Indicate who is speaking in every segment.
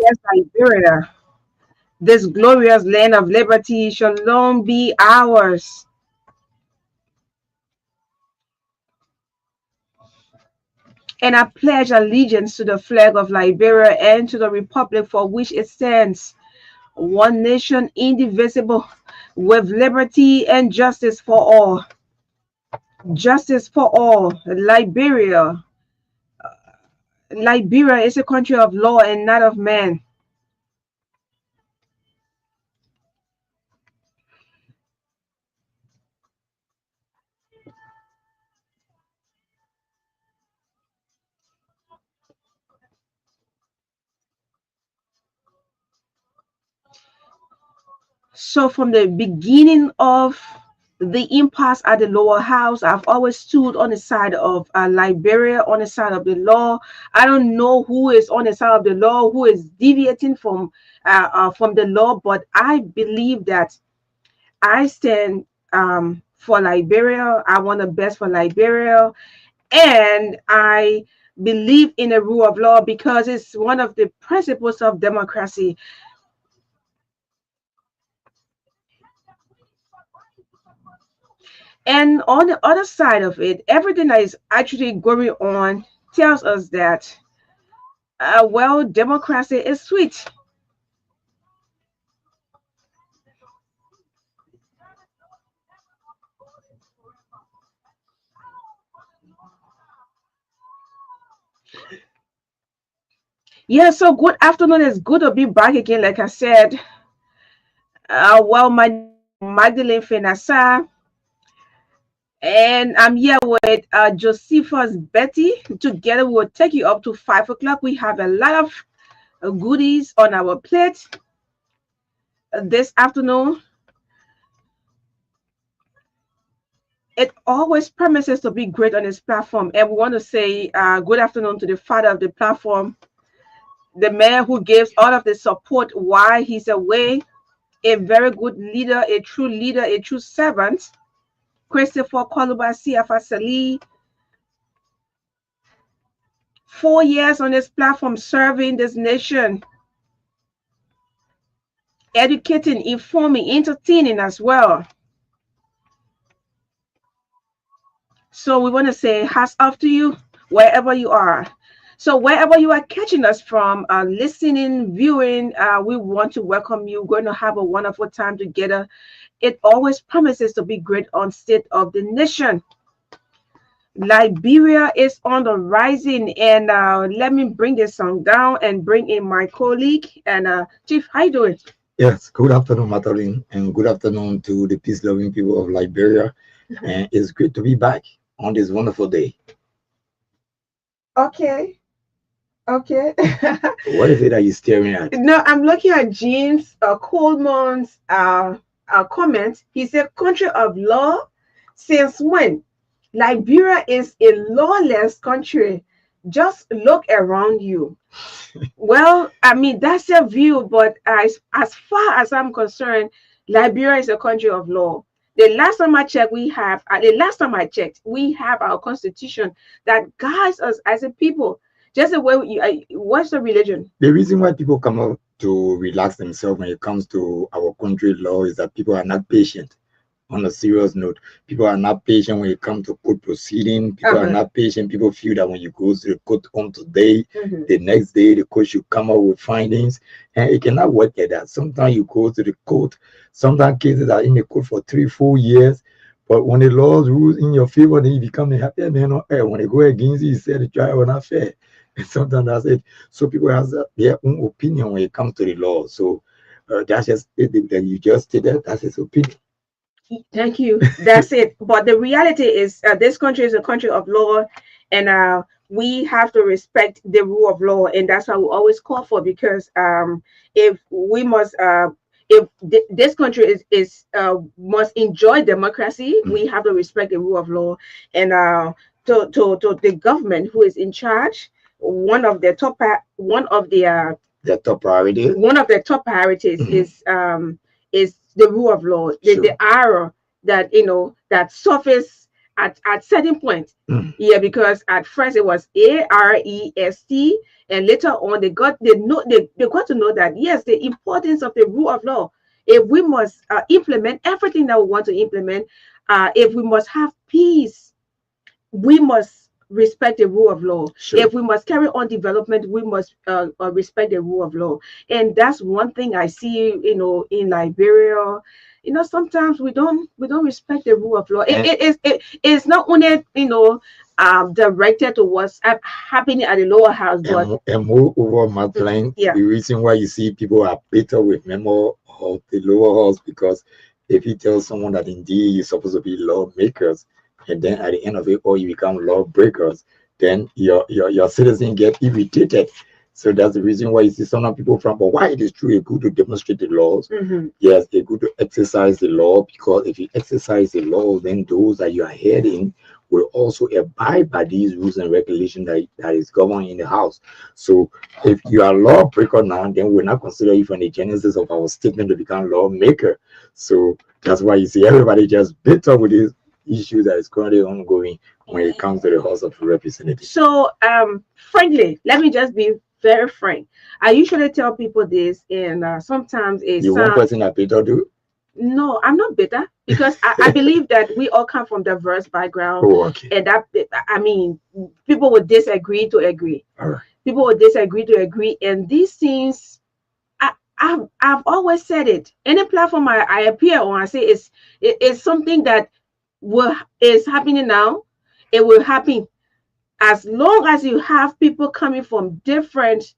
Speaker 1: Yes, Liberia, this glorious land of liberty shall long be ours. And I pledge allegiance to the flag of Liberia and to the republic for which it stands, one nation indivisible, with liberty and justice for all. Justice for all. Liberia is a country of law and not of man. So from the beginning of the impasse at the lower house, I've always stood on the side of Liberia, on the side of the law. I don't know who is on the side of the law, who is deviating from the law, but I believe that I stand for Liberia. I want the best for Liberia, and I believe in the rule of law because it's one of the principles of democracy. And on the other side of it, everything that is actually going on tells us that, well, democracy is sweet. Yeah, so good afternoon. It's good to be back again. Like I said, well, my name is Magdalene Saah, and I'm here with Josephus Bettie. Together, we'll take you up to 5 o'clock. We have a lot of goodies on our plate this afternoon. It always promises to be great on this platform. And we want to say good afternoon to the father of the platform, the man who gives all of the support while he's away, a very good leader, a true servant, Christopher Kolubasi Afasali. 4 years on this platform serving this nation, educating, informing, entertaining as well. So we want to say hats off to you wherever you are. So wherever you are catching us from, listening, viewing, we want to welcome you. We're going to have a wonderful time together. It always promises to be great on State of the Nation. Liberia is on the rising, and let me bring this song down and bring in my colleague. And Chief, how you doing?
Speaker 2: Yes, good afternoon, Magdalene, and good afternoon to the peace-loving people of Liberia. And it's great to be back on this wonderful day.
Speaker 1: Okay. Okay.
Speaker 2: What is it that you're staring at?
Speaker 1: No, I'm looking at James Coleman's comment. He said, "Country of law, since when? Liberia is a lawless country. Just look around you." Well, I mean, that's your view, but as far as I'm concerned, Liberia is a country of law. The last time I checked, we have our constitution that guides us as a people. Just the way what's the religion?
Speaker 2: The reason why people come out to relax themselves when it comes to our country law is that people are not patient. On a serious note, people are not patient when it comes to court proceeding. People are not patient. People feel that when you go to the court on today, the next day the court should come up with findings, and it cannot work like that. Sometimes you go to the court. Sometimes cases are in the court for 3-4 years, but when the laws rules in your favor, then you become a happier man on earth. When they go against you, you say the trial was not fair. And sometimes that's it. So people have their own opinion when it comes to the law. So that's just it. That you just stated, that's his opinion.
Speaker 1: Thank you. That's it. But the reality is, this country is a country of law, and we have to respect the rule of law, and that's why we always call for. Because if we must, if this country is must enjoy democracy, we have to respect the rule of law, and to the government who is in charge, one of the top
Speaker 2: priority.
Speaker 1: One of the top priorities is the rule of law, the error that that surface at certain point.
Speaker 2: Mm.
Speaker 1: Yeah, because at first it was AREST, and later on they got to know that yes, the importance of the rule of law. If we must implement everything that we want to implement, if we must have peace, we must respect the rule of law.
Speaker 2: Sure.
Speaker 1: If we must carry on development, we must respect the rule of law. And that's one thing I see, in Liberia. Sometimes we don't respect the rule of law.
Speaker 2: And
Speaker 1: It's not only directed to what's happening at the lower house, but
Speaker 2: and moreover, Magdalene,
Speaker 1: yeah,
Speaker 2: the reason why you see people are bitter with member of the lower house, because if you tell someone that indeed you're supposed to be lawmakers, and then at the end of it all you become lawbreakers, then your citizens get irritated. So that's the reason why you see some people from. But why it is true, it's good to demonstrate the laws.
Speaker 1: mhm.
Speaker 2: Yes, it's good to exercise the law, because if you exercise the law, then those that you are heading will also abide by these rules and regulations that is governed in the house. So if you are a lawbreaker now, then we're not consider you from the genesis of our statement to become lawmaker. So that's why you see everybody just bitter with this issue that is currently ongoing when it comes to the House of Representatives.
Speaker 1: So, frankly, let me just be very frank. I usually tell people this, and sometimes it
Speaker 2: The one
Speaker 1: sounds.
Speaker 2: person that bitter do.
Speaker 1: No, I'm not bitter, because I believe that we all come from diverse background,
Speaker 2: Oh, okay.
Speaker 1: and that, I mean, people would disagree to agree.
Speaker 2: All right.
Speaker 1: People would disagree to agree, and these things, I've always said it. Any platform I appear on, I say it's something that will is happening now. It will happen as long as you have people coming from different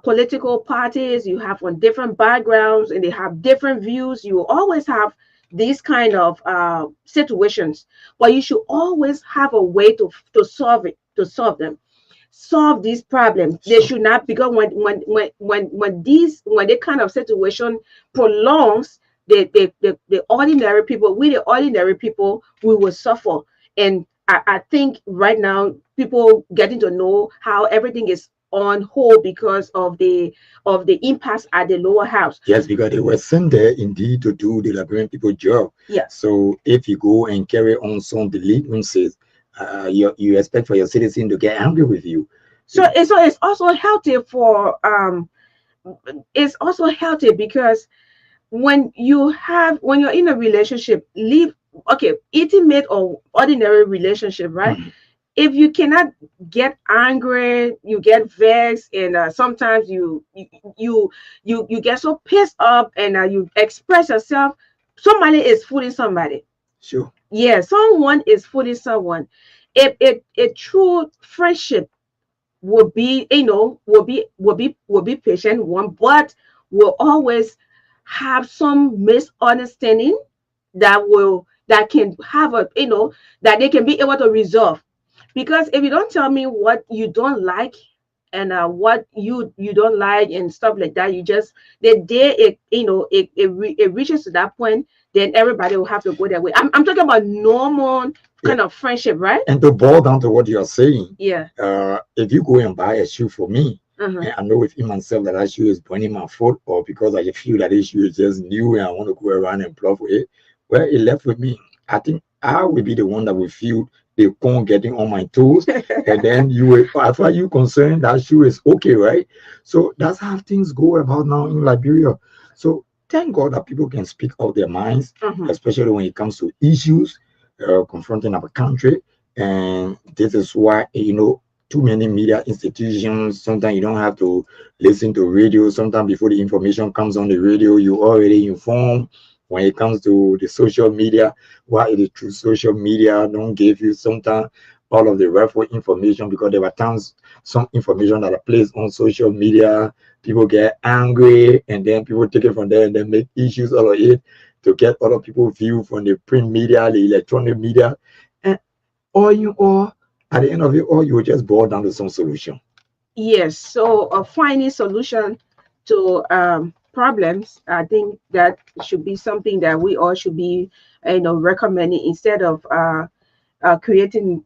Speaker 1: political parties, you have from different backgrounds, and they have different views. You always have these kind of situations, but you should always have a way to solve it, to solve them, solve these problems. They
Speaker 2: So,
Speaker 1: should not, because when this kind of situation prolongs, the ordinary people, we the ordinary people, we will suffer. And I think right now people getting to know how everything is on hold because of the impasse at the lower house.
Speaker 2: yes, because they were sent there indeed to do the Liberian people job.
Speaker 1: Yeah.
Speaker 2: So if you go and carry on some delinquencies, you expect for your citizen to get angry with you.
Speaker 1: So it's also healthy for it's also healthy because when you're in a relationship, leave, okay, intimate or ordinary relationship, right?
Speaker 2: Mhm.
Speaker 1: If you cannot get angry, you get vexed, and sometimes you get so pissed up, and you express yourself. Somebody is fooling somebody.
Speaker 2: Sure.
Speaker 1: Yeah, someone is fooling someone. If a true friendship will be, will be patient one, but will always have some misunderstanding that can have that they can be able to resolve. Because if you don't tell me what you don't like, and what you don't like and stuff like that, you just, the day it reaches to that point, then everybody will have to go their way. I'm talking about normal
Speaker 2: Yeah.
Speaker 1: kind of friendship, right?
Speaker 2: And to boil down to what you are saying,
Speaker 1: Yeah.
Speaker 2: if you go and buy a shoe for me,
Speaker 1: Uh-huh.
Speaker 2: and I know within myself that that shoe is burning my foot, or because I feel that this shoe is just new and I want to go around and bluff with it, well, it left with me. I think I will be the one that will feel the corn getting on my toes, and then you will, as far as you concerned, that shoe is okay, right? So that's how things go about now in Liberia. So thank God that people can speak out their minds,
Speaker 1: Uh-huh.
Speaker 2: especially when it comes to issues confronting our country. And this is why, too many media institutions, sometimes you don't have to listen to radio. Sometimes before the information comes on the radio, you already informed. When it comes to the social media, why it is through social media don't give you sometimes all of the rightful information, because there were times some information that are placed on social media, people get angry, and then people take it from there and then make issues out of it to get other people view from the print media, the electronic media, and all at the end of it all, you will just boil down to some solution.
Speaker 1: Yes, so finding solution to problems, I think that should be something that we all should be, recommending, instead of creating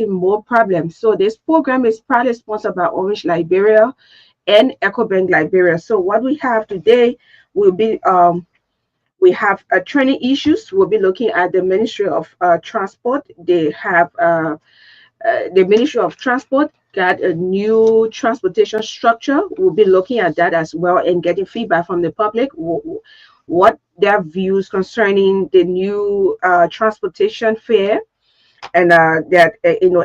Speaker 1: more problems. So this program is proudly sponsored by Orange Liberia and EcoBank Liberia. So what we have today will be We have training issues. We'll be looking at the Ministry of Transport. They have the Ministry of Transport got a new transportation structure. We'll be looking at that as well and getting feedback from the public, what their views concerning the new transportation fare, and that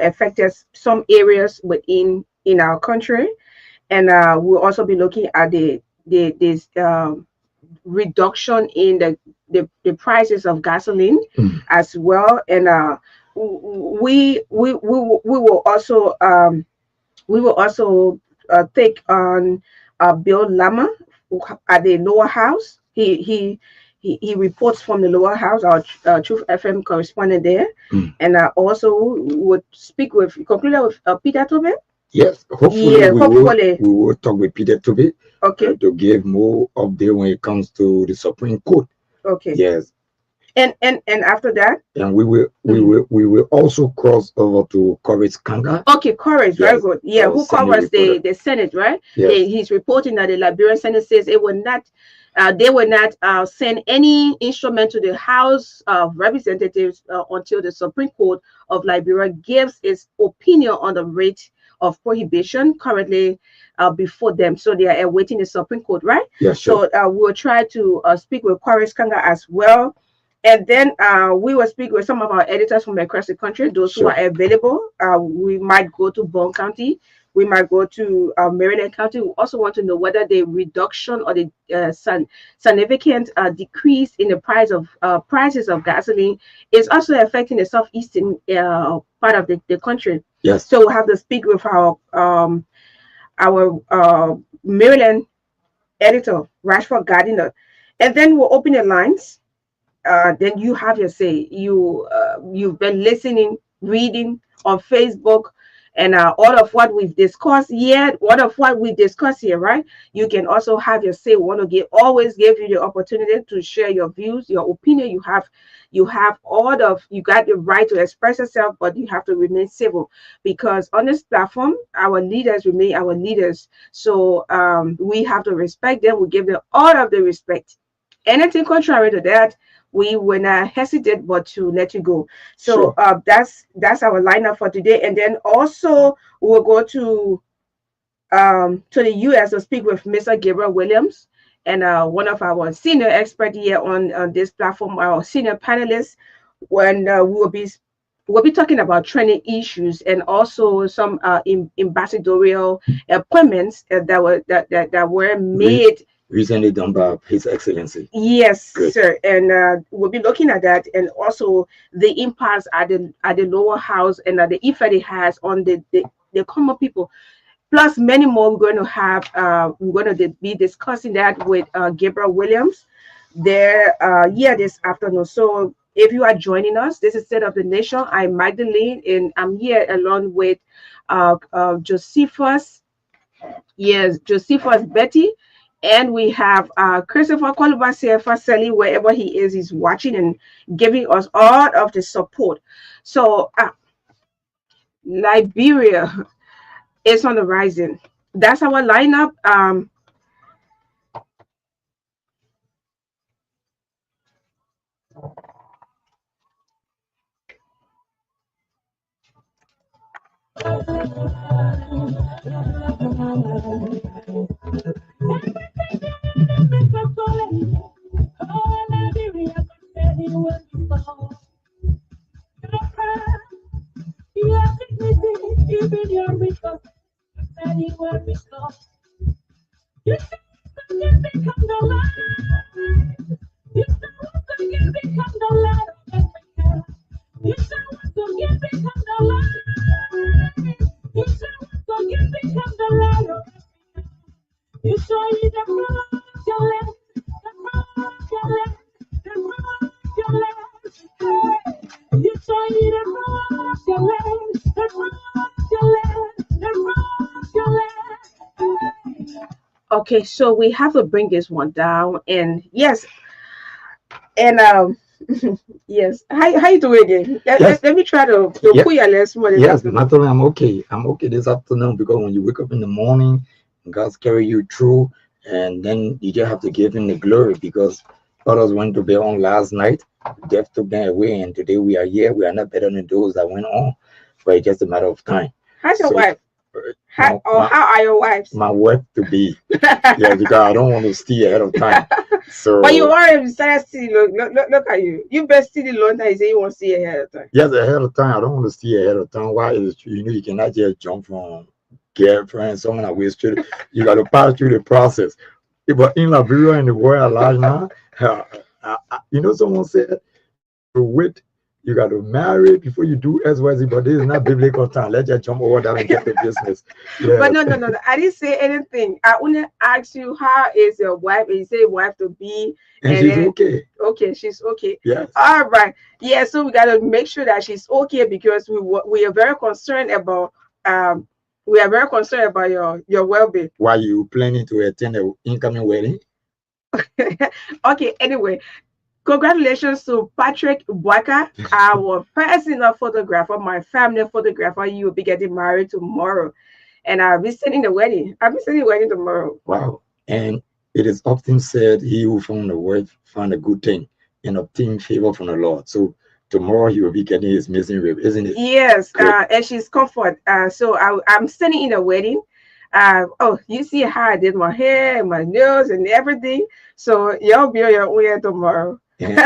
Speaker 1: affected some areas within in our country. And we'll also be looking at the this reduction in the prices of gasoline as well. And we will also take on Bill Lama at the lower house. He reports from the lower house, our Truth FM correspondent there. And also would speak with concluded with Peter Tobe.
Speaker 2: Yes, hopefully we will talk with Peter Tobe.
Speaker 1: Okay.
Speaker 2: To give more update when it comes to the Supreme Court.
Speaker 1: Okay.
Speaker 2: Yes.
Speaker 1: And after that,
Speaker 2: and we will also cross over to Courage Kanga.
Speaker 1: Okay, Courage, yes. Very good. Yeah, who covers the Senate, right?
Speaker 2: Yes.
Speaker 1: He's reporting that the Liberian Senate says it will not, they will not send any instrument to the House of Representatives until the Supreme Court of Liberia gives its opinion on the rate of prohibition currently before them. So they are awaiting the Supreme Court, right?
Speaker 2: Yes, sure.
Speaker 1: So we'll try to speak with Courage Kanga as well. And then we will speak with some of our editors from across the country, those who are available. We might go to Bond County. We might go to Maryland County. We also want to know whether the reduction or the significant decrease in the prices of gasoline is also affecting the southeastern part of the country.
Speaker 2: Yes.
Speaker 1: So we'll have to speak with our Maryland editor, Rashford Gardiner. And then we'll open the lines. Then you have your say. You've been listening, reading on Facebook, and all of what we've discussed here, right? You can also have your say. We want to always give you the opportunity to share your views, your opinion. You got the right to express yourself, but you have to remain civil, because on this platform, our leaders remain our leaders. So we have to respect them. We give them all of the respect. Anything contrary to that, we will not hesitate but to let you go. So sure. That's our lineup for today. And then also we'll go to the US to speak with Mr. Gabriel Williams, and one of our senior experts here on this platform, our senior panelists, when we'll be talking about training issues and also some ambassadorial appointments that were made
Speaker 2: recently done by His Excellency.
Speaker 1: Yes, great. Sir. And we'll be looking at that, and also the impact at the lower house and the effect it has on the common people, plus many more. We're going to be discussing that with Gabriel Williams there this afternoon. So if you are joining us, this is State of the Nation. I'm Magdalene, and I'm here along with Josephus. Yes, Josephus Bettie. And we have Christopher Kolubasi Faseli, wherever he is, he's watching and giving us all of the support. So Liberia is on the rising. That's our lineup. Okay, so we have to bring this one down, and yes, and yes. How you doing again? Let me try to put your less more.
Speaker 2: Yes, Magdalene, I'm okay. I'm okay this afternoon, because when you wake up in the morning, God's carry you through, and then you just have to give Him the glory, because Others went to bed on last night. Death took them away, and today we are here. We are not better than those that went on, but it's just a matter of time.
Speaker 1: How's your
Speaker 2: So,
Speaker 1: wife?
Speaker 2: my, my,
Speaker 1: How are your wives?
Speaker 2: my wife to be, yeah, because I don't want to steal ahead of time.
Speaker 1: But you
Speaker 2: So,
Speaker 1: already started stealing. Look at you. You been stealing long time. You say you want to see ahead of time.
Speaker 2: yes, ahead of time. I don't want to steal ahead of time. Why is it true? You cannot just jump from girlfriend, someone that waits straight. You got to pass through the process. But in Liberia and the world at large now, someone said, to wait, you got to marry before you do XYZ, but this is not biblical time. Let's just jump over that and get the business. Yeah.
Speaker 1: But no. I didn't say anything. I only asked you how is your wife, and you say wife to be,
Speaker 2: and she's okay.
Speaker 1: Okay, she's okay.
Speaker 2: Yes.
Speaker 1: All right. Yeah. So we gotta make sure that she's okay because we are very concerned about your well-being.
Speaker 2: Why you planning to attend an incoming wedding?
Speaker 1: Okay. Anyway, congratulations to Patrick Boaka, our personal photographer, my family photographer. You will be getting married tomorrow. And I'll be sending the wedding. I'll be sending the wedding tomorrow.
Speaker 2: Wow. And it is often said, he who found a wife found a good thing and obtained favor from the Lord. So tomorrow he will be getting his missing rib, isn't it?
Speaker 1: Yes. And she's comfort. So I'm sending in the wedding. You see how I did my hair and my nails and everything. So you'll be on your way tomorrow.
Speaker 2: And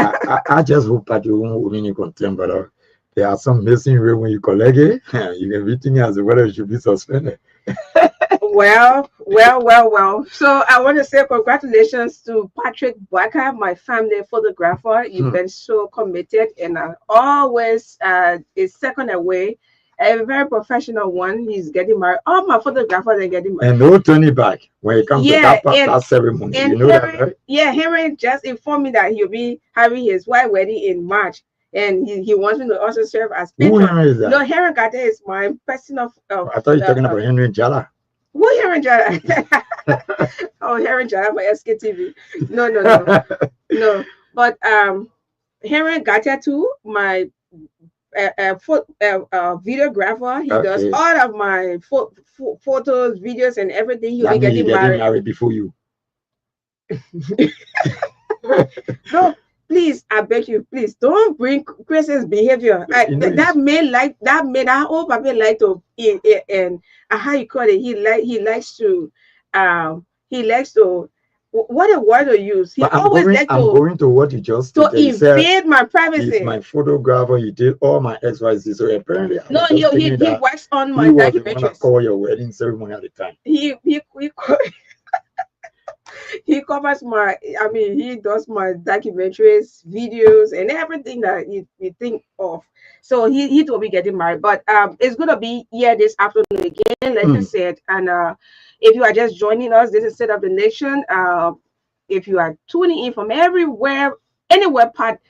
Speaker 2: I just hope that you won't win in contempt, but there are some missing rib when you collect it. You can be thinking as whether it should be suspended.
Speaker 1: Well. So I want to say congratulations to Patrick Boaka, my family photographer. You've been so committed and always is second away. A very professional one. He's getting married. All my photographers are getting married.
Speaker 2: And no turning back when it comes to that ceremony.
Speaker 1: And
Speaker 2: you know that, right?
Speaker 1: Yeah, Henry just informed me that he'll be having his white wedding in March. And he wants me to also serve as patron.
Speaker 2: Who Henry is that?
Speaker 1: No, Henry Gate is my personal.
Speaker 2: I thought you were talking about Henry Jala.
Speaker 1: Who Henry Jala? Oh, Henry Jala for SKTV. No. No. But Henry Gate too, my videographer. He does all of my photos, videos, and everything. He'll be getting married
Speaker 2: before you.
Speaker 1: No. Please, I beg you, please don't bring Chris's behavior. That man, I hope I like to and how you call it. He likes to what a word to use.
Speaker 2: I'm going to what you just stated.
Speaker 1: To invade my privacy.
Speaker 2: He's my photographer. He did all my XYZ. So apparently,
Speaker 1: he works on my documentaries.
Speaker 2: Call your wedding ceremony at the time.
Speaker 1: He covers he does my documentaries, videos, and everything that you think of. So he will be getting married. But it's gonna be here this afternoon again, like I said. And if you are just joining us, this is State of the Nation. If you are tuning in from everywhere, any part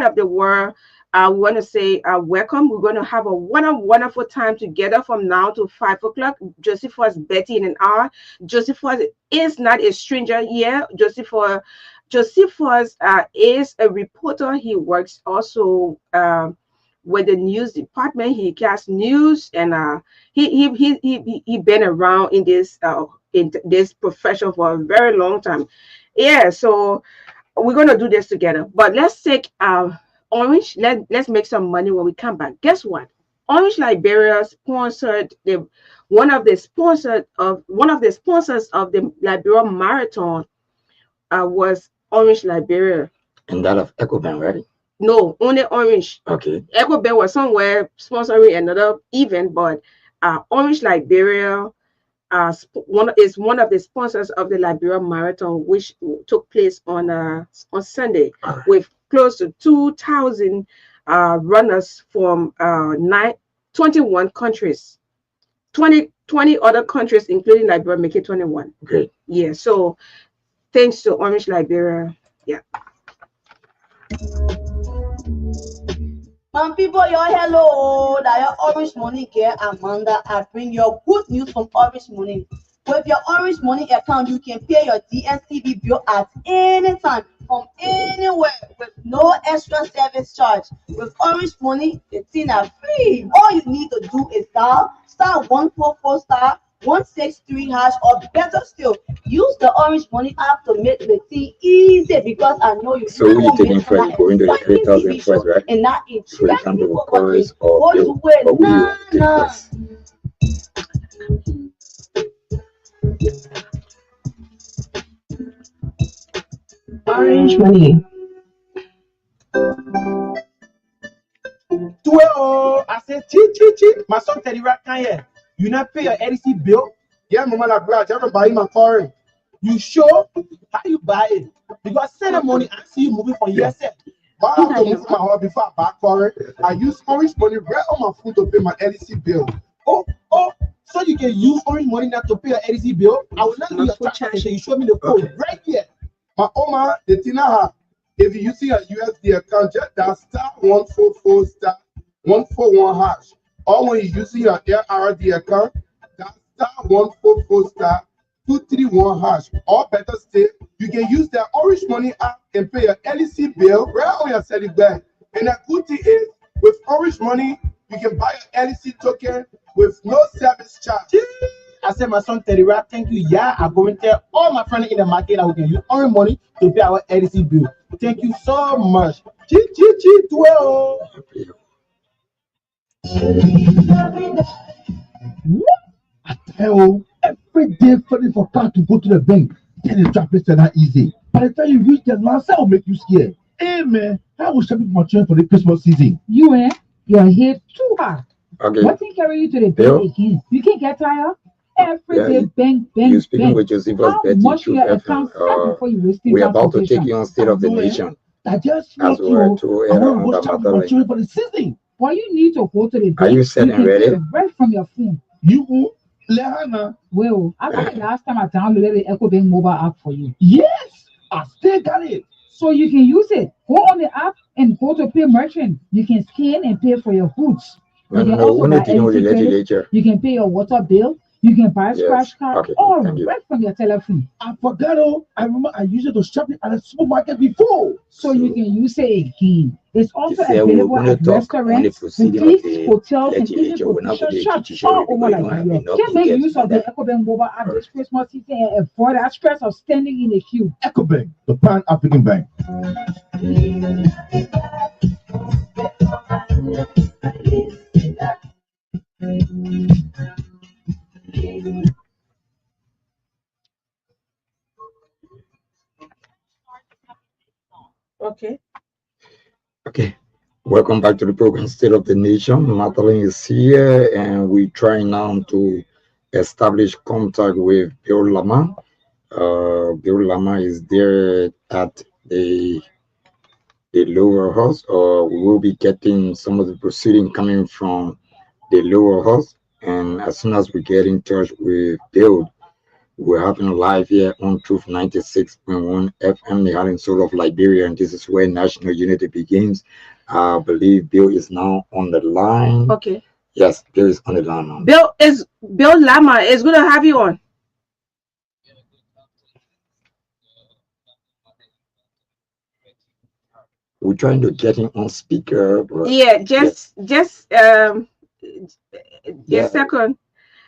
Speaker 1: of the world, we want to say welcome. We're going to have a wonderful time together from now to 5 o'clock. Josephus, Bettie in an hour. Josephus is not a stranger here. Josephus is a reporter. He works also with the news department. He casts news, and he been around in this profession for a very long time. Yeah, so we're going to do this together. But let's take Orange, let's make some money when we come back. Guess what? Orange Liberia sponsored one of the sponsors of the Liberia Marathon was Orange Liberia.
Speaker 2: And that of EcoBank, right?
Speaker 1: No, only Orange.
Speaker 2: Okay.
Speaker 1: EcoBank was somewhere sponsoring another event, but Orange Liberia is one of the sponsors of the Liberia Marathon, which took place on Sunday, with close to 2,000 runners from 21 countries. 20 other countries, including Liberia, make it 21.
Speaker 2: Great.
Speaker 1: Yeah, so thanks to Orange Liberia. Yeah.
Speaker 3: People, hello. That your Orange Money girl Amanda. I bring you good news from Orange Money. With your Orange Money account, you can pay your DSTV bill at any time from anywhere with no extra service charge. With Orange Money, the thing are free. All you need to do is dial *144 163 hash, or better still, use the Orange Money app to make the thing easy, because I know you
Speaker 2: So
Speaker 3: really
Speaker 2: who you
Speaker 3: want to
Speaker 2: taking
Speaker 3: make on
Speaker 2: first?
Speaker 3: that
Speaker 2: Going to the
Speaker 3: exciting
Speaker 2: editors
Speaker 3: TV
Speaker 2: and
Speaker 3: show
Speaker 2: first, right?
Speaker 3: and that
Speaker 2: So you can
Speaker 3: interesting
Speaker 2: do
Speaker 3: property.
Speaker 2: chorus or
Speaker 3: Hold
Speaker 2: Bill.
Speaker 3: to wait,
Speaker 2: But who you
Speaker 3: nah,
Speaker 2: want to take
Speaker 3: nah.
Speaker 2: first?
Speaker 1: Orange money.
Speaker 4: Well, I said, chi. My son Teddy right here. You not pay your EDC bill?
Speaker 5: Yeah, mama, like, bro, I just buy my car.
Speaker 4: You sure? How you buy it? Because send the money, I see you moving for years.
Speaker 5: But I have to move my house before I buy car. I use Orange Money right on my phone to pay my LEC bill.
Speaker 4: Oh, so you can use Orange Money not to pay your EDC bill? I will not do your transaction. You show me the code right here.
Speaker 5: My Oma, the Tina, if you're using a USD account, just that star 144 star 141 hash. Or when you're using your ARD account, that star 144 star 231 hash. Or better still, you can use the Orange Money app and pay your LEC bill right on your selling bank. And the good thing is, with Orange Money, you can buy an LEC token with no service charge.
Speaker 4: I said, my son Teddy Rap, thank you. Yeah, I'm going to tell all my friends in the market that we can use Orange Money to pay our EDC bill. Thank you so much. Chi, 12.
Speaker 6: Hell, every day fighting for car to go to the bank. Then the traffic is not easy. By the time you reach the last, that will make you scared. Hey man, how will shopping for my children for the Christmas season?
Speaker 7: You're hit too hard.
Speaker 2: Okay.
Speaker 7: What thing carry you to the
Speaker 2: Bill?
Speaker 7: bank again? You can get tired. Every
Speaker 2: Yeah,
Speaker 7: day, bank,
Speaker 2: you're speaking
Speaker 7: bank.
Speaker 2: with Josephus,
Speaker 7: How
Speaker 2: Bettie,
Speaker 7: much
Speaker 2: Truth
Speaker 7: your
Speaker 2: FM.
Speaker 7: account start before you wasting
Speaker 2: We're about to take
Speaker 7: transportation?
Speaker 2: you on State of the Nation
Speaker 6: I just small
Speaker 2: as we're
Speaker 6: too.
Speaker 2: to
Speaker 6: I
Speaker 2: air
Speaker 6: want to
Speaker 2: on
Speaker 6: go
Speaker 2: the
Speaker 6: shopping for my
Speaker 2: Magdalene.
Speaker 6: children for the season.
Speaker 7: Why you need to go to the
Speaker 2: Are you
Speaker 7: bank?
Speaker 2: set and
Speaker 7: can
Speaker 2: ready?
Speaker 7: pay right from your phone.
Speaker 6: You who? Lehana.
Speaker 7: Well, I think the last time I downloaded the EcoBank mobile app for you.
Speaker 6: Yes, I still got it.
Speaker 7: So you can use it. Go on the app and go to pay merchant. You can scan and pay for your goods.
Speaker 2: No,
Speaker 7: You
Speaker 2: no,
Speaker 7: can
Speaker 2: no.
Speaker 7: also
Speaker 2: When
Speaker 7: buy
Speaker 2: you're taking with the
Speaker 7: LC credit.
Speaker 2: legislature.
Speaker 7: You can pay your water bill. You can buy
Speaker 2: Yes.
Speaker 7: scratch card
Speaker 2: Okay.
Speaker 7: all
Speaker 2: Thank you.
Speaker 7: right from your telephone.
Speaker 6: I forgot. Oh, I remember I used it to shopping at the supermarket before.
Speaker 7: So you can use it again. It's
Speaker 2: You
Speaker 7: also
Speaker 2: say we're
Speaker 7: available
Speaker 2: going to
Speaker 7: at
Speaker 2: talk on the
Speaker 7: restaurants,
Speaker 2: proceeding of
Speaker 7: boutiques,
Speaker 2: the
Speaker 7: hotels, and even
Speaker 2: legislature. We're not
Speaker 7: provision
Speaker 2: going to
Speaker 7: shops
Speaker 2: teach
Speaker 7: all
Speaker 2: you
Speaker 7: over
Speaker 2: because you don't have
Speaker 7: Liberia.
Speaker 2: enough
Speaker 7: Can make
Speaker 2: in-depth
Speaker 7: use
Speaker 2: on
Speaker 7: of the
Speaker 2: that.
Speaker 7: EcoBank mobile app this Christmas season and avoid that stress of standing in the queue.
Speaker 6: EcoBank, the Pan African Bank.
Speaker 1: Okay.
Speaker 2: Okay. Welcome back to the program State of the Nation. Magdalene is here and we're trying now to establish contact with Bill Lama. Bill Lama is there at the lower house, or we will be getting some of the proceeding coming from the lower house. And as soon as we get in touch with Bill, we're having live here on Truth 96.1 FM, the Heart and Soul of Liberia, and this is where national unity begins. I believe Bill is now on the line.
Speaker 1: Okay.
Speaker 2: Yes, Bill is on the line now.
Speaker 1: Bill Lama is going to have you on.
Speaker 2: We're trying to get him on speaker. But
Speaker 1: Yeah, just
Speaker 2: yeah,
Speaker 1: a second.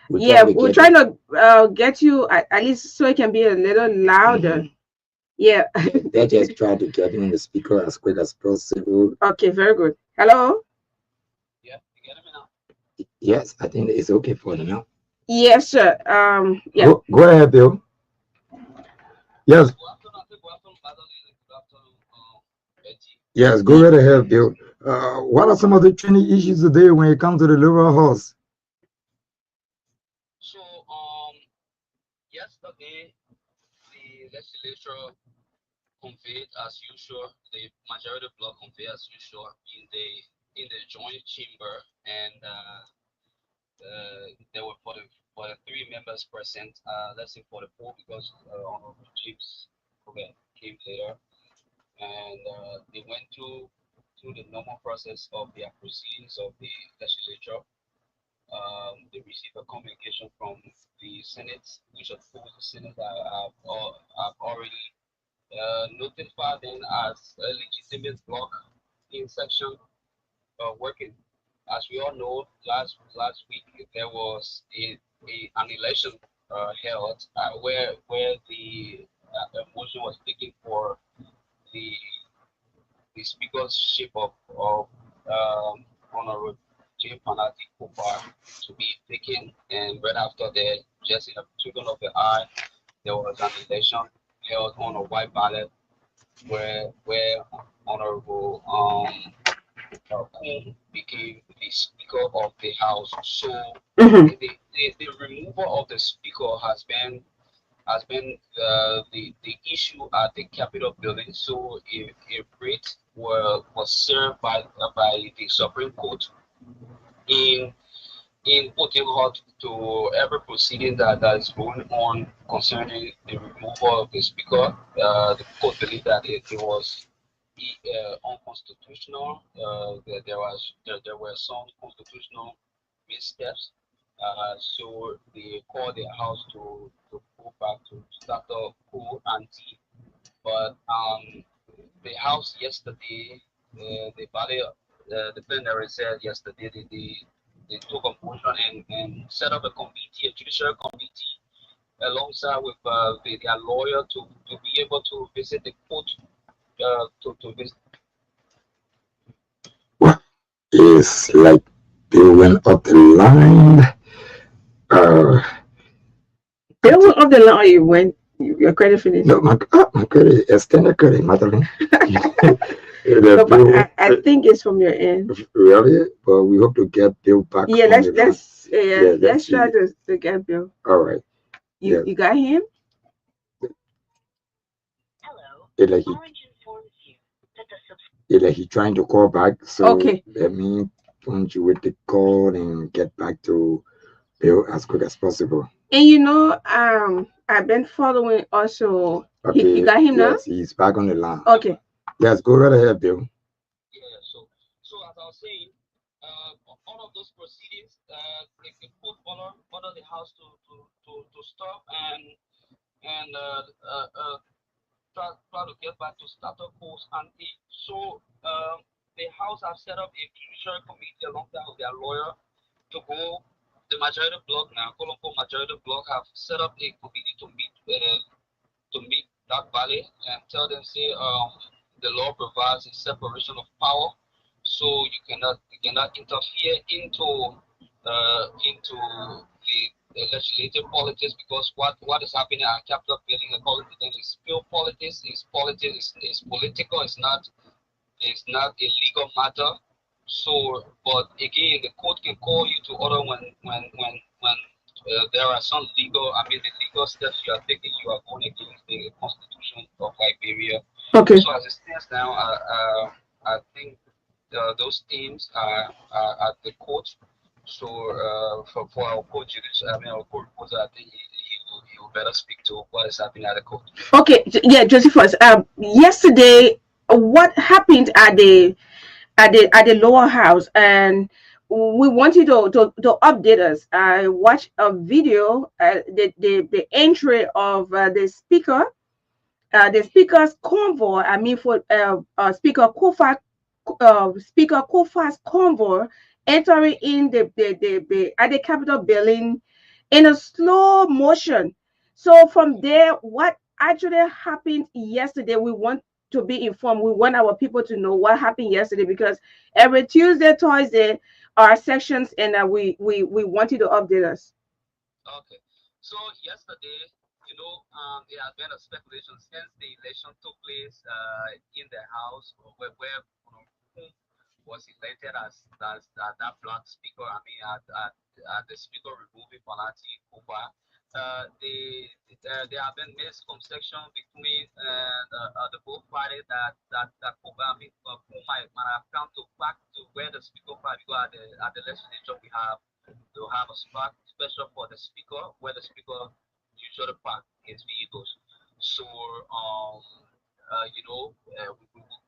Speaker 2: we're
Speaker 1: Yeah,
Speaker 2: trying to
Speaker 1: we're
Speaker 2: get
Speaker 1: trying
Speaker 2: him.
Speaker 1: to get you at least so it can be a little louder. Yeah.
Speaker 2: They just try to get him on the speaker as quick as possible.
Speaker 1: Okay, very good. Hello?
Speaker 2: Yes, I think it's okay for now.
Speaker 1: Yes, sir. Yeah.
Speaker 2: Go ahead, Bill. Yes. Yes, go right ahead, Bill. What are some of the training issues today when it comes to the lower house?
Speaker 8: So, yesterday, the legislature conveyed as usual, the majority bloc conveyed as usual in the joint chamber, and there were for the three members present, let's say for the four, because Honorable James came later, and they went through the normal process of their proceedings of the legislature. They received a communication from the Senate, which of course the Senate have already notified them as a legitimate bloc in section working. As we all know, last week there was a an election held where the motion was taken for the the speakership of Honorable J. Panati Kupar to be taken, and right after that, just in a twinkle of the eye, there was an election held on a white ballot where Honorable Kun became the Speaker of the House. So
Speaker 1: Mhm.
Speaker 8: the removal of the Speaker has been the issue at the Capitol building. So a writ was served by the Supreme Court in putting halt to every proceeding that is going on concerning the removal of the speaker. The court believed that it was unconstitutional. There were some constitutional missteps. So they called the house to go back to status quo ante. But the house yesterday, the plenary said yesterday they took a motion and set up a committee, a judicial committee, alongside with their lawyer to be able to visit the court to visit.
Speaker 2: Well, it's like they went up the line. Uh,
Speaker 1: They were up the line or you went, your credit finished.
Speaker 2: no, my credit, extended credit, Magdalene.
Speaker 1: No, but I think it's from your end.
Speaker 2: Really? But we hope to get Bill back.
Speaker 1: Yeah,
Speaker 2: on the line.
Speaker 1: let's
Speaker 2: see.
Speaker 1: try to get Bill.
Speaker 2: All right.
Speaker 1: You
Speaker 2: Yes.
Speaker 1: got him?
Speaker 2: It's like he trying to call back. So
Speaker 1: Okay.
Speaker 2: let me punctuate the call and get back to Bill as quick as possible.
Speaker 1: And I've been following also.
Speaker 2: Okay.
Speaker 1: You got him now?
Speaker 2: Yes, he's back on the line.
Speaker 1: Okay.
Speaker 2: Yes, go right ahead, Bill.
Speaker 8: Yeah. So as I was saying, all of those proceedings, the court ordered the house to stop and try to get back to status quo ante. So the House have set up a judicial committee alongside with their lawyer to go. The majority bloc now, Colombo majority bloc have set up a committee to meet that body and tell them say the law provides a separation of power, so you cannot interfere into the legislative politics because what is happening at Capitol building according to them is pure politics. Is politics is political. It's not a legal matter. So, but again, the court can call you to order when there are some the legal steps you are taking, you are going against the Constitution of Liberia.
Speaker 1: Okay.
Speaker 8: So as it stands now, I think those teams are at the court. So for our court our court reporter, I think he will better speak to what is happening at the court.
Speaker 1: Okay. Yeah, Josephus. Yesterday, what happened at the lower house, and we want you to update us. I watched a video, the entry of the speaker's convoy. I mean, for Speaker Kofa's convoy entering in the at the Capitol building in a slow motion. So from there, what actually happened yesterday, we want to be informed. We want our people to know what happened yesterday because every Tuesday, Thursday are sections, and we want you to update us.
Speaker 8: Okay. So yesterday, there has been a speculation since the election took place in the House where whom was elected as that black speaker. I mean, at the speaker removing Panati Kuba. There have been misconception between the both parties that Kuba, who might have come to back to where the speaker party go at the legislature to have a spot special for the speaker where the speaker usually park his vehicles. So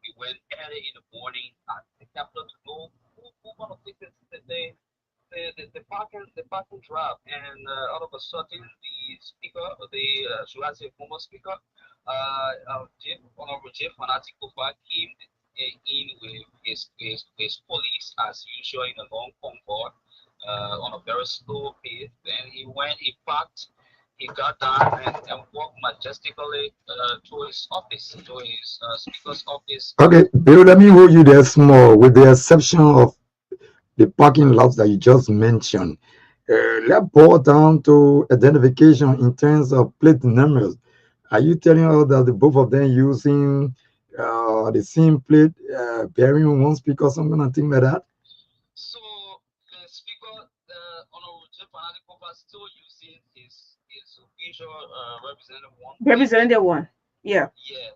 Speaker 8: we went early in the morning at the Capitol to know who gonna take the parking drive, and all of a sudden the speaker, should I say former speaker, Honorable Jeff Fanati Kofa came in with his police as usual in a long convoy. on a very slow pace. Then he went, he parked, he got down and walked majestically to his office, to his speaker's office.
Speaker 2: Okay, Bill, let me hold you there small, with the exception of the parking lots that you just mentioned. Let's boil down to identification in terms of plate numbers. Are you telling us that the both of them using the same plate, bearing one speaker, something and thing like that?
Speaker 8: So the speaker, Honorable Jeff Anadikopa, still using his visual representative one.
Speaker 1: Representative one. Yeah.
Speaker 8: Yes.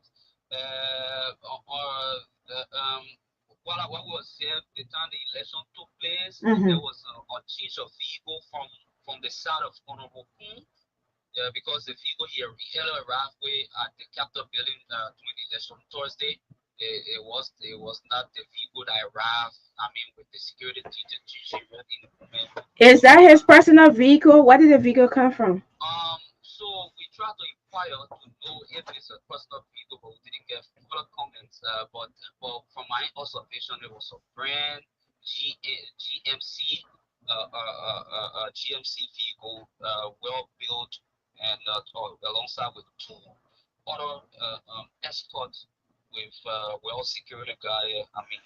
Speaker 8: What was said the time the election took place, there was a change of vehicle from the side of Honorable Kuhn, because the vehicle here arrived at the Capitol building during the election Thursday. It was not the vehicle that arrived. I mean, with the security detail in the moment.
Speaker 1: Is that his personal vehicle? Where did the vehicle come from?
Speaker 8: So we tried to inquire to know if it's a personal vehicle, but we didn't get further comments. But from my observation, it was a brand GMC, GMC vehicle, well built, and alongside with two other escorts with well security guard. I mean,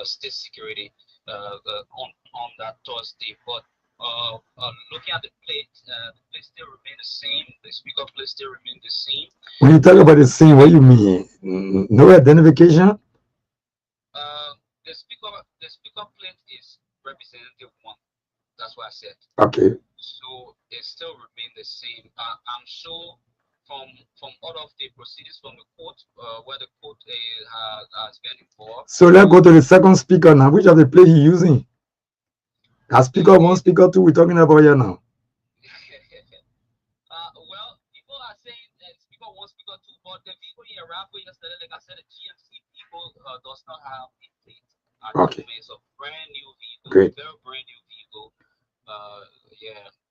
Speaker 8: state security on that Thursday, but. Looking at the plate still remain the same. The speaker plate still remain the same.
Speaker 2: When you talk about the same, what do you mean? No identification?
Speaker 8: The speaker plate is representative one. That's what I said.
Speaker 2: Okay.
Speaker 8: So it still remain the same. I'm sure from all of the proceedings from the court, where the court has been involved.
Speaker 2: So let's go to the second speaker now. Which of the plate he using? That speaker one, speaker two, we're talking about here now.
Speaker 8: Well, people are saying speaker one, speaker two, but the vehicle he arrived with yesterday, like I said, the GMC vehicle does not have a plate.
Speaker 2: Okay.
Speaker 8: It's a brand new vehicle,
Speaker 2: great.
Speaker 8: Very brand new vehicle.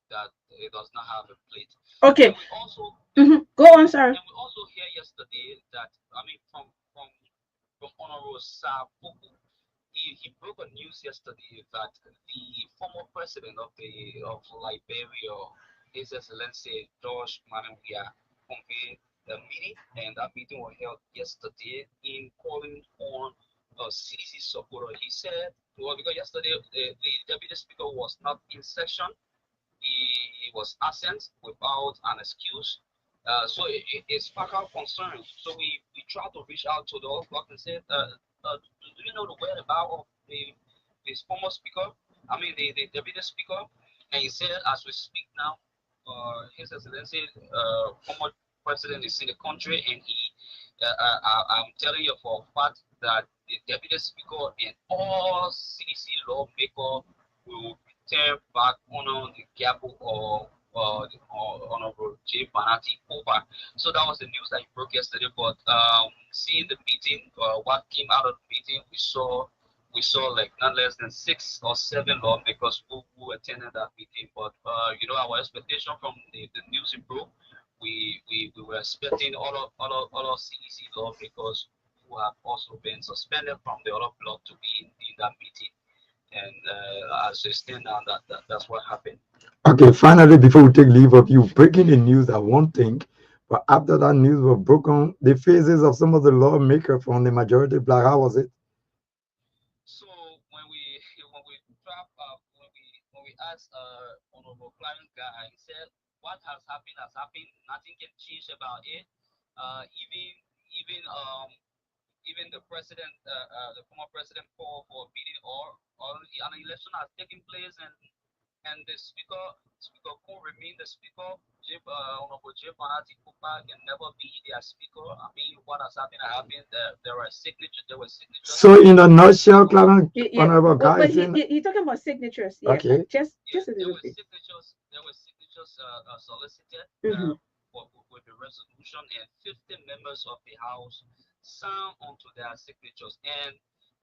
Speaker 8: That it does not have a plate.
Speaker 1: Okay.
Speaker 8: And we also
Speaker 1: go on, sorry.
Speaker 8: And we also hear yesterday that from Honorable Saah, he broke a news yesterday that the former president of Liberia, His Excellency George Manamia, convened a meeting, and that meeting was held yesterday in calling on CDC supporter. He said, well, because yesterday the deputy speaker was not in session, he was absent without an excuse. So it sparked our concern. So we tried to reach out to the old block and said, do you know the whereabouts of this former speaker? The deputy speaker. And he said, as we speak now, His Excellency, former president is in the country, and I'm telling you for a fact that the deputy speaker and all CDC lawmakers will return back on the gavel or Honorable J. Banati over. So that was the news that he broke yesterday. But seeing the meeting, what came out of the meeting, we saw like not less than 6 or 7 lawmakers who attended that meeting. But our expectation from the news it broke, we were expecting all of CDC lawmakers who have also been suspended from the other block to be in that meeting. And as we stand now, that's what happened.
Speaker 2: Okay, finally, before we take leave of you, breaking the news are one thing, but after that news was broken, the faces of some of the lawmakers from the majority black, how was it?
Speaker 8: So when we asked Honorable Clarence Guy, he said, what has happened has happened. Nothing can change about it. Even the president, the former president, called for a meeting, or an election has taken place, and the speaker could remain the speaker. Honorable J. Banati Kupa can never be their speaker. What has happened. There were signatures.
Speaker 2: So in a nutshell, Clarence, Honorable Guy,
Speaker 1: but you're talking about signatures. Yeah.
Speaker 2: Okay.
Speaker 1: Just a
Speaker 8: there
Speaker 1: little
Speaker 8: were
Speaker 1: bit.
Speaker 8: signatures solicited with the resolution, and 50 members of the House signed onto their signatures. And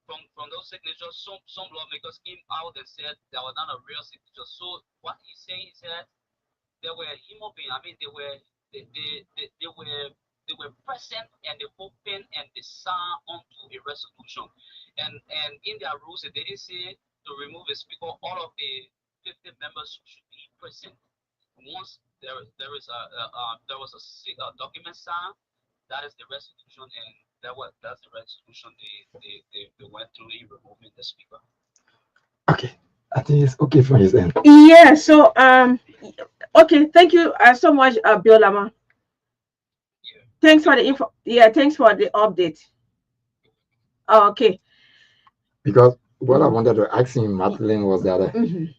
Speaker 8: from those signatures, some lawmakers came out and said that was not a real signature. So what he's saying is that they were human beings. They were present, and they opened and they signed onto a resolution. And in their rules, they didn't say to remove a speaker. All of the elected members should be present. Once there was a document signed, that is the resolution, and that's the resolution they went through in removing the speaker.
Speaker 2: Okay, I think it's okay from his end.
Speaker 1: Yeah. So okay. Thank you so much, Biolama.
Speaker 8: Yeah.
Speaker 1: Thanks for the info. Yeah. Thanks for the update. Okay.
Speaker 2: Because what I wanted to ask him, Magdalene, was that
Speaker 1: Mhm.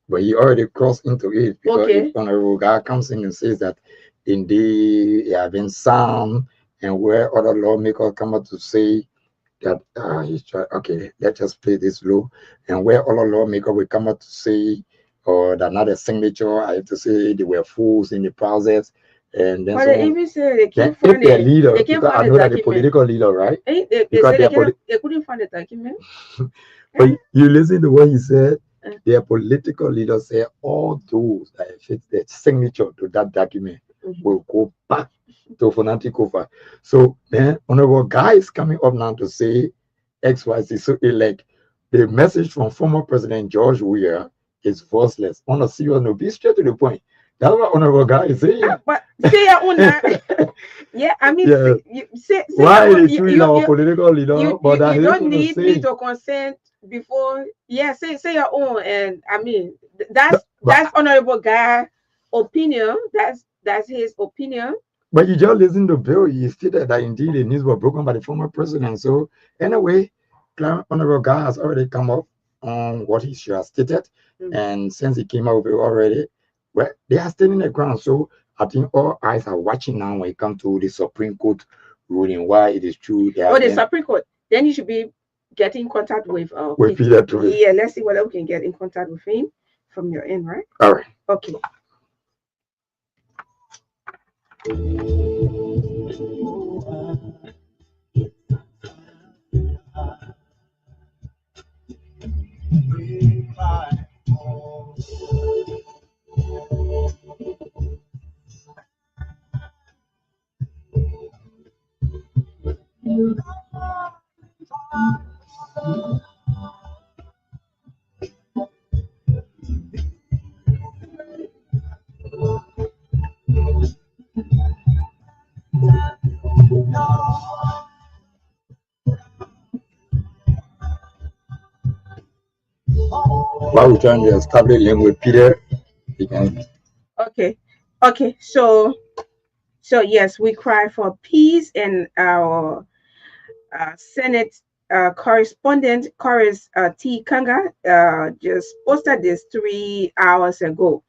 Speaker 2: but he already crossed into it, because
Speaker 1: Okay.
Speaker 2: if honorable guy comes in and says that indeed he have been sound, and where other lawmakers come up to say that he's trying, okay, let's just play this low, and where other lawmakers will come up to say, or that not a signature, I have to say they were fools in the process, and then
Speaker 1: But they
Speaker 2: someone,
Speaker 1: even say they
Speaker 2: then
Speaker 1: can't
Speaker 2: if
Speaker 1: find
Speaker 2: their
Speaker 1: it.
Speaker 2: leader,
Speaker 1: They can't
Speaker 2: because I
Speaker 1: find the
Speaker 2: know that the
Speaker 1: document.
Speaker 2: political leader, right?
Speaker 1: They
Speaker 2: Because
Speaker 1: say
Speaker 2: they are
Speaker 1: they couldn't find the document.
Speaker 2: but you listen to what he said.
Speaker 1: Uh,
Speaker 2: Their political leaders say all those that fit the signature to that document
Speaker 1: mhm.
Speaker 2: will go back to Fonanti Kofa. So then honorable guy is coming up now to say XYZ. So like the message from former President George Weah is voiceless. On a serious note, be straight to the point. That's what honorable guy is saying.
Speaker 1: But say your own now. Yeah, I mean,
Speaker 2: Yeah.
Speaker 1: say
Speaker 2: Why
Speaker 1: your own.
Speaker 2: is true our political leader, but that
Speaker 1: You
Speaker 2: he
Speaker 1: don't
Speaker 2: going to
Speaker 1: need me
Speaker 2: say.
Speaker 1: to consent before. Yeah, say your own, and I mean that's
Speaker 2: But
Speaker 1: honorable guy opinion. That's his opinion.
Speaker 2: But you just listen to Bill, he stated that indeed the news were broken by the former president. So anyway, Honorable Guy has already come up on what he should have stated.
Speaker 1: Mm.
Speaker 2: And since he came out with it already, well, they are standing the ground. So I think all eyes are watching now when it comes to the Supreme Court ruling, why it is true. They
Speaker 1: Oh,
Speaker 2: have
Speaker 1: the
Speaker 2: been
Speaker 1: Supreme Court. Then you should be getting in contact with
Speaker 2: with
Speaker 1: Peter.
Speaker 2: Peter Tory.
Speaker 1: Yeah, let's see whether we can get in contact with him from your end, right?
Speaker 2: All right.
Speaker 1: Okay.
Speaker 2: While we're trying to establish link with Peter, he can.
Speaker 1: Okay. Okay. So yes, we cry for peace, and our Senate correspondent Coris T. Kanga just posted this 3 hours ago.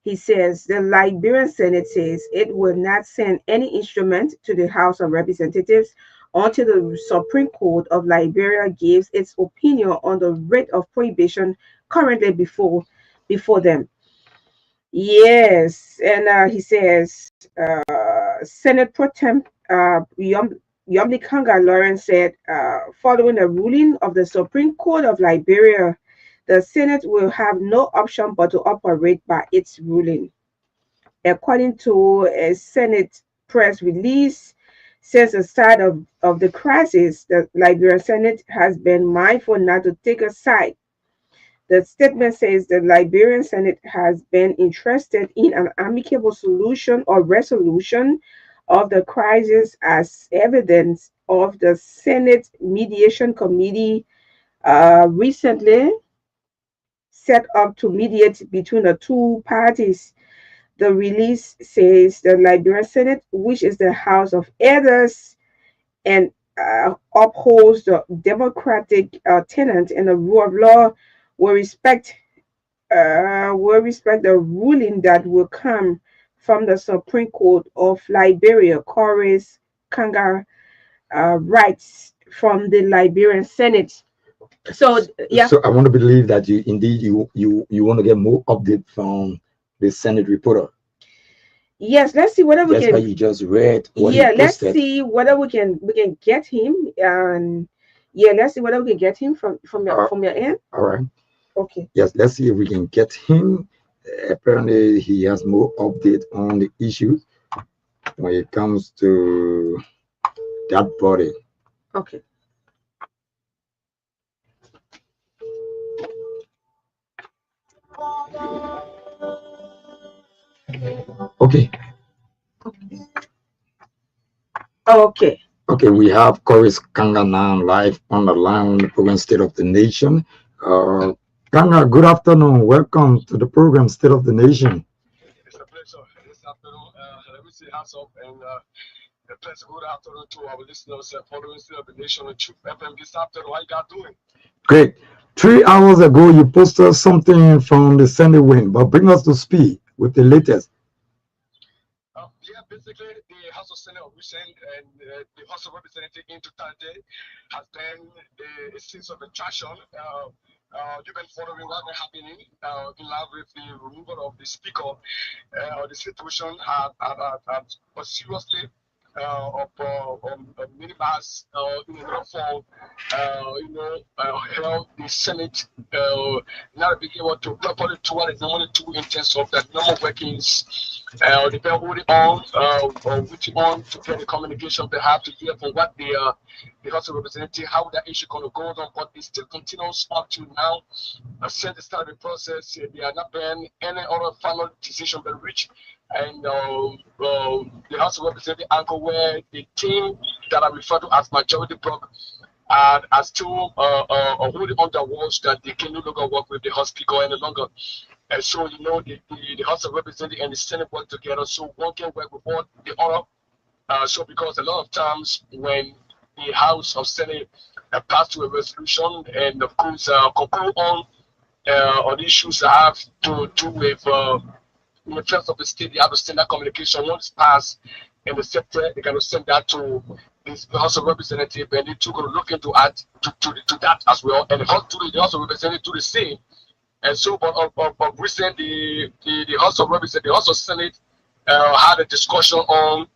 Speaker 1: He says the Liberian Senate says it will not send any instrument to the House of Representatives until the Supreme Court of Liberia gives its opinion on the rate of prohibition currently before them. Yes, and he says Senate Pro Tem Yomli Kanga Lawrence said, following a ruling of the Supreme Court of Liberia, the Senate will have no option but to operate by its ruling. According to a Senate press release, since the start of the crisis, the Liberian Senate has been mindful not to take a side. The statement says the Liberian Senate has been interested in an amicable solution or resolution of the crisis as evidence of the Senate Mediation Committee recently set up to mediate between the two parties. The release says the Liberian Senate, which is the House of Elders, and upholds the democratic tenant and the rule of law, will respect the ruling that will come from the Supreme Court of Liberia. Chorus Kanga writes from the Liberian Senate. So yeah.
Speaker 2: So I want to believe that you indeed you want to get more update from the Senate reporter.
Speaker 1: Yes, let's see whether we
Speaker 2: That's
Speaker 1: can.
Speaker 2: why you just read what
Speaker 1: Yeah,
Speaker 2: he
Speaker 1: let's
Speaker 2: posted.
Speaker 1: see whether we can get him, and yeah, let's see whether we can get him from your end.
Speaker 2: All right.
Speaker 1: Okay.
Speaker 2: Yes, let's see if we can get him. Apparently, he has more update on the issues when it comes to that body.
Speaker 1: Okay.
Speaker 2: Okay.
Speaker 1: Okay.
Speaker 2: Okay, we have Chorus Kanga now live on the line on the program State of the Nation. Kanga, good afternoon. Welcome to the program State of the Nation.
Speaker 9: It's a pleasure this afternoon. Let me say hands up and a pleasure. Good afternoon to our listeners following State of the Nation on Truth FM this afternoon. How you guys doing?
Speaker 2: Great. 3 hours ago, you posted something from the Sunday wind, but bring us to speed with the latest.
Speaker 9: Yeah, basically, the House of Senate of recent and the House of Representatives in totality has been a sense of attraction. You've been following what's been happening in line with the removal of the speaker. The situation was seriously minimized in order for help the Senate not be able to properly do what it normally do in terms of the normal workings. Depend holding on to get the communication they have to hear from what the House of Representatives, how that issue going to go on, but it still continues up to now. Since the start of the process, there have not been any other final decision been reached. And the House of Representatives anchor where the team that I refer to as majority bloc are still holding on the walls that they can no longer work with the House Speaker any longer. And so, the House of Representatives and the Senate work together, so one can work with all the other. So, because a lot of times when the House of Senate passed to a resolution and, of course, conclude on issues that have to do with the affairs of the state, they have to send that communication once passed in the sector. They can send that to the House of Representatives, and they too going to look into to that as well. And the House of Representatives do the same. And so, but of recent, the House of Representatives, the House of Senate had a discussion on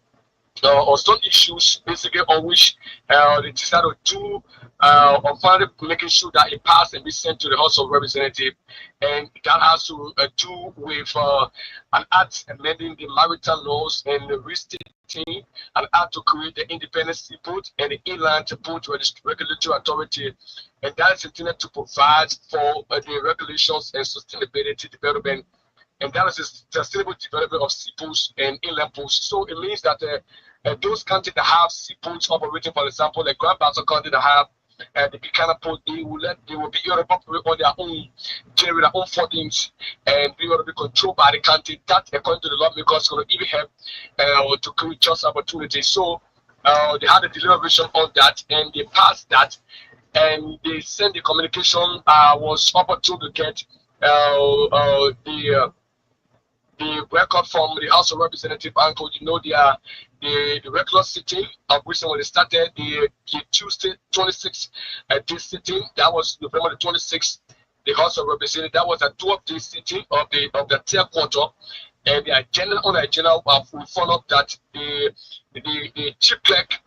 Speaker 9: some issues, basically on which they decided to do, on finally making sure that it passed and be sent to the House of Representatives, and that has to do with an act amending the marital laws and the restating an act to create the independent seaport and the inland port regulatory authority, and that is intended to provide for the regulations and sustainability development. And that is the sustainable development of seaports and inland ports. So it means that those countries that have seaports operating, for example, like Grand Bassa country that have the Buchanan port, they will be able to operate on their own, generate their own fundings, and be able to be controlled by the country. That, according to the lawmakers, is going to even help to create just opportunities. So they had a deliberation on that, and they passed that, and they sent the communication was opportune to get the record from the House of Representatives, Uncle, the regular sitting of which when they started the Tuesday 26th this sitting, that was November the 26th, the House of Representatives, that was a 12-day sitting of the third quarter. And the agenda we follow up that the chief clerk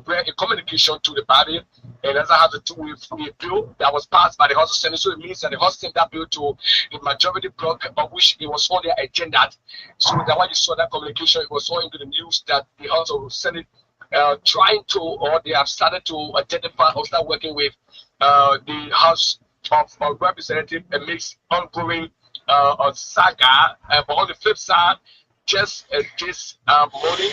Speaker 9: read a communication to the body, and that has to do with the bill that was passed by the House of Senate. So it means that the House sent that bill to the majority bloc, of which it was on their agenda. So that when you saw that communication, it was all into the news that the House of Senate trying to, or they have started to identify or start working with the House of Representatives and makes ongoing saga. But on the flip side, just this morning,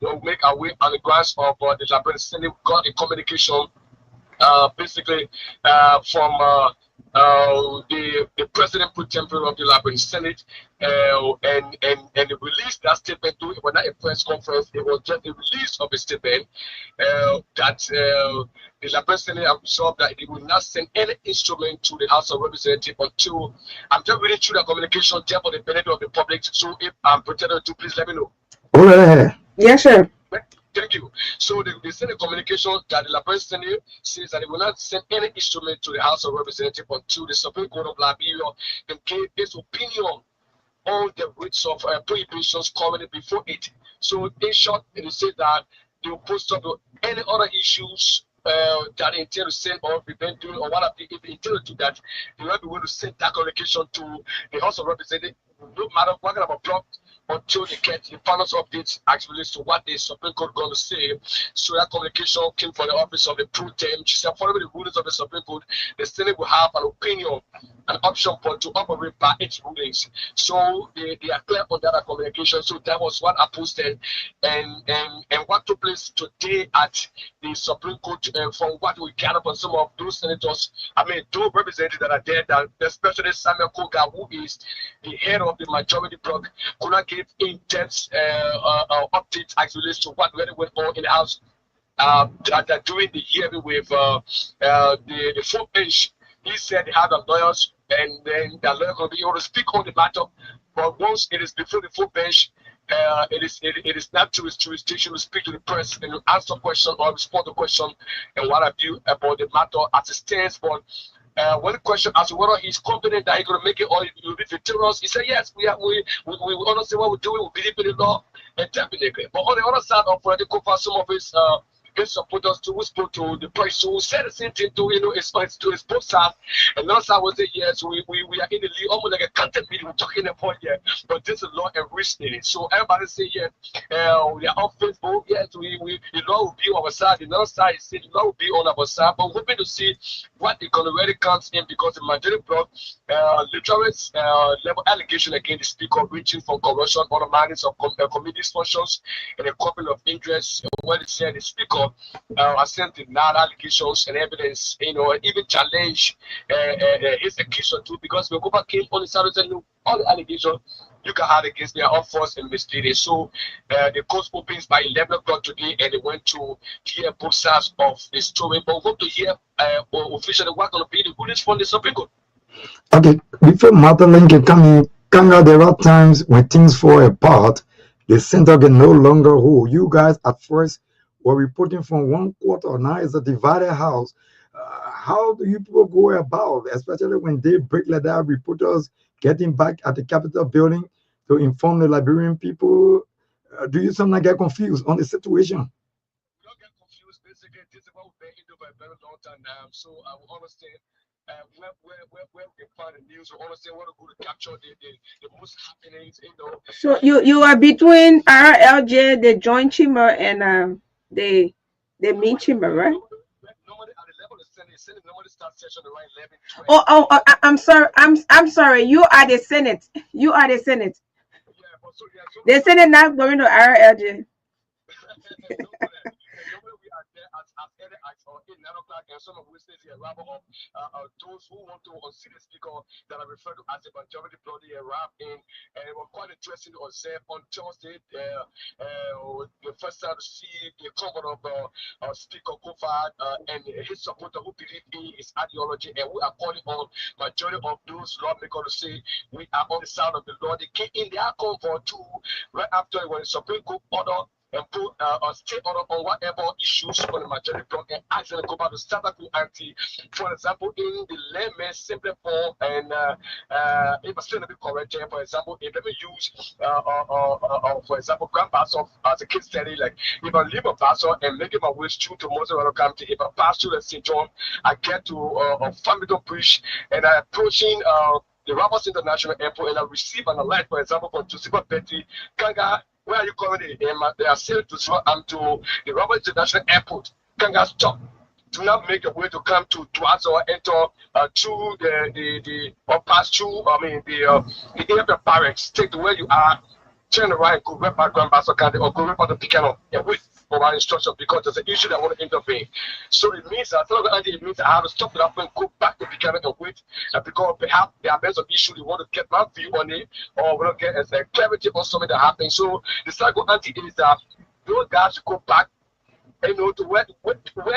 Speaker 9: we'll make our way on the grounds of the Liberal Senate got a communication basically from the president pro tempore of the Liberal Senate, and they released that statement. It was not a press conference, it was just a release of a statement that the Liberal Senate have resolved that it will not send any instrument to the House of Representatives until, I'm just reading through the communication there for the benefit of the public. So if I'm pretending to, please let me know.
Speaker 2: Go ahead.
Speaker 1: Yes, sir.
Speaker 9: Thank you. So they send a communication that the Liberal Senate says that they will not send any instrument to the House of Representatives until the Supreme Court of Liberia can give its opinion on the rates of prohibitions currently before it. So in short, it says that they will post up any other issues that they intend to send or prevent doing, or what if they intend to do that, they will be able to send that communication to the House of Representatives, no matter what kind of a block until they get the final updates as relates to what the Supreme Court going to say. So that communication came from the office of the pro tem. She said, following the rulings of the Supreme Court, the Senate will have an opinion, an option for to operate by its rulings. So they are clear on that communication. So that was what I posted, and what took place today at the Supreme Court. From what we gather from some of those senators, I mean, those representatives that are there, that especially Samuel Koga, who is the head of the majority bloc, could not give in-depth updates as relates to what really went on in the House during the hearing with the full bench. He said they had the lawyers, and then the lawyer will be able to speak on the matter. But once it is before the full bench, it is not to his jurisdiction to speak to the press and to answer question or respond to question and what have you about the matter as it stands. But when the question as to whether he's confident that he's going to make it or he will be victorious, he said yes, we understand what we're doing, we believe in the law, and definitely. But on the other side of political, for some of his supporters who spoke to the press, who said the same thing to it's both sides. And last side was say yes, we are in the league, almost like a content meeting, we're talking about here, but this is law and risk in it. So everybody say yes, we are on Facebook, yes, the law will be on our side, the other side is saying the law will be on our side, but we're hoping to see what the really comes in, because the majority bloc literally level allegation against the speaker reaching for corruption, undermining of committee functions, and a couple of interests. When they said the speaker sent denied allegations and evidence, and even challenge his accusation too, because when Cooper came on the side and said no, all the allegations you can have against their own false and misleading. So the court opens by 11 o'clock today, and they went to hear both sides of the story. But we hope to hear officially what's going to be the rulings from the Supreme Court.
Speaker 2: Okay, before Magdalene can come in, Kanga, there are times when things fall apart, the center can no longer hold. You guys at first were reporting from one quarter, now it's a divided house. How do you people go about, especially when they break like that, reporters getting back at the Capitol building to inform the Liberian people? Do you sometimes get confused on the situation?
Speaker 9: We don't get confused. Basically, this is what we've been into for a very long time now. So I will understand where we can find the news. We understand where to go to capture the most happenings.
Speaker 1: So you are between RLJ, the joint chamber, and the main chamber, right?
Speaker 9: Normally at the level of Senate normally starts session around 11, 12.
Speaker 1: I'm sorry. I'm sorry. You are the Senate. You are the Senate.
Speaker 9: Yeah, but so
Speaker 1: The Senate not going to RLJ.
Speaker 9: normally we are there at early at 8, 9 o'clock, and some of we stay here rather of those who want to see the speaker that I refer to as the majority bloody arrive in, and it was quite interesting to observe on Thursday the first time to see the cover of Speaker Kofad and his supporter who believe in his ideology, and we are calling on majority of those lawmakers to say we are on the side of the law. They came in their comfort too right after when the Supreme Court order and put a state order on whatever issues for the majority bloc, and actually go back to start up with anti. For example, in the layman simple form, and if I still not be correct, for example, if let me use for example, Grand Pass off as a case study, like if I leave a pastor and make my way through to Mosel County, if I pass through the St. John, I get to Farmington Bridge, and I approaching the Roberts International Airport, and I receive an alert, for example, from Josephus Bettie, Kanga, where are you currently? They are saying to the Roberts International Airport. Kanga, stop. Do not make your way to come to Dwaza or enter through the or pass through. I mean the airport barracks. Take to where you are. Turn around and go right back Grand Bassa County or go right back to Picano and wait for my instruction, because there's an issue that I want to intervene. So it means that it means I have to stop it up and go back to Picano and wait, because perhaps there are some issue they want to get my view on it, or want to get a clarity on something that happened. So the cycle anti is that those guys should go back and to where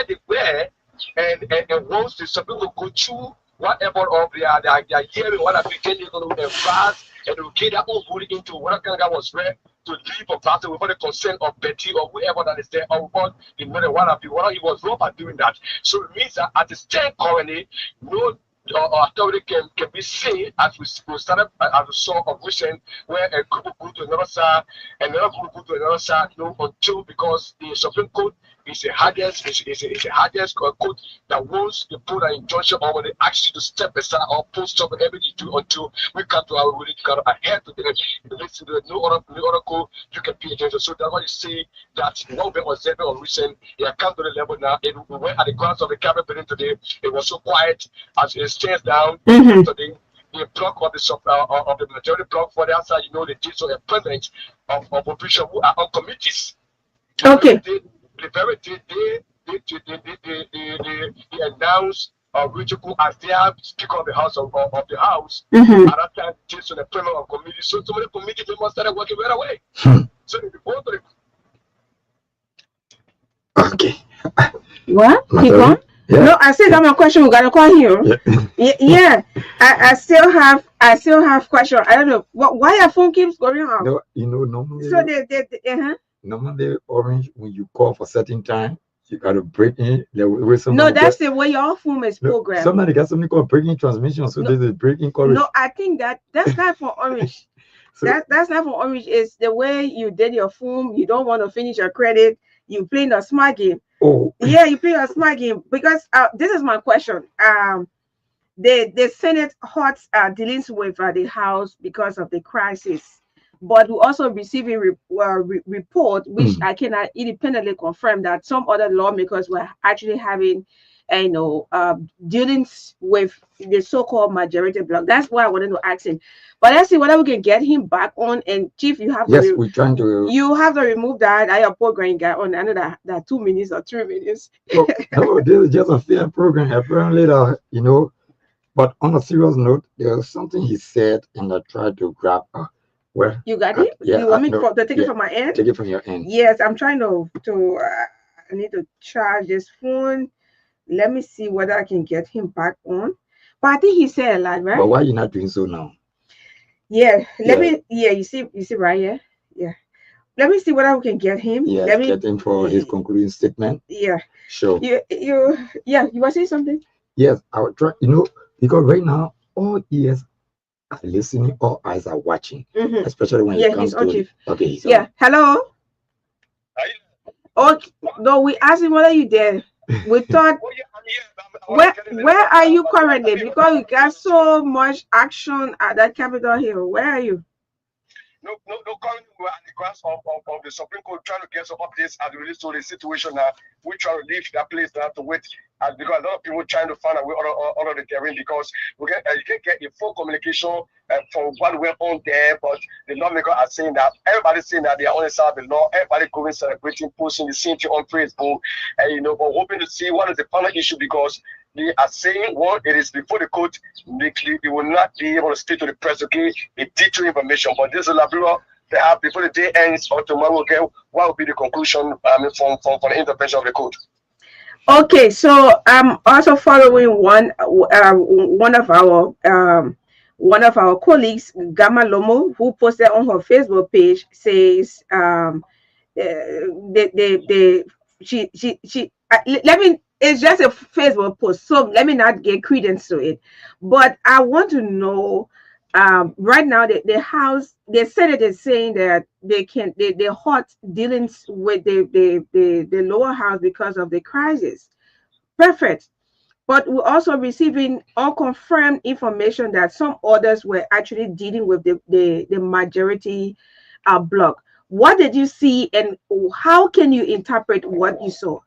Speaker 9: they were, and once the Supreme will go through whatever of their hearing, what I begin, you're going to advance and to get that own body into what kind of was read to leave a battle without the consent of Bettie or whoever that is there, or without the money, what have you, whether he was wrong by doing that. So it means that at the stand currently, no authority can be seen, as we started as we saw of recent, where a group will go to another side, and another group will go to another side, until, because the Supreme Court it's the hardest, it's the hardest code that once they put an injunction or when they ask you to step aside or post up everything you do until we come to our really kind of ahead to them. Listen to no other code you can pay attention. So that's why you see that one bit was ever or recent, it come to the level now. We went at the grounds of the cabinet building today. It was so quiet as it stands down today. The block of the majority block for the outside, you know, the did so a president of officials who are on committees.
Speaker 1: Okay.
Speaker 9: The very day they announced Richard as their Speaker of the House of the House. At that time, just on the premier of committee, so many committee members started working right away. So they go to the
Speaker 2: Okay.
Speaker 1: What? Keep on?
Speaker 2: Yeah.
Speaker 1: No, I still got my question. We gotta call here. Yeah. I still have question. I don't know why your phone keeps going off.
Speaker 2: No, you know, normally.
Speaker 1: So they
Speaker 2: Normally, Orange, when you call for certain time, you gotta break in.
Speaker 1: No, that's the way your phone is programmed.
Speaker 2: Somebody got something called breaking transmission, so there's a breaking coverage.
Speaker 1: No, I think that's not for Orange. So, that's not for Orange. It's the way you did your phone. You don't want to finish your credit. You playing a smart game.
Speaker 2: Oh.
Speaker 1: Yeah, you play a smart game because this is my question. The Senate hot dealings with the House because of the crisis, but we also receiving report which I cannot independently confirm that some other lawmakers were actually having dealings with the so-called majority bloc. That's why I wanted to ask him. But let's see whether we can get him back on. And Chief, you have
Speaker 2: we're trying to.
Speaker 1: You have to remove that. I have program guy on. I know that 2 minutes or 3 minutes.
Speaker 2: No, this is just a fair program. Apparently, but on a serious note, there was something he said, and I tried to grab. Where
Speaker 1: you got it?
Speaker 2: Yeah,
Speaker 1: you want me to take it from my end?
Speaker 2: Take it from your end.
Speaker 1: Yes, I'm trying to. I need to charge this phone. Let me see whether I can get him back on. But I think he said a lot, right?
Speaker 2: But why are you not doing so now?
Speaker 1: Yeah, you see right here. Yeah. Let me see whether we can get him.
Speaker 2: Yeah, get him for his concluding statement.
Speaker 1: Yeah.
Speaker 2: Sure.
Speaker 1: You were saying something?
Speaker 2: Yes, I will try, because right now all ears are listening, all eyes are watching. Especially when it comes to he's on.
Speaker 1: Hello. Oh no, we asked him whether you there. We thought where are you currently? Because we got so much action at that Capitol Hill. Where are you?
Speaker 9: No, currently we're at the grasp of the Supreme Court trying to get some updates as it relates to the situation now. We try to leave that place now to wait because a lot of people trying to find a way out of the terrain because you can get a full communication from what went on there, but the lawmakers are saying that everybody's saying that they are on the side of the law, everybody going celebrating, posting the same thing on Facebook, and but hoping to see what is the final issue because they are saying it is before the court, they will not be able to speak to the press, okay, a detailed information, but this is a perhaps before the day ends or tomorrow we'll get what will be the conclusion from the intervention of the court.
Speaker 1: Okay, so I'm also following one of our colleagues, Gamma Lomo, who posted on her Facebook page, says it's just a Facebook post, so let me not get credence to it. But I want to know right now the Senate is saying that they hot dealings with the lower house because of the crisis. Perfect. But we're also receiving unconfirmed information that some others were actually dealing with the majority bloc. What did you see, and how can you interpret what you saw?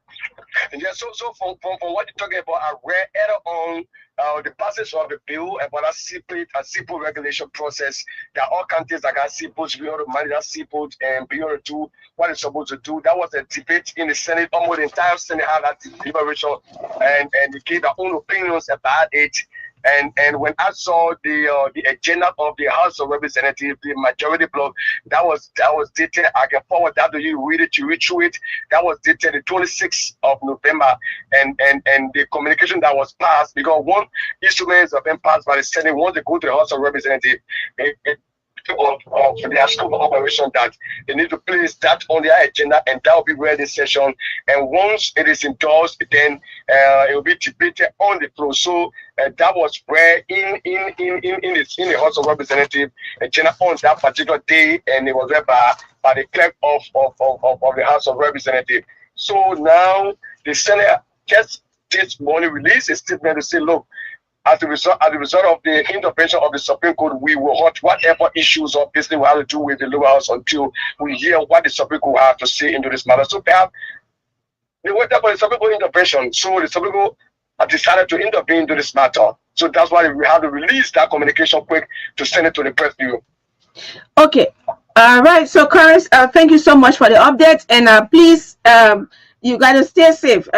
Speaker 9: Yeah, so from what you're talking about, I read on the passage of the bill about a simple regulation process that all countries that got supposed to be able to manage that simple and be able to do what it's supposed to do. That was a debate in the Senate. Almost the entire Senate had that deliberation and they gave their own opinions about it. And when I saw the agenda of the House of Representatives, the majority bloc, that was dated. I can forward that to you, read through it. That was dated the 26th of November, and the communication that was passed, because one instruments have been passed by the Senate, once they go to the House of Representatives, of their scope of operation, that they need to place that on their agenda, and that will be read in session. And once it is endorsed, then it will be debated on the floor. So that was where in the House of Representatives agenda on that particular day, and it was read by the clerk of the House of Representatives. So now the Senate just this morning released a statement to say, look, as a result of the intervention of the Supreme Court, we will hold whatever issues or business we have to do with the lower house until we hear what the Supreme Court have to say into this matter. So perhaps they went up for the Supreme Court intervention. So the Supreme Court have decided to intervene into this matter. So that's why we have to release that communication quick to send it to the press bureau.
Speaker 1: Okay. All right. So, Chorus, thank you so much for the updates. And please, you got to stay safe.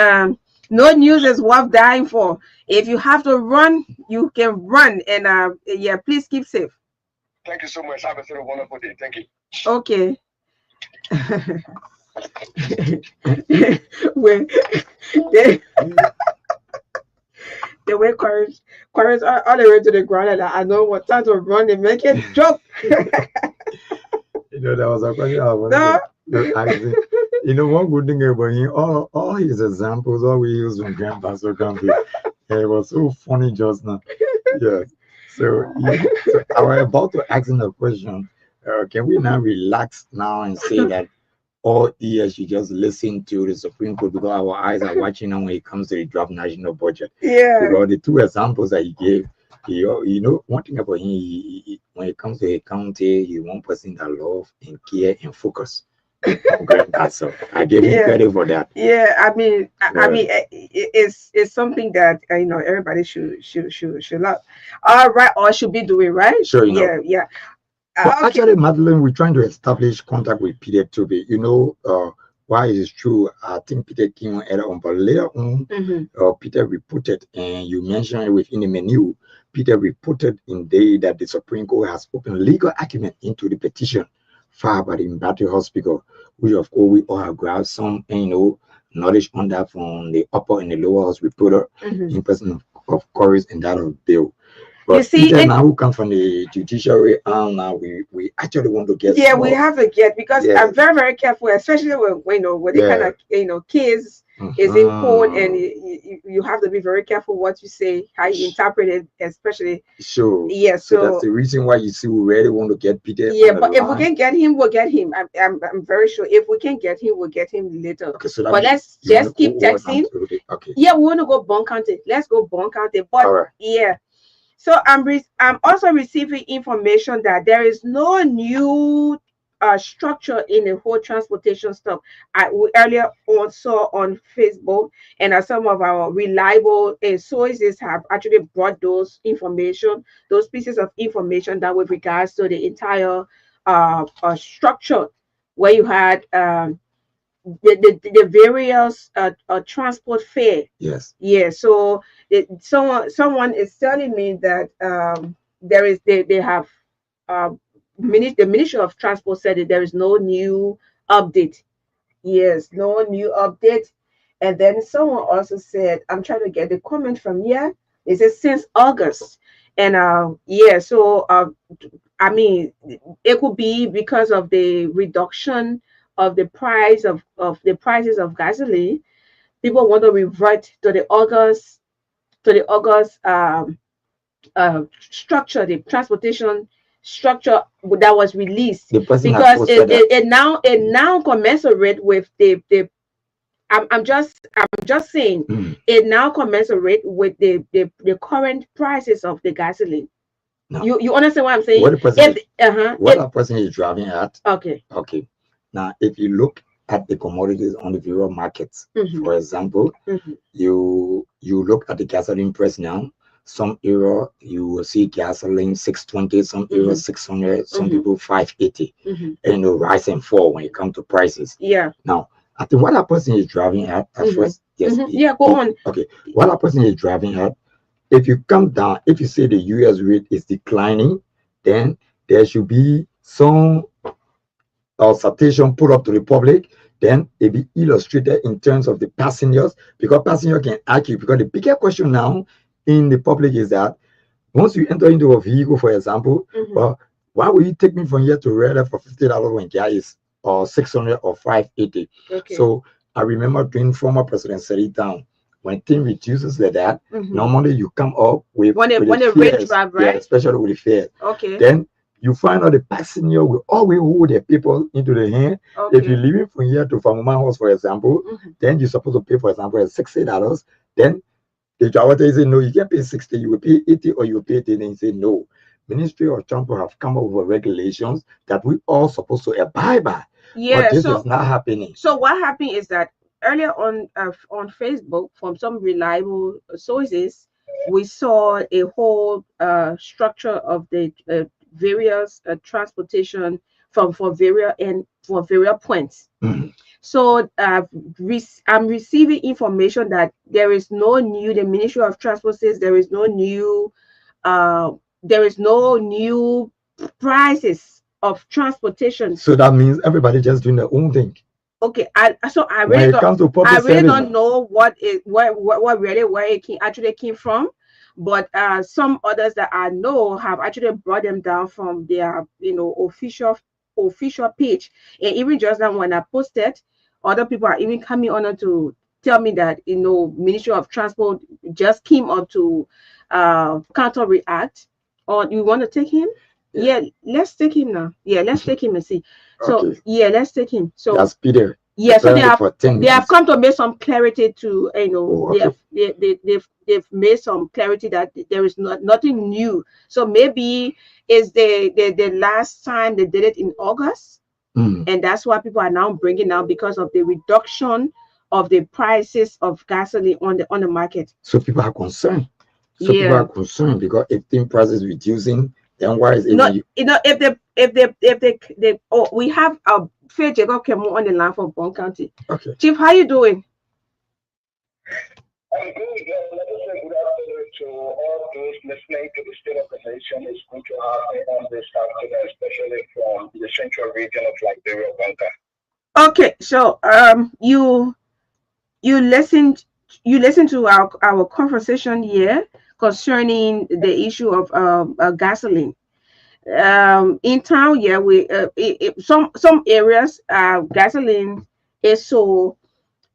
Speaker 1: No news is worth dying for. If you have to run, you can run. And yeah, please keep safe.
Speaker 9: Thank you so much. Have a wonderful day. Thank you.
Speaker 1: Okay. When the way Chorus all the way to the ground, and I know what time to run and make it jump.
Speaker 2: You know, that was a question I was
Speaker 1: No.
Speaker 2: asking. You know, one good thing about him, all his examples, all we use from grandpa, so it was so funny just now. Yeah. So I was about to ask him a question. Can we now relax now and say that all ears should just listen to the Supreme Court because our eyes are watching now when it comes to the draft national budget?
Speaker 1: Yeah.
Speaker 2: Because the two examples that he gave, you know, one thing about him, when it comes to a county, he's one person that love and care and focus. So I give him credit for that.
Speaker 1: Yeah, I mean, I mean, it's something that you know everybody should love. All right, or should be doing, right?
Speaker 2: Sure, you know.
Speaker 1: Yeah.
Speaker 2: But
Speaker 1: Okay.
Speaker 2: actually, Magdalene, we're trying to establish contact with Peter to be, you know, why it is true. I think Peter came on earlier on, but later on, Peter reported, and you mentioned it within the menu. Peter reported in day that the Supreme Court has opened legal argument into the petition filed by the Battery Hospital, which of course we all have grabbed some, you know, knowledge on that from the upper and the lower house reporter in person of Chorus and that of Bill. But
Speaker 1: You see,
Speaker 2: Peter, now who come from the judiciary, now we actually want to get.
Speaker 1: Yeah, we have to get, because
Speaker 2: Yeah.
Speaker 1: I'm very, very careful, especially when you know when the kind of case is in court, and you have to be very careful what you say, how you interpret it, especially.
Speaker 2: Sure.
Speaker 1: Yeah,
Speaker 2: So that's the reason why you see we really want to get Peter.
Speaker 1: Yeah, but if we can get him, we'll get him. I'm very sure. If we can get him, we'll get him later.
Speaker 2: Okay, so
Speaker 1: but let's just keep texting.
Speaker 2: Okay.
Speaker 1: Yeah, we want to go bond counting. Let's go bond counting. But
Speaker 2: All right.
Speaker 1: yeah. So I'm also receiving information that there is no new structure in the whole transportation stuff. We earlier on saw on Facebook, and some of our reliable sources have actually brought those pieces of information that with regards to the entire structure, where you had the various transport fare.
Speaker 2: Yes.
Speaker 1: Yeah. So someone is telling me that they have the Ministry of Transport said that there is no new update. Yes, no new update. And then someone also said, I'm trying to get the comment from here. It says since August. And yeah, so I mean, it could be because of the reduction of the price of the prices of gasoline. People want to revert to the August structure, the transportation structure that was released, because it now commensurate with the I'm just saying it now commensurate with the current prices of the gasoline. No. You understand what I'm saying?
Speaker 2: What a person is driving at.
Speaker 1: Okay.
Speaker 2: Now, if you look at the commodities on the various markets, for example, you look at the gasoline price now. Some area you will see gasoline 620, some area 600, some people 580, and you know, rise and fall when it comes to prices.
Speaker 1: Yeah.
Speaker 2: Now, I think what a person is driving at first, yes.
Speaker 1: Yeah, go on.
Speaker 2: Okay, what a person is driving at, if you come down, if you say the US rate is declining, then there should be some citation put up to the public, then it be illustrated in terms of the passengers, because passenger can argue, because the bigger question now in the public is that once you enter into a vehicle, for example, well, why will you take me from here to Red for $50 when gas is 600 or 580? Okay. So I remember during former President set it down, when thing reduces like that, normally you come up with when the rates drop, right? Yeah, especially with the fare.
Speaker 1: Okay.
Speaker 2: Then You find out the passenger will always hold the people into the hand. If you're
Speaker 1: Okay.
Speaker 2: leaving from here to Famuma House, for example, then you're supposed to pay, for example, $60. Then the driver tells you, no, you can't pay 60, you will pay 80 or you will pay 10. And you say, no. Ministry of Transport have come up with regulations that we all supposed to abide by. But
Speaker 1: Yeah.
Speaker 2: this is
Speaker 1: So
Speaker 2: not happening.
Speaker 1: so what happened is that earlier on Facebook, from some reliable sources, we saw a whole structure of the various transportation from for various and for various points.
Speaker 2: Mhm.
Speaker 1: So I'm receiving information that there is no new. The Ministry of Transport says uh, there is no new prices of transportation.
Speaker 2: So that means everybody just doing their own thing.
Speaker 1: Okay, I
Speaker 2: When
Speaker 1: really
Speaker 2: it comes to
Speaker 1: I
Speaker 2: public
Speaker 1: really
Speaker 2: service,
Speaker 1: don't know what really where it actually came from, but some others that I know have actually brought them down from their official page, and even just now when I posted, other people are even coming on to tell me that Ministry of Transport just came up to counter react. Or you want to take him? Yeah, let's take him now. Yeah, let's take him and see. So
Speaker 2: okay,
Speaker 1: yeah, let's take him. So
Speaker 2: that's Peter.
Speaker 1: yeah, so
Speaker 2: Apparently for 10
Speaker 1: they have
Speaker 2: minutes.
Speaker 1: come to make some clarity to
Speaker 2: Oh,
Speaker 1: they
Speaker 2: okay.
Speaker 1: have they've made some clarity that there is nothing new. So maybe it's the last time they did it in August,
Speaker 2: Mm.
Speaker 1: and that's why people are now bringing now because of the reduction of the prices of gasoline on the market.
Speaker 2: So people are concerned. So people
Speaker 1: Yeah.
Speaker 2: are concerned because if thing price is reducing, then why is it
Speaker 1: No,
Speaker 2: when you
Speaker 1: if they oh, we have a Fair Jacob Kemo on the line from Bond County.
Speaker 2: okay?
Speaker 1: Chief, how you doing?
Speaker 10: I'm good. Let us say good afternoon to all those listening to the State of the Nation. It's good to have you on this afternoon, especially from the central region of Liberia, Banka.
Speaker 1: Okay, so you listened to our conversation here concerning the issue of gasoline. In town, yeah, some areas gasoline is sold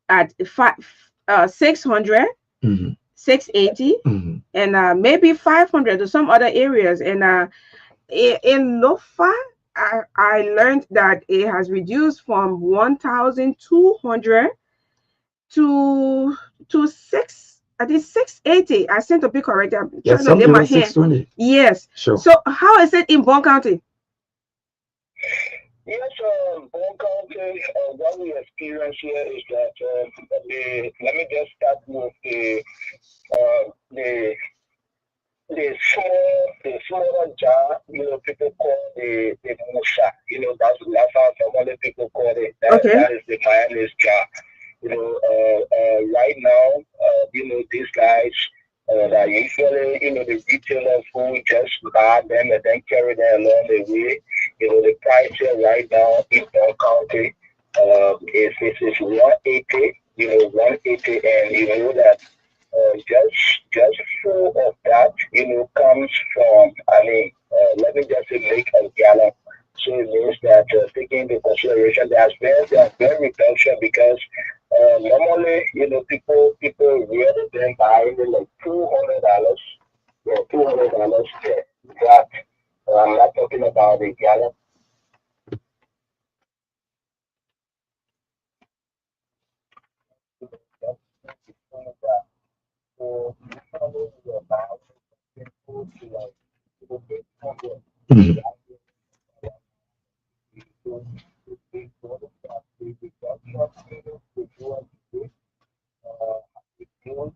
Speaker 1: at 600,
Speaker 2: Mm-hmm.
Speaker 1: 680,
Speaker 2: Mm-hmm.
Speaker 1: and maybe 500 to some other areas. And in Lofa, I learned that it has reduced from 1,200 to six. I think 680. I seem to be correct. I'm
Speaker 2: Yeah,
Speaker 1: trying to
Speaker 2: some
Speaker 1: lay my
Speaker 2: even
Speaker 1: hand.
Speaker 2: 620.
Speaker 1: Yes.
Speaker 2: Sure.
Speaker 1: So how is it in Bond County?
Speaker 10: Yes, Bone County, what we experience here is that let me just start with uh, the the smaller jar, people call the musha. That's how some other people call it.
Speaker 1: Okay.
Speaker 10: That is the mayonnaise jar. Right now, these guys that usually, the retailers who just buy them and then carry them along the way, the price here right now in Bell County is 180, 180, and you know that just full of that, comes from, let me just say, make a gallon. So it means that taking into consideration there's been reduction because normally, people really then buy like $200, $200 per that. I'm not talking about a gallon. So usually we are buying people to like to get somewhere.
Speaker 2: Mhm.
Speaker 10: So they go to that they got shop to do what they do. It feels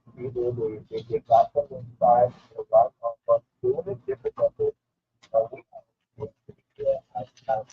Speaker 10: they got them inside the right now, but the only difficulty we have is at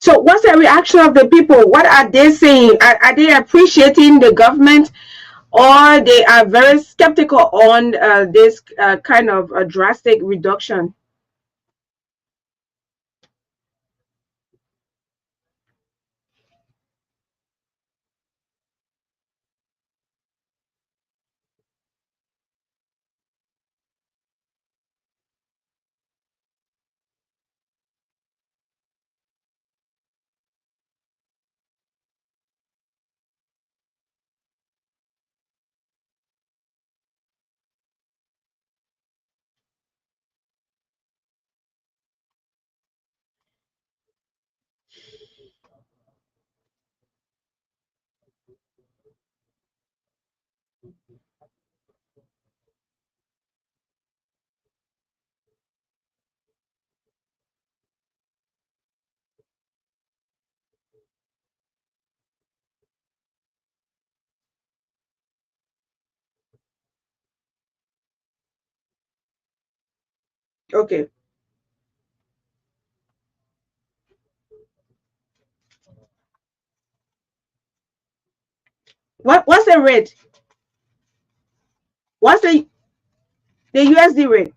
Speaker 1: So what's the reaction of the people? What are they saying? Are they appreciating the government, or they are very skeptical on this kind of a drastic reduction? Okay. What's the rate? What's the USD rate?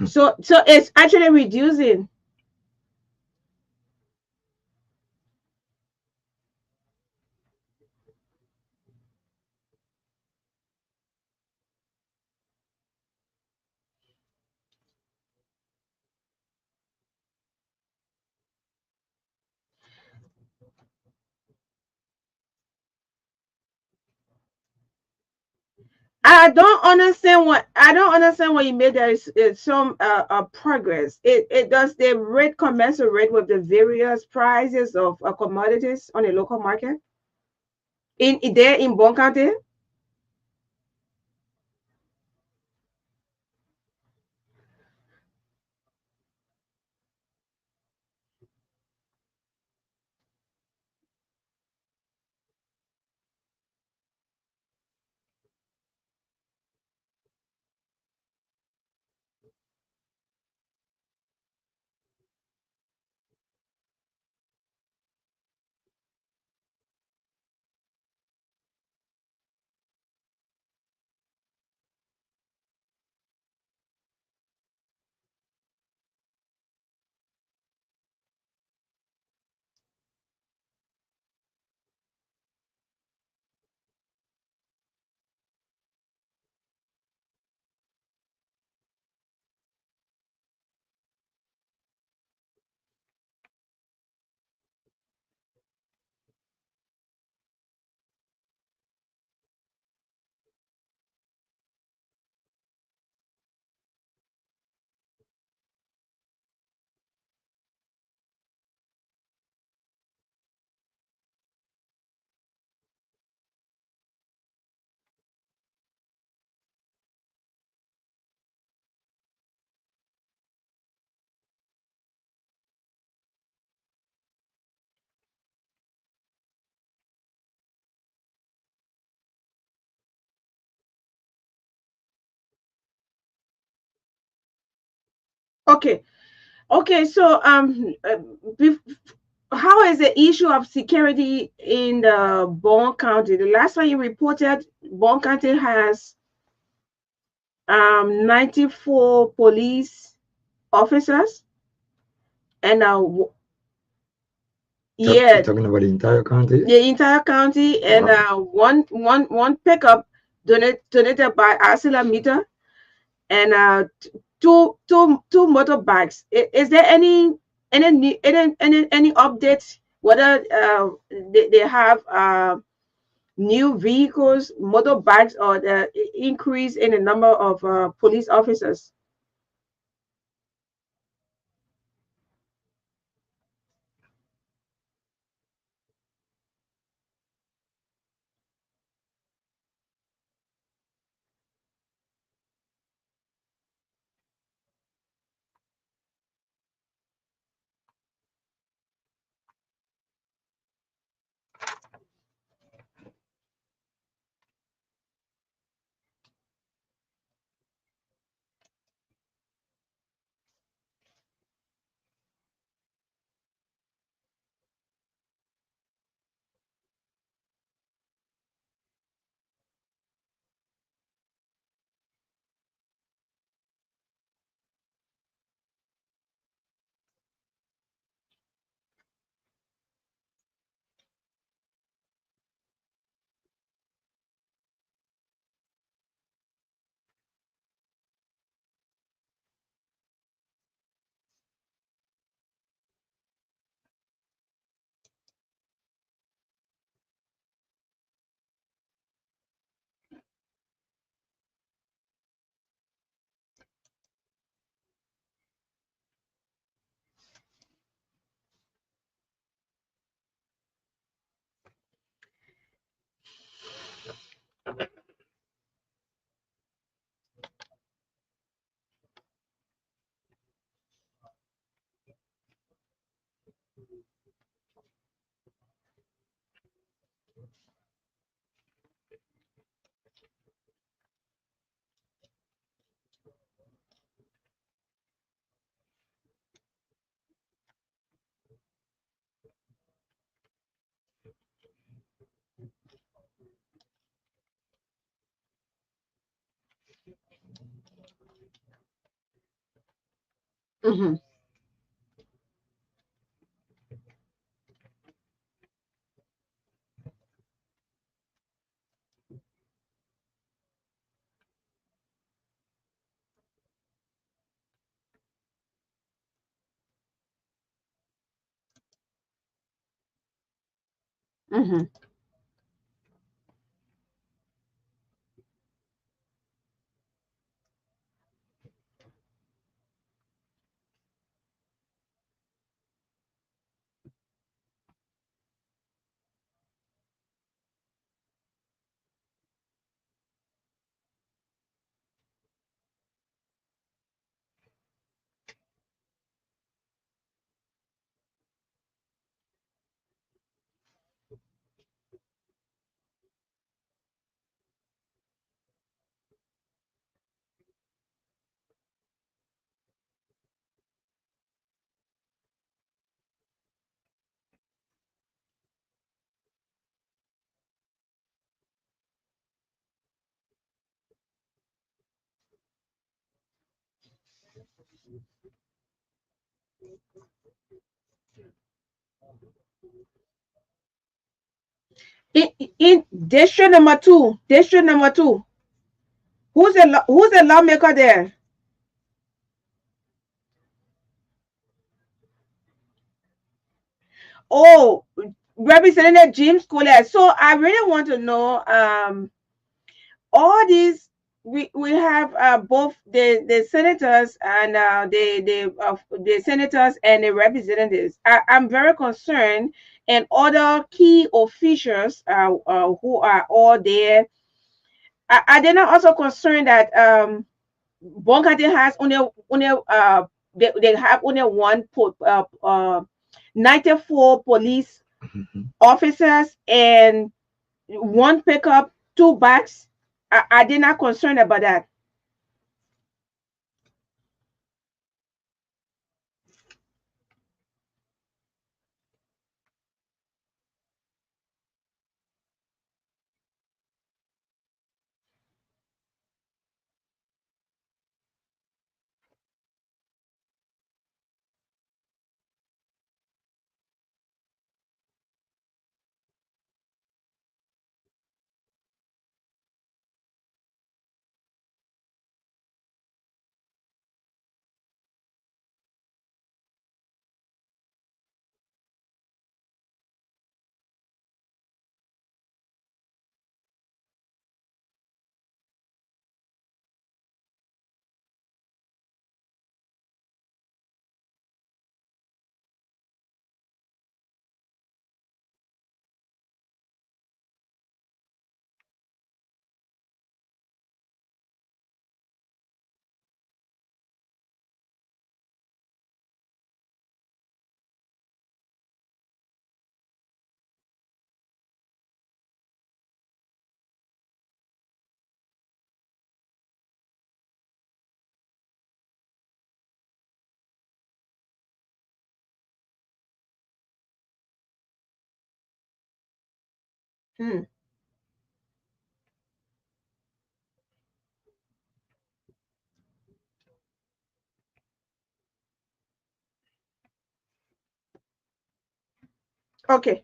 Speaker 1: So it's actually reducing. I don't understand what you made. There is some progress. It does the rate commensurate with the various prices of commodities on the local market in there in Bon County. Okay, okay. So bef- how is the issue of security in the Bon County? The last time you reported, Bon County has 94 police officers, and Yeah,
Speaker 2: Talking about the entire county.
Speaker 1: the entire county, and
Speaker 2: Wow.
Speaker 1: one pickup donated by ArcelorMittal, and two motorbikes. Is there any updates whether they have new vehicles, motorbikes, or the increase in the number of police officers? Mm-hmm. Mm-hmm. In district number two, who's the lawmaker there? Oh, Representative James Colette. So I really want to know all these. We have both the senators and the senators and the representatives. I'm very concerned, and other key officials who are all there. Are they not also concerned that Bonkate has they have only 94 police
Speaker 2: Mhm.
Speaker 1: officers and one pickup, two bikes? Are they not concerned about that? Hmm. Okay.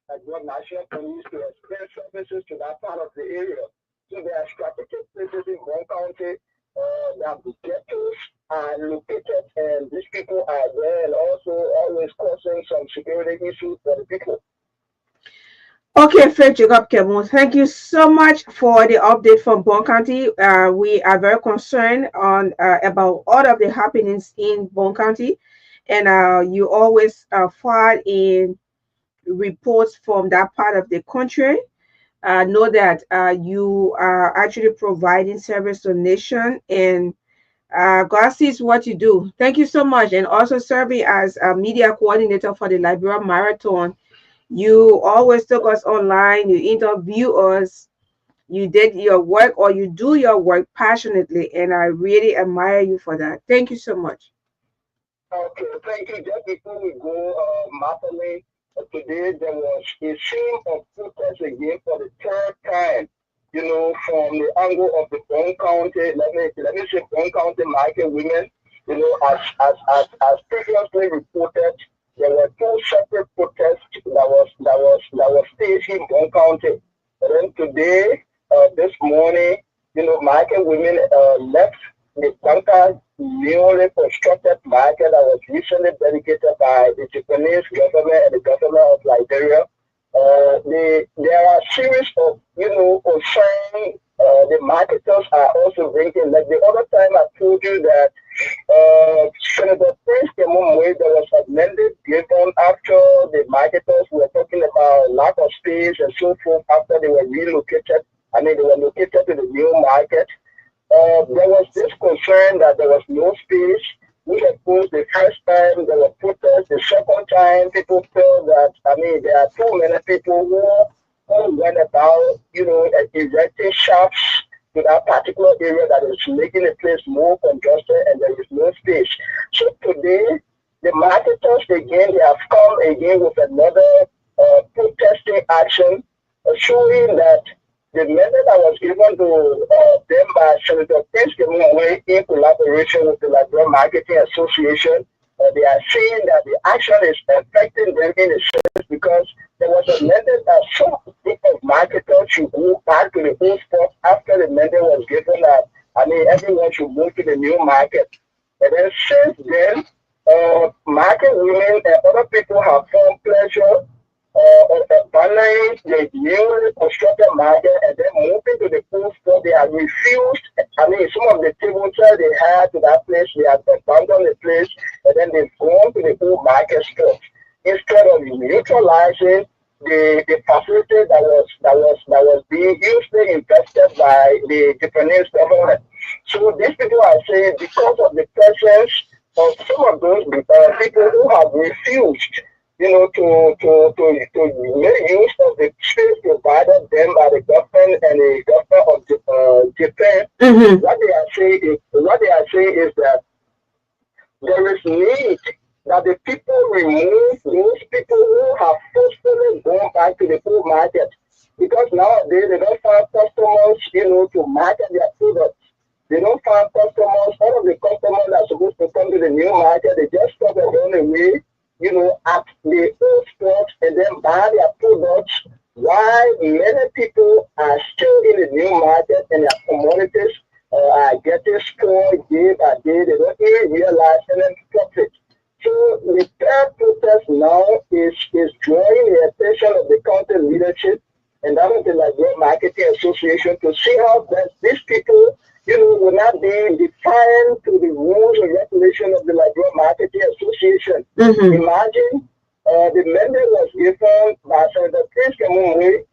Speaker 10: Like what National Police to express services to that part of the area. So there are strategic places in one county that the ghettos are located, and these people are there and also always causing some security issues for the people.
Speaker 1: Okay, Faith Jacob Kemo, thank you so much for the update from Bon County. We are very concerned on about all of the happenings in Bon County, and you always file in reports from that part of the country. Know that you are actually providing service to the nation, and God sees what you do. Thank you so much, and also serving as a media coordinator for the Liberia Marathon. You always took us online, you interview us, you did your work, or you do your work passionately, and I really admire you for that. Thank you so much.
Speaker 10: Okay, thank you. Just before we go, Magdalene, today there was a scene of protest again for the third time. You know, from the angle of the Brown County, let me say Brown County market women. You know, as previously reported, there were two separate protests that was staged in Brown County. But then today, this morning, you know, market women left the bunker newly constructed market that was recently dedicated by the Japanese government and the government of Liberia. There are a series of, you know, concern the marketers are also bringing. Like the other time I told you that Senator Prince Kemumwe, there was amended given after the marketers were talking about lack of space and so forth after they were relocated. I mean, they were located to the new market. There was this concern that there was no space. We had posed the first time, there were protests. The second time, people felt that, I mean, there are too many people who went about, you know, erecting shops to that particular area that is making the place more congested and there is no space. So today, the marketers, again, they have come again with another protesting action, showing that the method that was given to them by Senator Prince Kemunwe in collaboration with the Liberia Marketing Association, they are saying that the action is affecting them in a sense because there was a method that some group of marketers should go back to the old spot after the method was given that, I mean, everyone should move to the new market. And then since then, market women and other people have found pleasure abandoning the newly constructed market and then moving to the food store. They have refused. I mean, some of the tables that they had to that place, they have abandoned the place and then they've gone to the food market store instead of neutralizing the facility that was being hugely invested by the Japanese government. So these people are saying because of the presence of some of those people who have refused, you know, to make use of the space provided them by the government and the government of Japan.
Speaker 1: Mm-hmm.
Speaker 10: What they are saying is that there is need that the people remove those people who have forcefully gone back to the food market because nowadays they don't find customers, you know, to market their products. They don't find customers. All of the customers that are supposed to come to the new market, they just stop along the way, you know, at the old spot and then buy their products. While many people are still in the new market and their commodities are getting spoiled day by day. They don't even realize any profit. So the third protest now is drawing the attention of the county leadership and that of the Liberia Marketing Association to see how best these people, you know, will not be defiant to the rules and regulations of the Liberia Marketing Association.
Speaker 1: Mm-hmm.
Speaker 10: Imagine the mandate was given by Senator Prince Kemunwe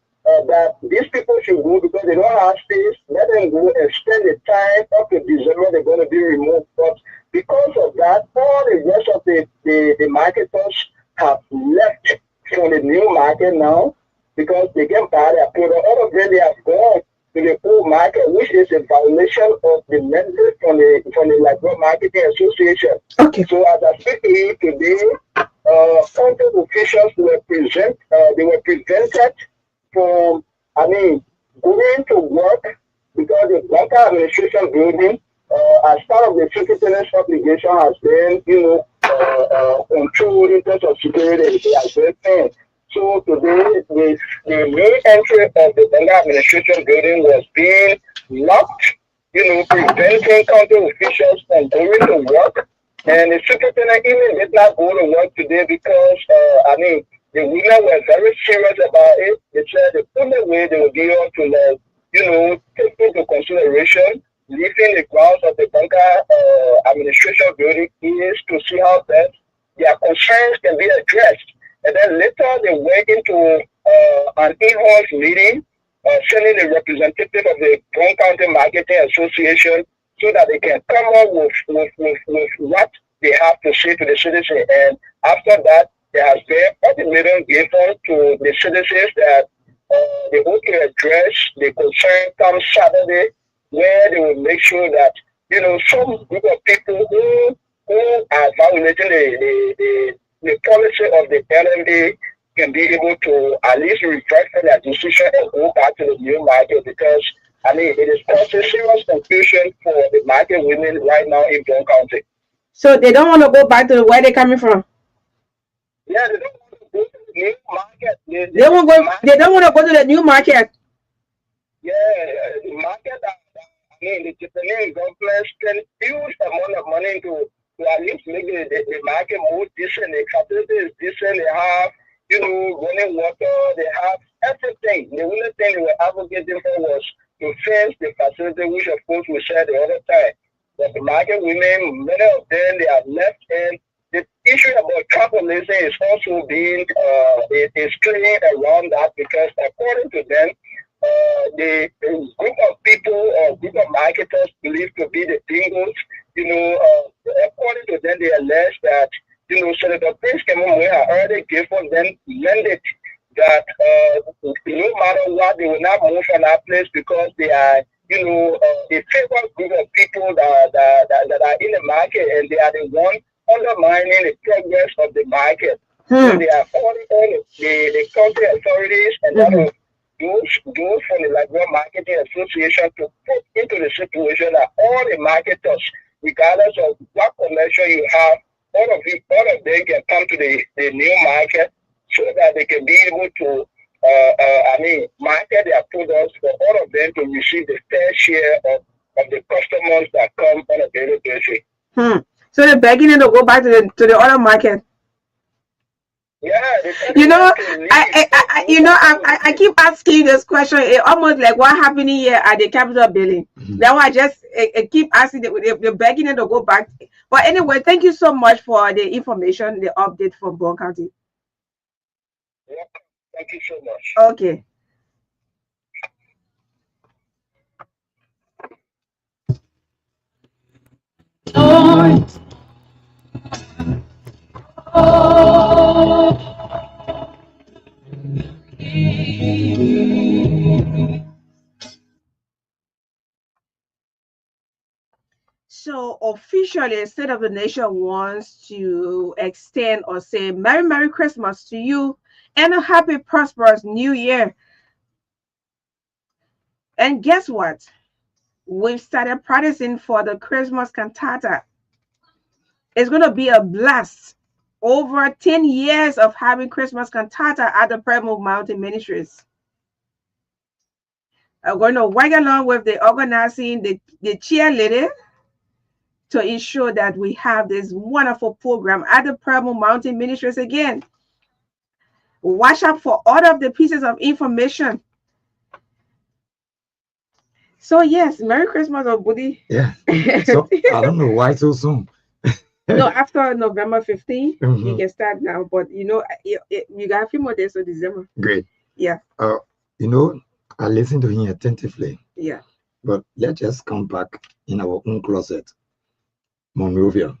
Speaker 10: that these people should go because they don't have space. Let them go and spend the time up to December. They're going to be removed. But because of that, all the rest of the marketers have left from the new market now because they can buy their product. All of them, they have gone. to the old market, which is a violation of the mandate from the Liberal Marketing Association.
Speaker 1: Okay.
Speaker 10: So as I speak to you today, county officials they were prevented from, going to work because the Banker Administration building, as part of the superintendent's obligation, has been, controlled in terms of security. They are very thin. So today, the main entry of the Banker Administration building was being locked, preventing county officials from going to work. And the superintendent even did not go to work today because, the women were very serious about it. They said the only way they will be able to, take into consideration leaving the grounds of the Banker Administration building is to see how best their concerns can be addressed. And then later they went into an in-house meeting, sending the representative of the Brown County Marketing Association so that they can come up with what they have to say to the citizens. And after that, there has been ultimatum given to the citizens that they hope to address the concern come Saturday, where they will make sure that, some group of people who are violating the policy of the LMA can be able to at least reflect their decision and go back to the new market because, it is causing serious confusion for the market women right now in Brown County.
Speaker 1: So they don't want to go back to where they're coming from.
Speaker 10: Yeah, they don't want to go to the new market.
Speaker 1: They won't go. They don't want to go to the new market.
Speaker 10: Yeah, the market. The Japanese government spend huge amount of money to at least make the market more decent. The facility is decent. They have, running water. They have everything. The only thing they were advocating for was to fence the facility, which of course we said the other time. But the market women, many of them, they are left in. The issue about capitalism is also being is playing around that because according to them, the group of people or group of marketers believed to be the bingos, according to them, they allege that, Senator Prince Kemuwe had already given them mandate that no matter what, they will not move from that place because they are, a favored group of people that are in the market and they are the one undermining the progress of the market. So they are calling on the county authorities and that of those from the Liberal Marketing Association to put into the situation that all the marketers, regardless of what connection you have, all of them can come to the new market so that they can be able to market their products for all of them to receive the fair share of the customers that come on a daily basis.
Speaker 1: So they're begging them to go back to the other market.
Speaker 10: Yeah,
Speaker 1: I keep asking you this question. It almost like what happened here at the Capitol building. Now I just keep asking they're begging them to go back. But anyway, thank you so much for the information, the update from Brown County.
Speaker 10: Yeah, thank you so much.
Speaker 1: Okay. So officially, State of the Nation wants to extend or say Merry Christmas to you and a happy, prosperous New Year. And guess what? We've started practicing for the Christmas cantata. It's going to be a blast. Over 10 years of having Christmas cantata at the Primo Mountain Ministries. I'm going to work along with the organizing, the cheerleading, to ensure that we have this wonderful program at the Primo Mountain Ministries again. Watch out for all of the pieces of information. So yes, Merry Christmas, Obudi.
Speaker 2: Yeah. So I don't know why so soon.
Speaker 1: No, after November 15th, you can start now. But you got a few more days of December.
Speaker 2: Great.
Speaker 1: Yeah.
Speaker 2: I listened to him attentively.
Speaker 1: Yeah.
Speaker 2: But let's just come back in our own closet. Monrovia.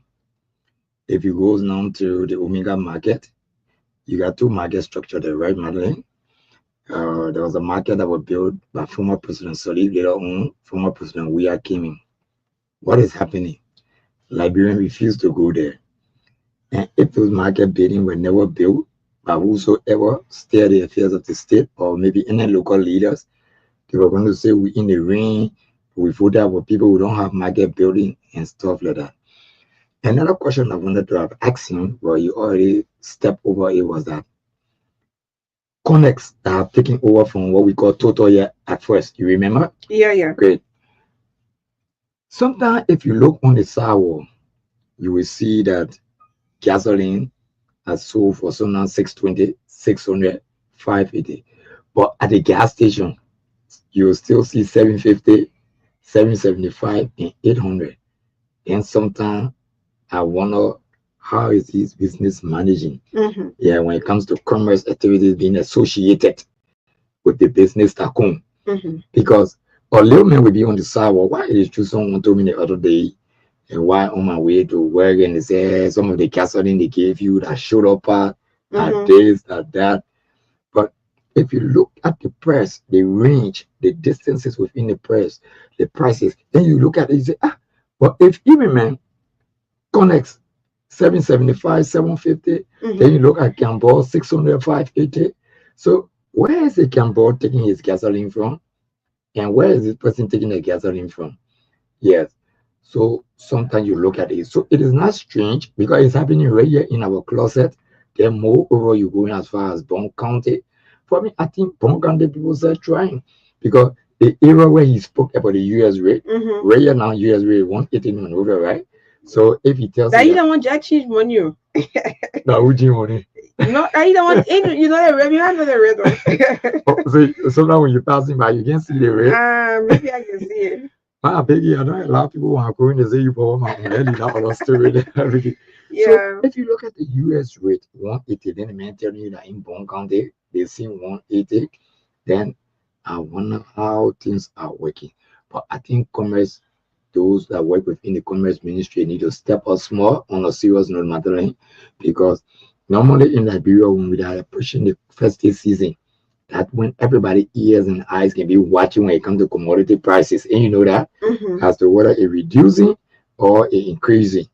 Speaker 2: If you go now to the Omega market, you got two market structure there, right, Magdalene? There was a market that was built by former President Solid, later on former President Weah came in. What is happening? Liberians refused to go there. And if those market buildings were never built by whosoever steer the affairs of the state or maybe any local leaders, they were going to say we in the rain, we voted for people who don't have market building and stuff like that. Another question I wanted to have asked him, but you already stepped over it, was that Connex that have taken over from what we call Total here at first. You remember?
Speaker 1: Yeah.
Speaker 2: Great. Sometimes if you look on the sidewalk, you will see that gasoline has sold for some now 620, 600, 580. But at the gas station, you will still see 750, 775, and 800. And sometimes I wonder how is this business managing? Yeah, when it comes to commerce activities being associated with the business tycoon. Because a little man will be on the sidewalk. Why is true? Someone told me the other day, and why on my way to work, and they said some of the gasoline they gave you that showed up at this, at that. But if you look at the price, the range, the distances within the price, the prices, then you look at it, you say, but if even man connects 775, 750, then you look at Campbell 600, 580. So where is the Campbell taking his gasoline from? And where is this person taking the gasoline from? Yes. So sometimes you look at it. So it is not strange because it's happening right here in our closet. Then moreover, you're going as far as Bond County. For me, I think Bond County people are trying because the era where he spoke about the US rate, right here now, US rate 118 and over, right? So if he tells
Speaker 1: that you don't want to change money,
Speaker 2: no, would you money?
Speaker 1: No, I don't want you know the red. You have the red one.
Speaker 2: So sometimes when you're passing by, you can see the red.
Speaker 1: Maybe I can see it.
Speaker 2: Baby, I know a lot of people want to go in and say you bought my money, that was story.
Speaker 1: Yeah.
Speaker 2: So if you look at the US rate 180, then the man telling you that in Bond County they see 180, then I wonder how things are working. But I think commerce, those that work within the commerce ministry need to step up small on a serious note, Magdalene, because normally in Liberia when we are approaching the festive season, that when everybody ears and eyes can be watching when it comes to commodity prices, and you know that as to whether it reducing or it increasing.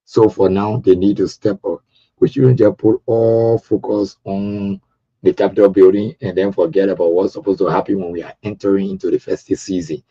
Speaker 2: So for now, they need to step up. We shouldn't just put all focus on the Capitol building and then forget about what's supposed to happen when we are entering into the festive season.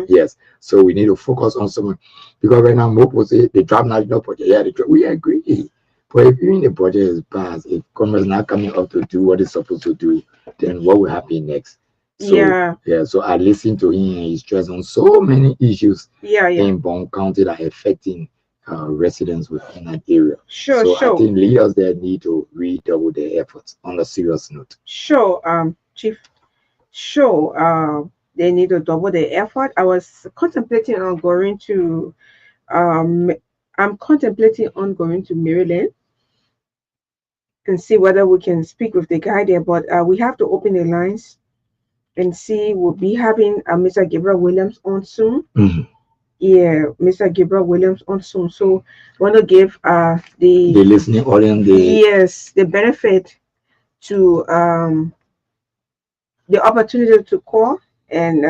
Speaker 2: Yes. So we need to focus on someone because right now, Mopo say the draft national budget. Yeah, we agree. But if even the budget is passed, if Congress is not coming up to do what it's supposed to do, then what will happen next? So, so I listened to him and he stressed on so many issues in Bond County that are affecting residents within that area. So I think leaders there need to redouble their efforts on a serious note.
Speaker 1: Chief. They need to double their effort. I was contemplating on going to I'm contemplating on going to Maryland and see whether we can speak with the guy there. But we have to open the lines and see. We'll be having Mr. Gabriel Williams on soon. Yeah, Mr. Gabriel Williams on soon. So I want to give the
Speaker 2: listening audience
Speaker 1: the benefit to the opportunity to call and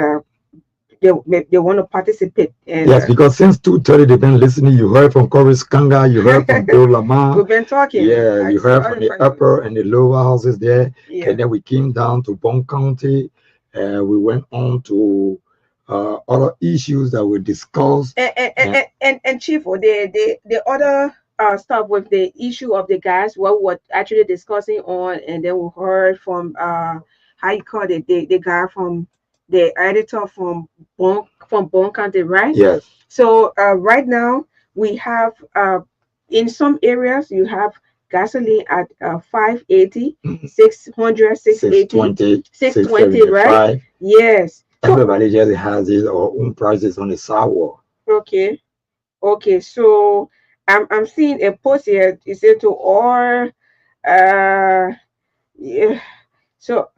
Speaker 1: they want to participate. And,
Speaker 2: yes, because since 2:30 they've been listening. You heard from Corey Kanga, you heard from Bill Lamar.
Speaker 1: We've been talking.
Speaker 2: Yeah, you heard from the upper and the lower houses there. And then we came down to Bond County. We went on to other issues that were discussed.
Speaker 1: And Chief, the other stuff with the issue of the gas, what we were actually discussing on, and then we heard from how you call it, the guy from the editor from Bond County, right?
Speaker 2: Yes.
Speaker 1: So right now we have in some areas you have gasoline at 580, 600, 680, 620, right? Yes.
Speaker 2: Everybody just has his own prices on the sidewalk.
Speaker 1: Okay. So I'm seeing a post here. It said to all yeah. So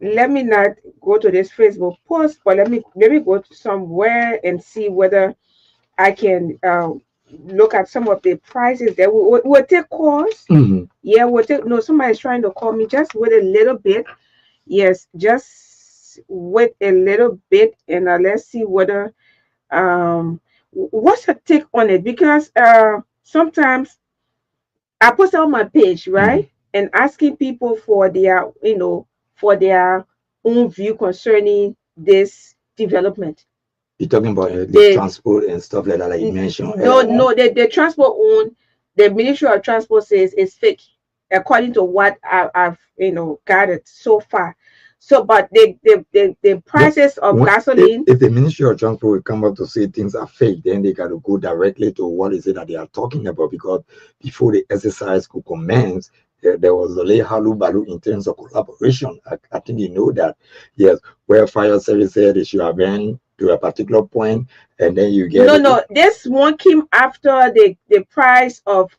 Speaker 1: let me not go to this Facebook post, but let me go to somewhere and see whether I can look at some of the prices that we'll take calls. Yeah, we'll take. No, somebody's trying to call me. Just wait a little bit, Yes, just wait a little bit and let's see whether what's your take on it? Because sometimes I post on my page,
Speaker 2: Mhm.
Speaker 1: right? And asking people for their, for their own view concerning this development.
Speaker 2: You're talking about the
Speaker 1: The
Speaker 2: transport and stuff like that, like you mentioned
Speaker 1: no,
Speaker 2: earlier on.
Speaker 1: no, the transport own, the Ministry of Transport says is fake, according to what I've gathered so far. So, but the
Speaker 2: Then,
Speaker 1: prices of
Speaker 2: when, if,
Speaker 1: gasoline,
Speaker 2: if the Ministry of Transport will come up to say things are fake, then they got to go directly to what is it that they are talking about. Because before the exercise could commence, there was a little halubalu in terms of collaboration. I think you know that. Yes, where fire service said they should have been to a particular point, and then you get
Speaker 1: no,
Speaker 2: it.
Speaker 1: no, this one came after the price of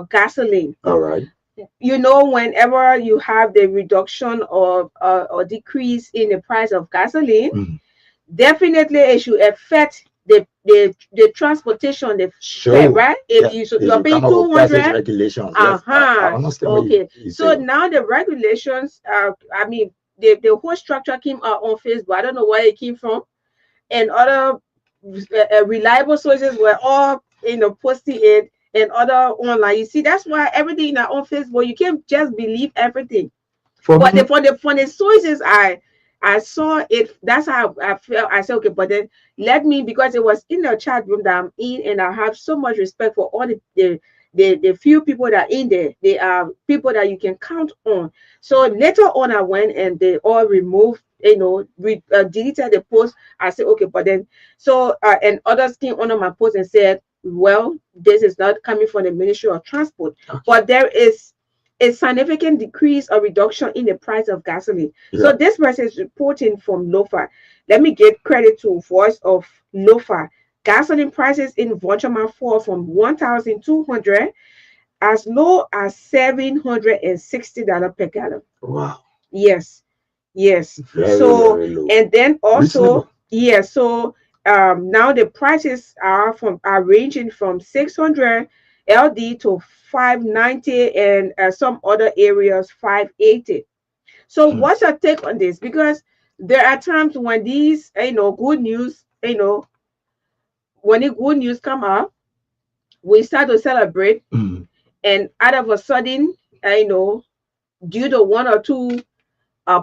Speaker 1: gasoline.
Speaker 2: All right.
Speaker 1: Whenever you have the reduction or decrease in the price of gasoline,
Speaker 2: Mhm.
Speaker 1: definitely it should affect the transportation, the fare,
Speaker 2: Sure.
Speaker 1: right? If
Speaker 2: Yeah,
Speaker 1: you so
Speaker 2: they
Speaker 1: you're
Speaker 2: should
Speaker 1: paying
Speaker 2: come up with prices
Speaker 1: 200.
Speaker 2: regulations. Yes, I
Speaker 1: Uh-huh.
Speaker 2: understand what
Speaker 1: Okay.
Speaker 2: you
Speaker 1: So
Speaker 2: say.
Speaker 1: now the regulations, I mean, the whole structure came out on Facebook. I don't know where it came from. And other reliable sources were all posting it, and other online. You see, that's why everything on Facebook, you can't just believe everything.
Speaker 2: For
Speaker 1: But
Speaker 2: me,
Speaker 1: for the sources I saw it, that's how I felt. I said, okay, but then let me, because it was in the chat room that I'm in, and I have so much respect for all the few people that are in there. They are people that you can count on. So later on, I went and they all removed, deleted the post. I said, okay, but then and others came under my post and said, well, this is not coming from the Ministry of Transport, but there is a significant decrease or reduction in the price of gasoline. So
Speaker 2: yeah.
Speaker 1: this person is reporting from Lofa. Let me give credit to Voice of Lofa. Gasoline prices in Voltramar fall from 1,200 as low as $760 per gallon.
Speaker 2: Wow.
Speaker 1: Yes, yes.
Speaker 2: Very,
Speaker 1: So
Speaker 2: very low.
Speaker 1: and then also,
Speaker 2: Reasonable.
Speaker 1: yeah. So now the prices are ranging from 600 LD to 590, and some other areas 580. So
Speaker 2: Hmm.
Speaker 1: what's your take on this? Because there are times when these good news, when the good news come up, we start to celebrate,
Speaker 2: Hmm.
Speaker 1: and out of a sudden, due to one or two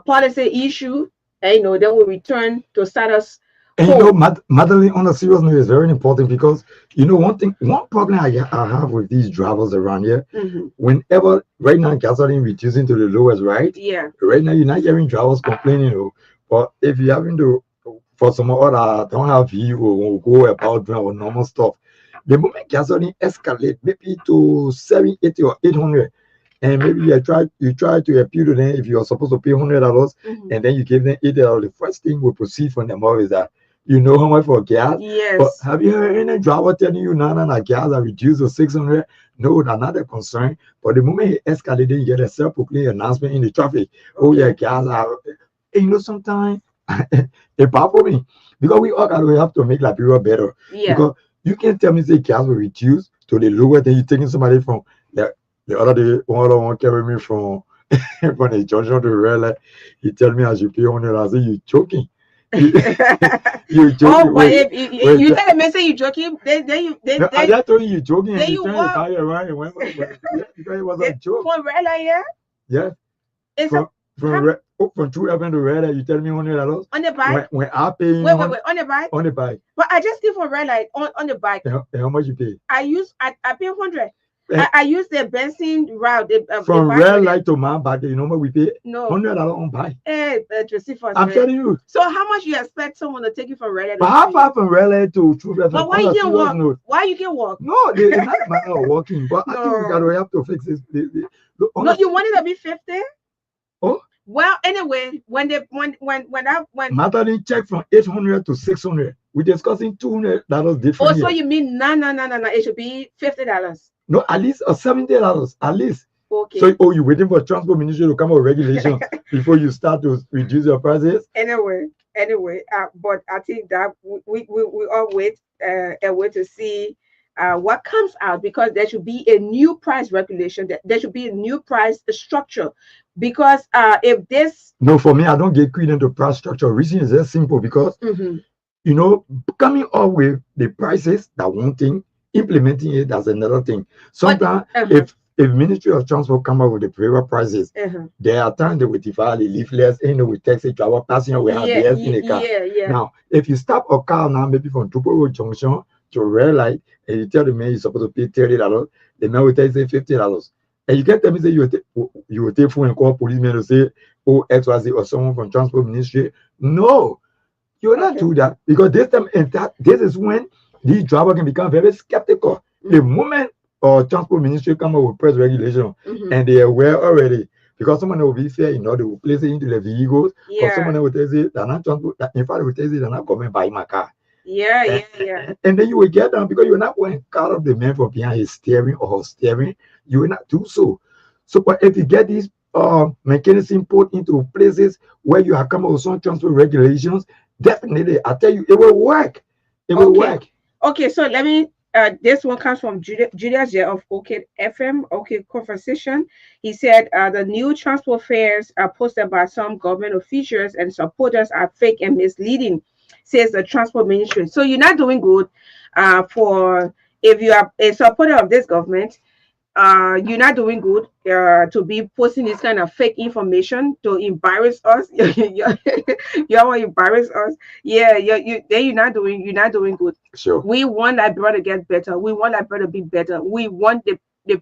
Speaker 1: policy issue, and then we return to status
Speaker 2: And
Speaker 1: quo.
Speaker 2: Madeline, on a serious note, is very important because one problem I have with these drivers around here,
Speaker 1: Hmm.
Speaker 2: whenever right now gasoline reducing to the lowest, right?
Speaker 1: Yeah.
Speaker 2: Right now you're not hearing drivers complaining, but if you're having to, for some other don't have you or go about doing our normal stuff, the moment gasoline escalate maybe to 780 or 800, and maybe you try to appeal to them if you are supposed to pay $100,
Speaker 1: Hmm.
Speaker 2: and then you give them $80. The first thing we proceed from them all is that how much for gas. But
Speaker 1: Yes.
Speaker 2: have you heard any driver telling you now gas are reduced to 600? No, that's not a concern. But the moment it escalates, you get a self-proclaimed announcement in the traffic. Oh yeah,
Speaker 1: Okay.
Speaker 2: gas are. And sometimes it baffles me because we have to make like people better.
Speaker 1: Yeah.
Speaker 2: Because you can't tell me say gas will reduce to the lower, then you're taking somebody from the other day, one carried me from from the junction to the red light. He tell me I should pay 100. I say you joking. You, you
Speaker 1: Oh,
Speaker 2: joking.
Speaker 1: but
Speaker 2: Wait,
Speaker 1: if
Speaker 2: wait.
Speaker 1: you tell them, say you joking, then you then
Speaker 2: No, I
Speaker 1: then
Speaker 2: just told you you joking, and
Speaker 1: then
Speaker 2: you
Speaker 1: you
Speaker 2: turned the
Speaker 1: walk.
Speaker 2: car around and yeah, because it was a joke.
Speaker 1: For red light, yeah.
Speaker 2: Yeah,
Speaker 1: It's a how,
Speaker 2: from True Urban to red light, you tell me $100.
Speaker 1: on the bike.
Speaker 2: When I pay you
Speaker 1: Wait, on the bike.
Speaker 2: on the bike,
Speaker 1: But I just did for red light on the bike.
Speaker 2: and how much you pay?
Speaker 1: I pay 100.
Speaker 2: Eh,
Speaker 1: I use the Benson route, the
Speaker 2: from
Speaker 1: bike
Speaker 2: red
Speaker 1: with
Speaker 2: light to my bike, you know what we pay?
Speaker 1: no.
Speaker 2: $100 on bike.
Speaker 1: Josephus,
Speaker 2: I'm
Speaker 1: man.
Speaker 2: telling you.
Speaker 1: So how much you expect someone to take you from red light
Speaker 2: But
Speaker 1: to
Speaker 2: how far from red light to True Urban?
Speaker 1: But why
Speaker 2: On
Speaker 1: you
Speaker 2: a
Speaker 1: can
Speaker 2: serious
Speaker 1: walk?
Speaker 2: note,
Speaker 1: Why you can walk?
Speaker 2: no, it's not a matter of walking, but I think
Speaker 1: No.
Speaker 2: we have to fix this. Look,
Speaker 1: No, you wanted to be 50?
Speaker 2: Oh,
Speaker 1: Well, anyway, when
Speaker 2: Madeline check from 800 to 600. We're discussing $200 different
Speaker 1: so
Speaker 2: here.
Speaker 1: you mean no, it should be $50.
Speaker 2: No, at least $70 at least.
Speaker 1: Okay.
Speaker 2: So, you waiting for transport ministry to come up with regulation before you start to reduce your prices?
Speaker 1: Anyway, but I think that we all wait and wait to see what comes out, because there should be a new price regulation. That there should be a new price structure Because if this
Speaker 2: No, for me, I don't get credit into price structure. Reason is just simple because you know, coming up with the prices, that one thing, implementing it, that's another thing. Sometimes if Ministry of Transport come up with the private prices, there are times they will divide the leaflets, you know, with taxi driver passenger will have the S in the car. Now, if you stop a car now, maybe from Tupo Road Junction to red light, and you tell the man you're supposed to pay $30, the man will tell you say $50. And you can't tell me say you will take phone and call policeman to say, oh, XYZ or someone from Transport Ministry. No, you will not do that, because this time and this is when these drivers can become very skeptical. The moment Transport Ministry come up with press regulation and they are aware already, because someone will be fair, you know, they will place it into the vehicles, or someone will tell you they're not transport, in fact, they will tell you they're not coming by my car. And then you will get down because you're not going to cut off the man from behind his steering or her steering. You will not do so. So, but if you get these mechanism put into places where you have come up with some transport regulations, definitely, I tell you, it will work. It will work.
Speaker 1: Okay, so let me. This one comes from Julius J of OK FM, OK Conversation. He said the new transport fares are posted by some government officials and supporters are fake and misleading, says the Transport Ministry. So you're not doing good for if you are a supporter of this government. You're not doing good to be posting this kind of fake information to embarrass us. You want to embarrass us? You're not doing good.
Speaker 2: Sure.
Speaker 1: We want Liberia to get better. We want Liberia to be better. We want the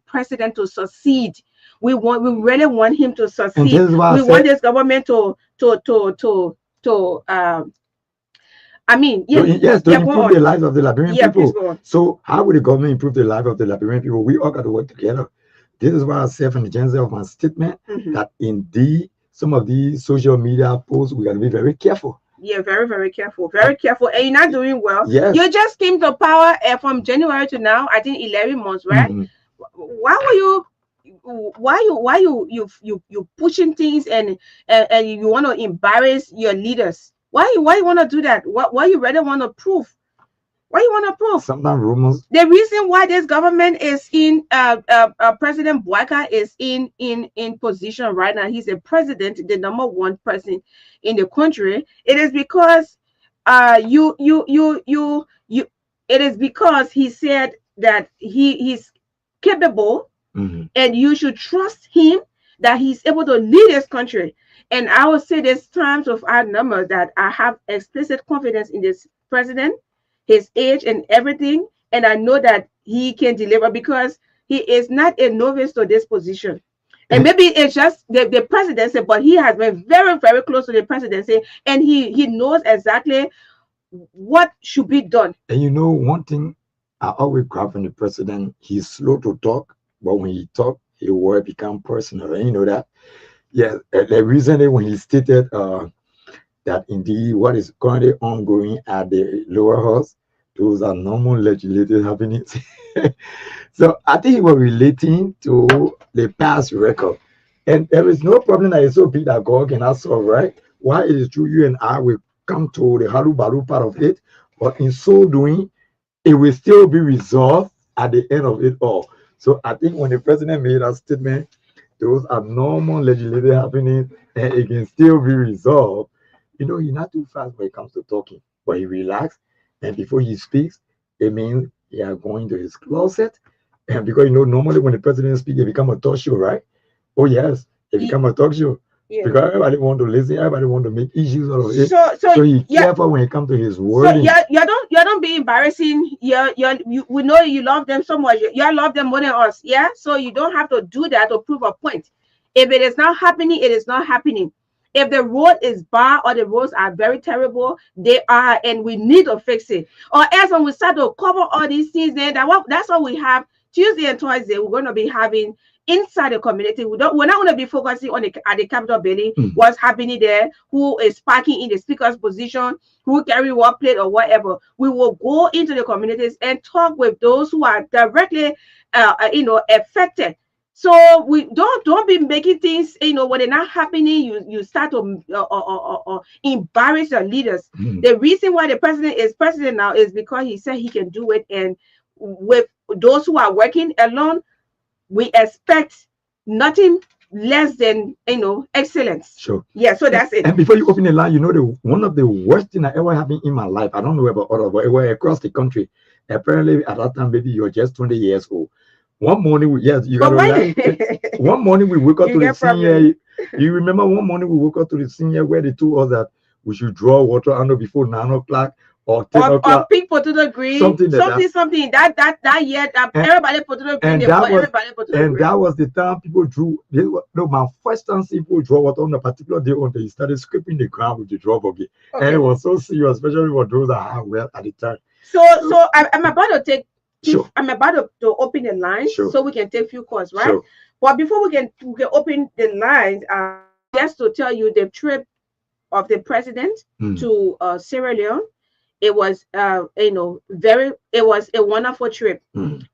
Speaker 1: president to succeed. We really want him to succeed. We want this government to
Speaker 2: improve the lives of the Liberian people. So how will the government improve the life of the Liberian people? We all got to work together. This is why I said from the genesis of my statement that indeed some of these social media posts, we got to be very careful.
Speaker 1: Yeah, very, very careful. Very careful. And you're not doing well.
Speaker 2: Yes.
Speaker 1: You just came to power from January to now, I think 11 months, right? Why you pushing things and you want to embarrass your leaders? Why you want to do that? Why you rather want to prove? Why you want to prove?
Speaker 2: Sometimes rumors.
Speaker 1: The reason why this government is in President Boyka is in position right now. He's a president, the number one person in the country. It is because it is because he said that he's capable and you should trust him that he's able to lead this country. And I would say there's times of our numbers that I have explicit confidence in this president, his age and everything. And I know that he can deliver because he is not a novice to this position. And maybe it's just the presidency, but he has been very, very close to the presidency. And he knows exactly what should be done.
Speaker 2: And you know, one thing I always grab from the president, he's slow to talk, but when he talks, his word become personal. And you know that? Yeah, the reason when he stated that indeed what is currently ongoing at the lower house, those are normal legislative happenings. So I think he was relating to the past record. And there is no problem that is so big that God cannot solve, right? Why it is true you and I will come to the Halu Balu part of it, but in so doing, it will still be resolved at the end of it all. So I think when the president made that statement, those are normal legislative happenings and it can still be resolved. You know, he's not too fast when it comes to talking, but he relaxed. And before he speaks, it means he are going to his closet. And because, you know, normally when the president speaks, it becomes a talk show, right? Oh, yes, it becomes a talk show. Yeah. Because everybody want to listen, everybody want to make issues out of it. So he's careful when it comes to his wording.
Speaker 1: So you don't be embarrassing. We know you love them so much. You love them more than us. Yeah. So you don't have to do that to prove a point. If it is not happening, it is not happening. If the road is bad or the roads are very terrible, they are, and we need to fix it. Or else when we start to cover all these things, then that's what we have. Tuesday and Thursday, we're going to be having inside the community. We're not going to be focusing on at the Capitol building, what's happening there, who is parking in the speaker's position, who carry what plate or whatever. We will go into the communities and talk with those who are directly, affected. So we don't be making things, when they're not happening, you start to embarrass your leaders. The reason why the president is president now is because he said he can do it, and with those who are working alone, we expect nothing less than excellence.
Speaker 2: Sure.
Speaker 1: Yeah, so that's it.
Speaker 2: And before you open the line, one of the worst thing that ever happened in my life, I don't know about other, but it was across the country. Apparently, at that time, maybe you're just 20 years old. One morning, you got to relax. One morning, we woke up to the senior. You remember one morning we woke up to the senior where they told us that we should draw water under before 9 o'clock or 10 o'clock.
Speaker 1: Or pick potato green. Something that year that everybody potato green.
Speaker 2: That was the time people drew. My first time people draw water on a particular day when they started scraping the ground with the draw bucket. Okay. And it was so serious, especially for those that had well at the time.
Speaker 1: So I'm about to take. Sure. I'm about to open the lines so we can take few calls, right? Sure. But before we can open the lines, just to tell you the trip of the president to Sierra Leone, it was it was a wonderful trip.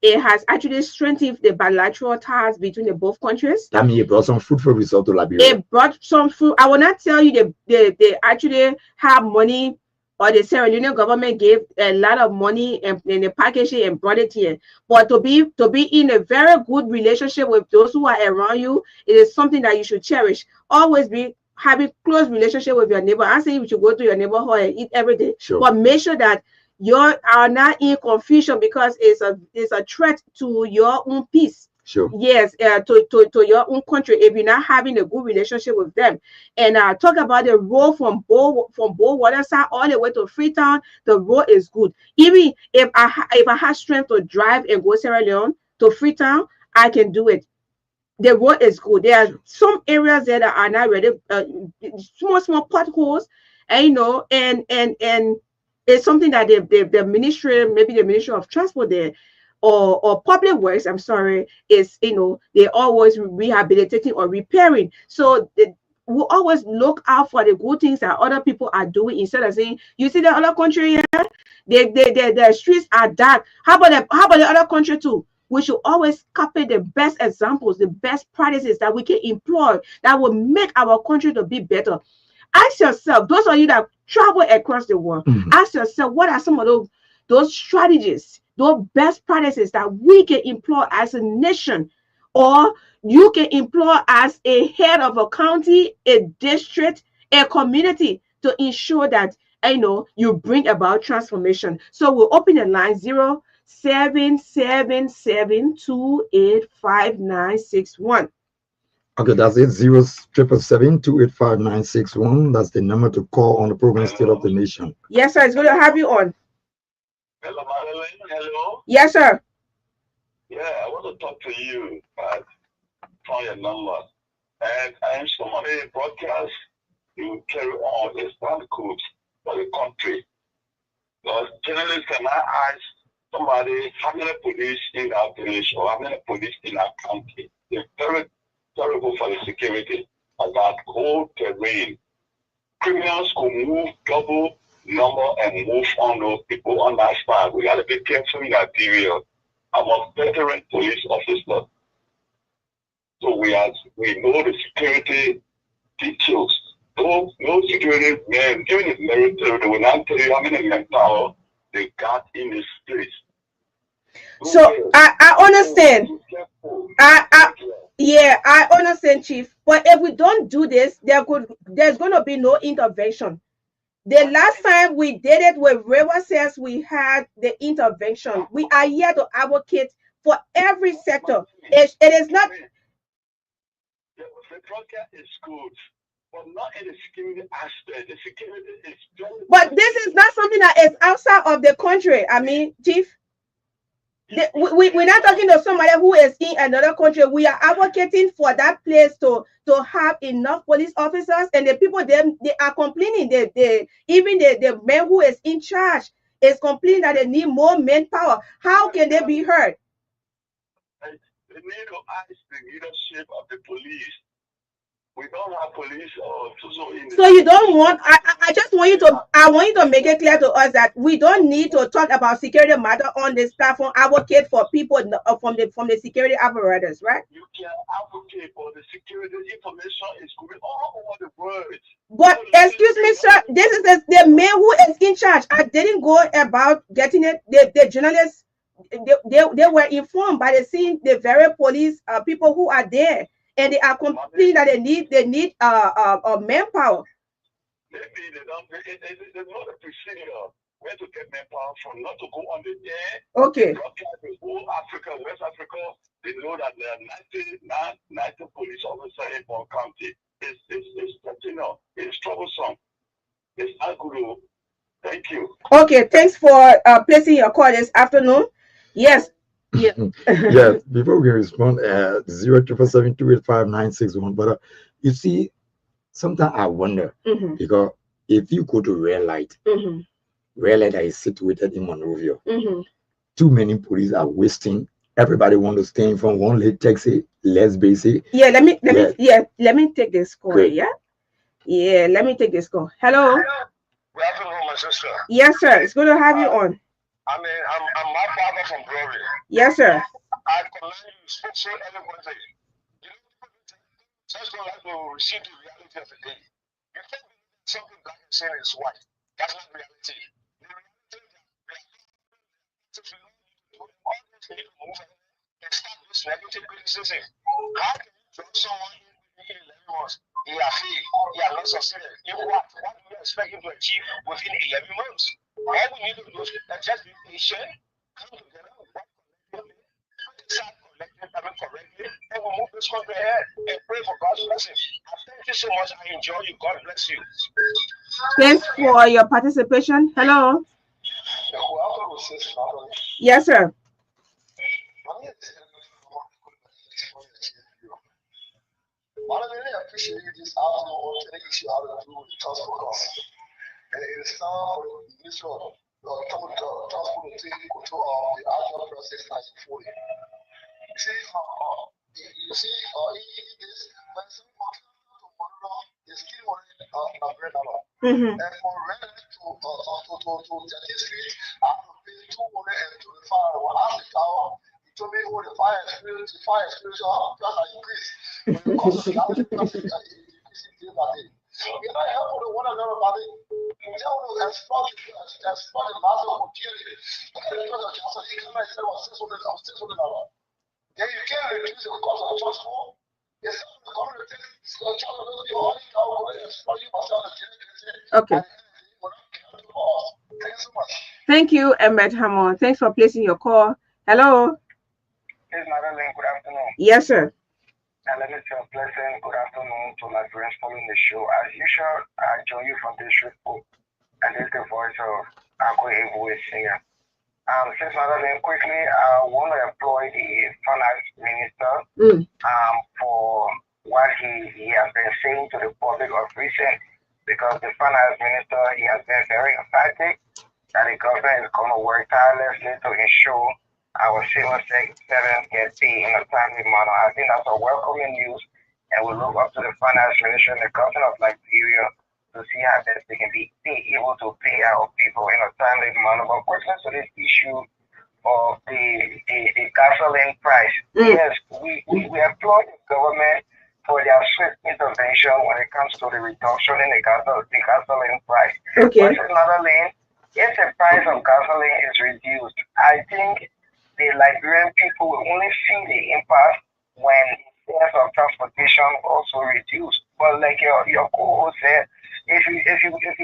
Speaker 1: It has actually strengthened the bilateral ties between the both countries.
Speaker 2: That means it brought some fruitful result to Liberia.
Speaker 1: It brought some fruit. I will not tell you they actually have money, or the Sierra Leone government gave a lot of money in the packaging and brought it here. But to be in a very good relationship with those who are around you, it is something that you should cherish. Always be having close relationship with your neighbor. I say you should go to your neighborhood and eat every day. Sure. But make sure that you are not in confusion, because it's a threat to your own peace.
Speaker 2: Sure.
Speaker 1: Yes, to your own country if you're not having a good relationship with them. And talk about the road from Waterside all the way to Freetown. The road is good. Even if I have strength to drive and go Sierra Leone to Freetown, I can do it. The road is good. There are some areas there that are not ready, small potholes, and and it's something that the ministry, maybe the Ministry of Transport there, or Public Works, I'm sorry, is they always rehabilitating or repairing. So we always look out for the good things that other people are doing, instead of saying, you see the other country here, their streets are dark. How about the other country too? We should always copy the best examples, the best practices that we can employ that will make our country to be better. Ask yourself, those of you that travel across the world, ask yourself, what are some of those strategies, those best practices that we can employ as a nation, or you can employ as a head of a county, a district, a community, to ensure that you bring about transformation. So we'll open the line 0777285961.
Speaker 2: Okay, that's it. 0777285961. That's the number to call on the program State of the Nation.
Speaker 1: Yes, sir. It's going to have you on.
Speaker 10: Hello, Magdalene. Hello.
Speaker 1: Yes, sir.
Speaker 10: Yeah, I want to talk to you. I found your number. And I am somebody broadcast you carry on a stand code for the country. Because journalists cannot ask somebody how many police in our village or how many police in our county. It's very terrible for the security of that whole terrain. Criminals could move double number and move on those people on that spot. We got to be careful in that area. I'm a veteran police officer. So we know the security details. No security men, even the military, they will not tell you how many manpower they got in the streets.
Speaker 1: So I understand. I understand, Chief. But if we don't do this, there's going to be no intervention. The last time we did it with River says we had the intervention. We are here to advocate for every sector. It is not.
Speaker 10: The broadcast is good, but not in the security aspect. The security is just.
Speaker 1: But this is not something that is outside of the country. I mean, Chief. We're not talking to somebody who is in another country. We are advocating for that place to have enough police officers, and the people they are complaining. Even the man who is in charge is complaining that they need more manpower. How can they be heard?
Speaker 10: They need to ask the leadership of the police. We don't have police
Speaker 1: so you don't want. I just want you to. I want you to make it clear to us that we don't need to talk about security matter on this platform. Advocate for people from the security apparatus, right?
Speaker 10: You can advocate for the security information is going all over the world.
Speaker 1: But excuse me, sir. This is the man who is in charge. I didn't go about getting it. The journalists. They were informed by the very police people who are there. and they are complaining that they need manpower.
Speaker 10: Maybe they don't. They know the procedure where to get manpower from, not to go on the air.
Speaker 1: Okay.
Speaker 10: The whole Africa, West Africa, they know that there are 90 police officers in one county. It's you know, it's troublesome. It's not good. Thank you.
Speaker 1: Okay, thanks for placing your call this afternoon. Yes. Yeah.
Speaker 2: Yes, before we respond, 077728591. But you see, sometimes I wonder
Speaker 1: Mhm.
Speaker 2: because if you go to
Speaker 1: Mhm.
Speaker 2: red light that is situated in Monrovia,
Speaker 1: Mhm.
Speaker 2: too many police are wasting. Everybody want to stay in from one late taxi, less basic.
Speaker 1: Yeah, let me take this call.
Speaker 2: Great.
Speaker 1: Yeah, let me take this call. Hello.
Speaker 10: Good afternoon, my sister.
Speaker 1: Yes, sir. It's good to have you on.
Speaker 10: I'm my father from Glory.
Speaker 1: Yes, sir.
Speaker 10: I commend you spoke so eloquently. You know, just don't like to receive the reality of the day. You can't believe something black is saying is white. That's not reality. The reality is that if you don't all these need to move and stop this negative criticism. How can you judge someone in 11 months? He has failed. He has not succeeded. In what? What do you expect him to achieve within 11 months? All we need to do is just be patient, come together, work collectively, decide correctly, and we'll move this country ahead and pray for God's blessing. Thank you so much. I enjoy you. God bless you.
Speaker 1: Thanks for your participation. Hello. Yes, sir.
Speaker 10: I really appreciate this afternoon on any issue out of the blue with transport costs. And it is time for the Ministry of Transport to take control of the actual process as before. You see, in this, when someone to monitor, is still on a bread hour.
Speaker 1: Mhm.
Speaker 10: And for rent to 13th Street, I have to pay 225. When I sit down, he told me, oh, the fire experience, plus increase. When it comes to the increasing day by day. We are not helping the one another, buddy. We don't want to exploit the massive opportunity. Because of Johnson, he came and said, $600. Then you can't reduce the cost of transport. It's not going to take
Speaker 1: Okay. Thank you, Ahmed Hamon. Thanks for placing your call. Hello.
Speaker 10: Yes, Magdalene, good afternoon.
Speaker 1: Yes, sir.
Speaker 10: And let me say a pleasant good afternoon to my friends following the show. As usual, I join you from this show, and this is the voice of Uncle Evo singer. Since Magdalene, quickly, I want to employ the finance minister for what he has been saying to the public of recent, because the finance minister, he has been very emphatic that the government is going to work tirelessly to ensure our civil servants get paid in a timely manner. I think that's a welcoming news, and we look up to the finance minister and the government of Liberia to see how best they can be able to pay our people in a timely manner. But question to this issue of the gasoline price. Yes, we applaud the government for their swift intervention when it comes to the reduction in the gasoline price.
Speaker 1: Okay.
Speaker 10: But another lane, if the price of gasoline is reduced, I think the Liberian people will only see the impact when fares of transportation also reduce. But like your co-host said, if you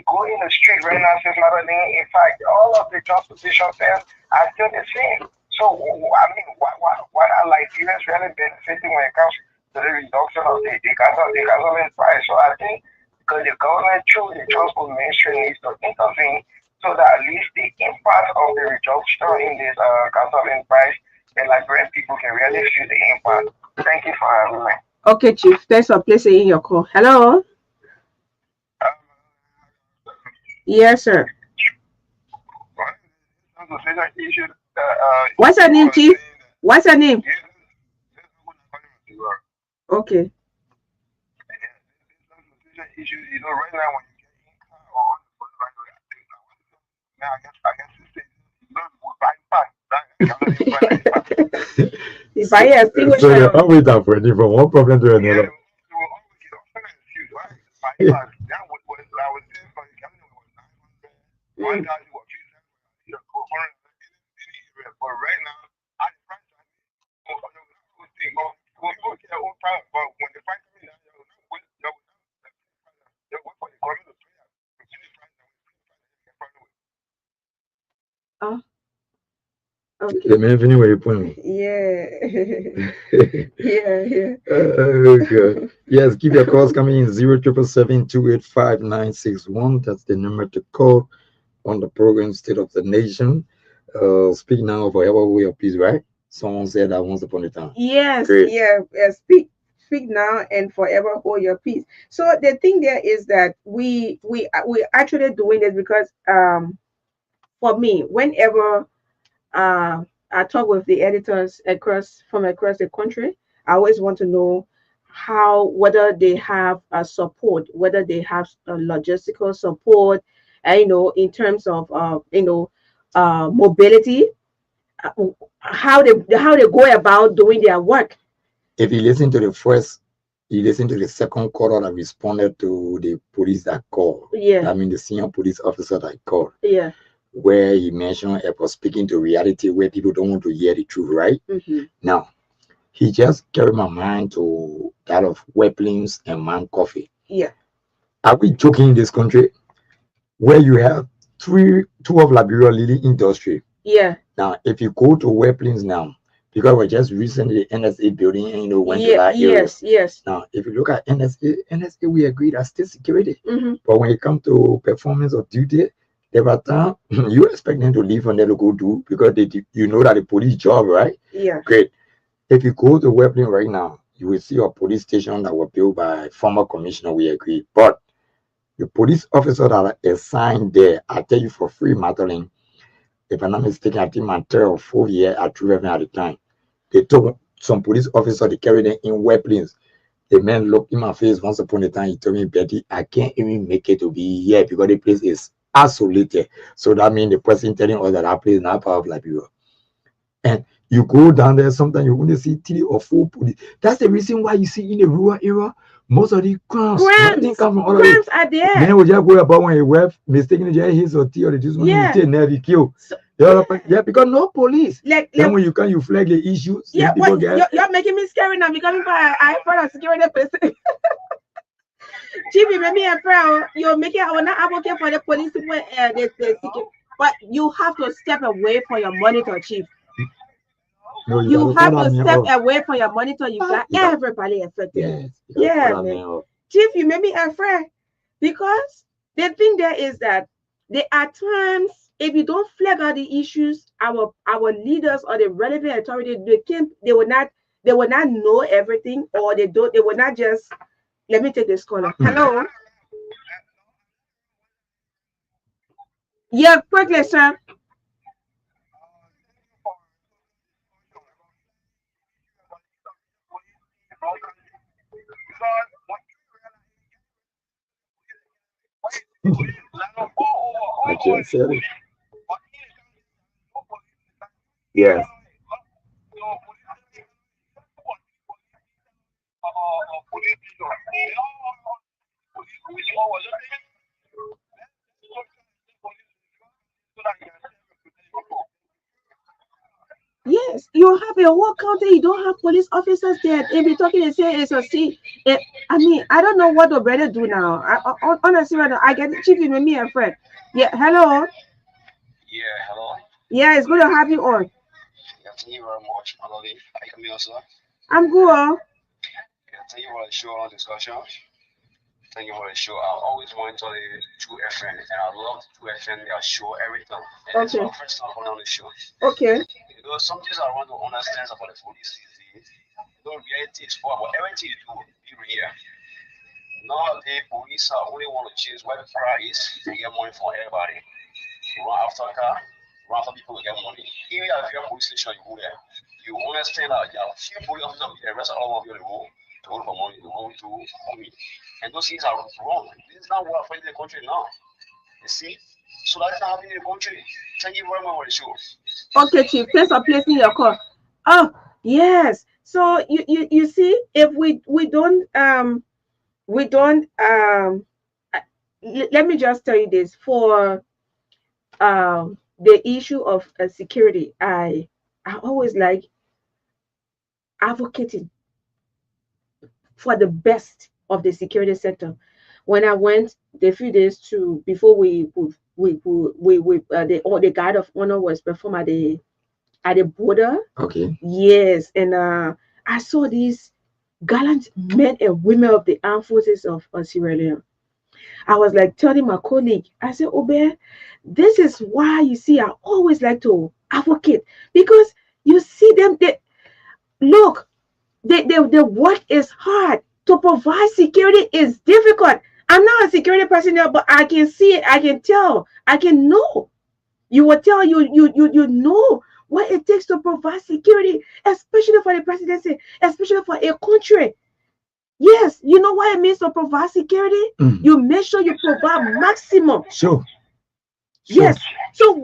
Speaker 10: go in the street right now, since Magdalene, in fact, all of the transportation fares are still the same. So I mean, what are Liberians really benefiting when it comes to the reduction of the gasoline price? So I think because the government through the transport ministry needs to intervene so that at least the impact of the reduction in this gasoline price, the Liberian people can really feel the impact. Thank you for having me.
Speaker 1: Okay, Chief. Thanks for placing in your call. Hello. Yes, sir. What's your name, Chief? What's your name? Okay.
Speaker 10: You know, right now when you get in car or on the phone, now I guess
Speaker 1: If I extinguish
Speaker 2: So you're always operating from one problem to another.
Speaker 10: One guy was but right now, I will go to their own time, but when they find me, they'll wait for the government to finish right now. They find a way.
Speaker 1: Oh,
Speaker 2: The
Speaker 1: okay.
Speaker 2: man finish where you put me.
Speaker 1: Yeah. Yeah,
Speaker 2: Okay.
Speaker 1: yeah.
Speaker 2: Yes, keep your calls coming in 07772859161. That's the number to call on the program State of the Nation. Speak now, forever hold your peace, right? Someone said that once upon a time.
Speaker 1: Yes,
Speaker 2: Great.
Speaker 1: yeah. Speak now and forever hold your peace. So the thing there is that we actually doing this because for me, whenever uh I talk with the editors across the country, I always want to know how whether they have a support, whether they have a logistical support, in terms of mobility, uh, how they go about doing their work.
Speaker 2: If you listen to the first, you listen to the second caller that responded to the police that called.
Speaker 1: Yeah,
Speaker 2: I mean, the senior police officer that called,
Speaker 1: yeah.
Speaker 2: where he mentioned it was speaking to reality where people don't want to hear the truth, right?
Speaker 1: Hmm.
Speaker 2: Now, he just carried my mind to that of weapons and man coffee.
Speaker 1: Yeah,
Speaker 2: Are we joking in this country where you have two of Liberia leading industry?
Speaker 1: yeah,
Speaker 2: Now, if you go to weapons now, because we're just recently NSA building and went to
Speaker 1: yeah,
Speaker 2: that area.
Speaker 1: yes, yes.
Speaker 2: Now, if you look at NSA we agree that's still security.
Speaker 1: Hmm.
Speaker 2: But when it comes to performance of duty, there are times you expect them to leave and then to go do because you know that the police job, right?
Speaker 1: Yeah,
Speaker 2: Great. If you go to Weblin right now, you will see a police station that was built by former commissioner, we agree. But the police officer that are assigned there, I tell you for free, Magdalene, if I'm not mistaken, I think my third or fourth year at True Revenue at the time, they took some police officer, they carried them in weapons. The man looked in my face once upon a time. He told me, Betty, I can't even make it to be here because the place is isolated. So that means the person telling us that our place is not part of Liberia. And you go down there, sometimes you only see 3 or 4 police. That's the reason why you see in the rural area, most of the crimes, nothing
Speaker 1: crimes
Speaker 2: come from all of it.
Speaker 1: crimes are there.
Speaker 2: Man will just go about when he wear mistakenly just his or tea or this one, he
Speaker 1: Yeah.
Speaker 2: take never kill.
Speaker 1: So,
Speaker 2: Yeah, because no police.
Speaker 1: like
Speaker 2: Then when you come, you flag the issues.
Speaker 1: yeah,
Speaker 2: People
Speaker 1: what
Speaker 2: get
Speaker 1: you're making me scary now becoming I for a security person. Chief, you made me a prayer. You're making I will not advocate for the police when the security, but you have to step away from your monitor, Chief.
Speaker 2: no, you
Speaker 1: You
Speaker 2: gotta cut
Speaker 1: have
Speaker 2: that
Speaker 1: to
Speaker 2: man
Speaker 1: step
Speaker 2: off.
Speaker 1: away from your monitor. You got
Speaker 2: You got
Speaker 1: everybody affected.
Speaker 2: yes, you gotta
Speaker 1: Yeah,
Speaker 2: cut that
Speaker 1: man.
Speaker 2: man off.
Speaker 1: Chief, you made me afraid because the thing there is that there are times if you don't flag out the issues, our leaders or the relevant authority they will not know everything or they will not just let me take this caller. Hello. Yeah, quickly, sir.
Speaker 2: I just said it. Yes.
Speaker 1: Yes, you have a whole county, you don't have police officers there. If you're talking and say it's a C, I mean, I don't know what the better do now. Honestly, right now, I get it. Chief, you made me a friend. Yeah, hello.
Speaker 8: Yeah, hello.
Speaker 1: Yeah, it's good to have you on.
Speaker 8: Yeah, thank you very much, Magdalene. I am here, sir.
Speaker 1: I'm good.
Speaker 8: Yeah, thank you for the show on discussion. Thank you for the show. I always monitor the True FN, and I love True FN. They show everything. And it's
Speaker 1: Okay.
Speaker 8: my first time on the show.
Speaker 1: Okay.
Speaker 8: You know, some things I want to understand about the police is, reality is for about everything you do, be real. Nowadays, police are only want to choose where the price to get money from everybody. Run after car, run after people to get money. Even if you're a police station, you go there. You understand that there are few police officers the rest of all of you on the road to go for money, to go to money. And those things are wrong. This is not what happening in the country now. You see? So that's not happening in the country. Thank you very much for the show.
Speaker 1: Okay, Chief. Thanks for placing your call. Oh, yes. So you see, if we don't let me just tell you this for the issue of security. I always like advocating for the best of the security sector. When I went the few days to before the guard of honor was performed at the border.
Speaker 2: Okay.
Speaker 1: Yes, and I saw these gallant men and women of the armed forces of Sierra Leone. I was like telling my colleague, I said, Obe, this is why you see I always like to advocate, because you see them, they look, the work is hard. To provide security is difficult. I'm not a security personnel, but I can see it, I can tell, I can know. You will tell you know what it takes to provide security, especially for the presidency, especially for a country. Yes, you know what it means to provide security? You make sure you provide maximum.
Speaker 2: Sure.
Speaker 1: Yes. So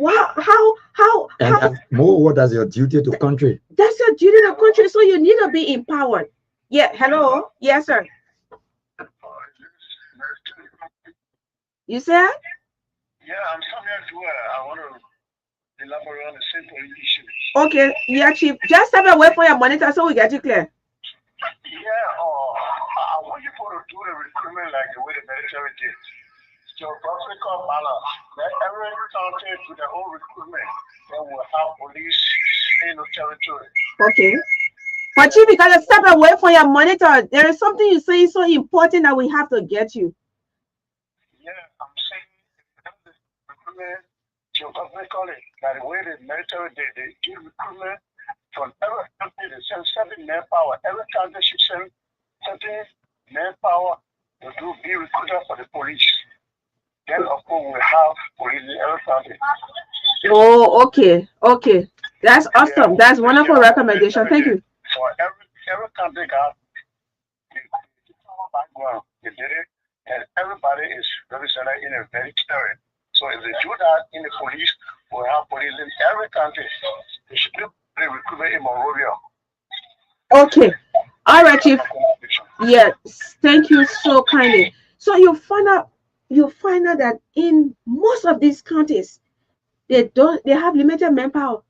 Speaker 1: how
Speaker 2: And more, what is your duty to country?
Speaker 1: that's your duty to country. So you need to be empowered. Yeah. Hello. Yes, sir. You said?
Speaker 10: Yeah, I'm somewhere to I want to elaborate on the simple issue.
Speaker 1: Okay. Yeah, Chief. Just step away from your monitor so we get you clear.
Speaker 10: Yeah, I want you to do the recruitment like the way the military did. Geographical balance. Let every country do their own recruitment. Then we'll have police in the territory.
Speaker 1: Okay. But Chief, you gotta step away from your monitor. There is something you say so important that we have to get you.
Speaker 10: Yeah, I'm saying the recruitment geographically, like the way the military did, they do recruitment from every country. They send certain manpower. Every country should send certain manpower to be recruited for the police. Then, of course, we have police in every country.
Speaker 1: Oh, okay. Okay. That's awesome. Yeah, that's wonderful recommendation. Thank you.
Speaker 10: For every country got the background. They did it, and everybody is represented in a very clear. So if they do that in the police, we have police in every country. They should be recruited in Monrovia.
Speaker 1: Okay. All right, Chief. Yes. Thank you so kindly. So you find out that in most of these counties, they have limited manpower.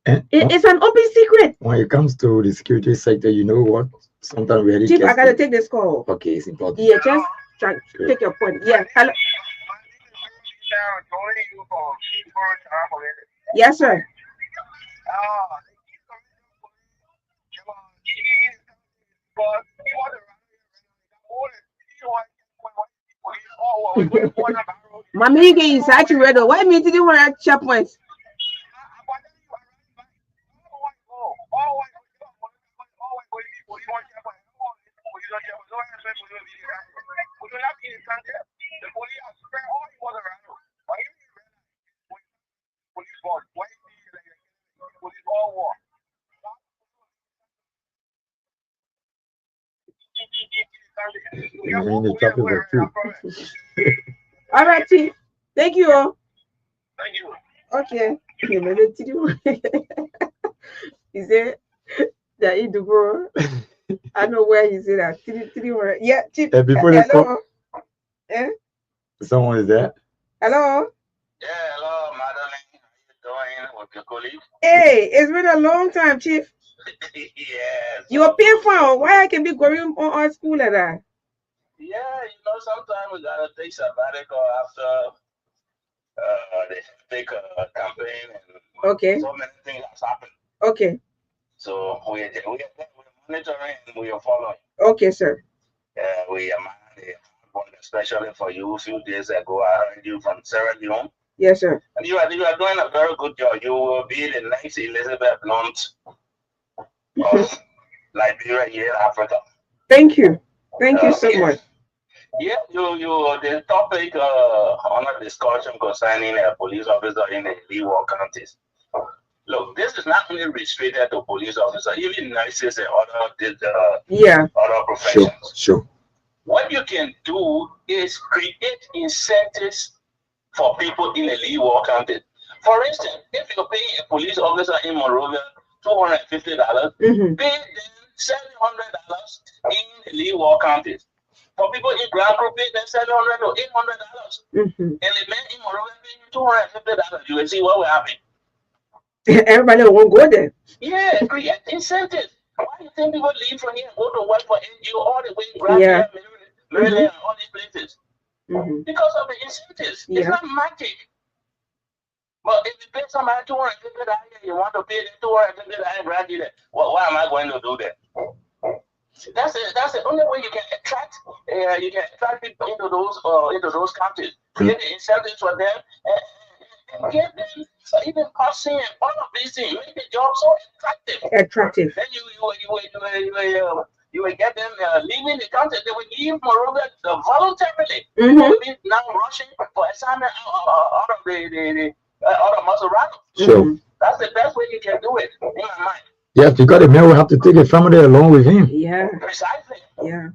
Speaker 1: It's an open secret.
Speaker 2: When it comes to the security sector, you know what? Sometimes we really
Speaker 1: Chief, I gotta take this call.
Speaker 2: Okay, it's important.
Speaker 1: Yeah, just try take your point. Yeah. Hello. Yes, sir. Mommy, you get inside your red. Why me didn't want to checkpoints? All right, Chief. Thank you all.
Speaker 10: Thank you.
Speaker 1: Okay. Is it that you do bro? I know where he said that. Yeah, Chief.
Speaker 2: Before
Speaker 1: hello.
Speaker 2: Someone is there?
Speaker 1: Hello.
Speaker 10: Yeah, hello, Magdalene. How you doing with your colleague?
Speaker 1: Hey, it's been a long time, Chief.
Speaker 10: Yes.
Speaker 1: You're paying for why I can be going on our school like that?
Speaker 10: Yeah, sometimes we gotta take sabbatical after the big campaign and
Speaker 1: okay.
Speaker 10: So many things has happened.
Speaker 1: Okay.
Speaker 10: So we're monitoring and we are following.
Speaker 1: Okay, sir.
Speaker 10: We are especially for you a few days ago. I heard you from Sierra Leone.
Speaker 1: Yes, sir.
Speaker 10: And you are doing a very good job. You will be the next Elizabeth Blunt of Liberia here in Africa.
Speaker 1: Thank you. Thank you so much.
Speaker 10: Yeah, the topic on a discussion concerning a police officer in the Leeward counties. Look, this is not only restricted to police officers, even nurses and other professions.
Speaker 2: Sure.
Speaker 10: What you can do is create incentives for people in the Leeward county. For instance, if you're paying a police officer in Monrovia $250, pay them $700 in the Leeward county. For people in Grand Group, pay them $700 or $800. And the men in Monrovia pay $250. You will see what will happen.
Speaker 1: Everybody won't go there.
Speaker 10: Yeah, create incentives. Why do you think people leave from here and go to work for NGO all the way Grandia, Maryland, and all these places? Because of the incentives. It's not magic. But if you pay somebody $250, you want to pay $250 Grandia, well, why am I going to do that? That's the only way you can attract people into those counties. Create the incentives for them and give them even housing and all of these things. Make the job so attractive. Then you will get them leaving the country. They will leave moreover voluntarily. People will be now rushing for assignment out of Maserati.
Speaker 2: Sure.
Speaker 10: That's the best way you can do it in my mind.
Speaker 2: Yes, because the man will have to take a family along with him.
Speaker 1: Yeah.
Speaker 10: Precisely.
Speaker 1: Yeah.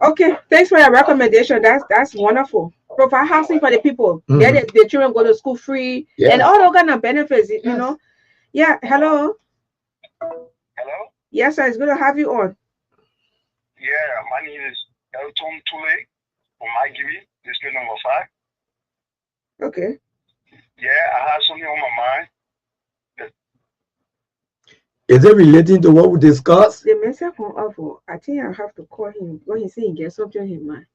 Speaker 1: Okay, thanks for your recommendation. That's wonderful. Provide housing for the people. Then the children go to school free and all those kind of benefits, you know. Yeah, hello.
Speaker 10: Hello?
Speaker 1: Yes, sir. It's good to have you on.
Speaker 10: Yeah, my name is Elton Tule from Magdalene, district number 5.
Speaker 1: Okay.
Speaker 10: Yeah, I have something on my mind.
Speaker 2: Is it relating to what we discussed?
Speaker 1: The message from Alpha, I think I have to call him when he say he gets something in mind.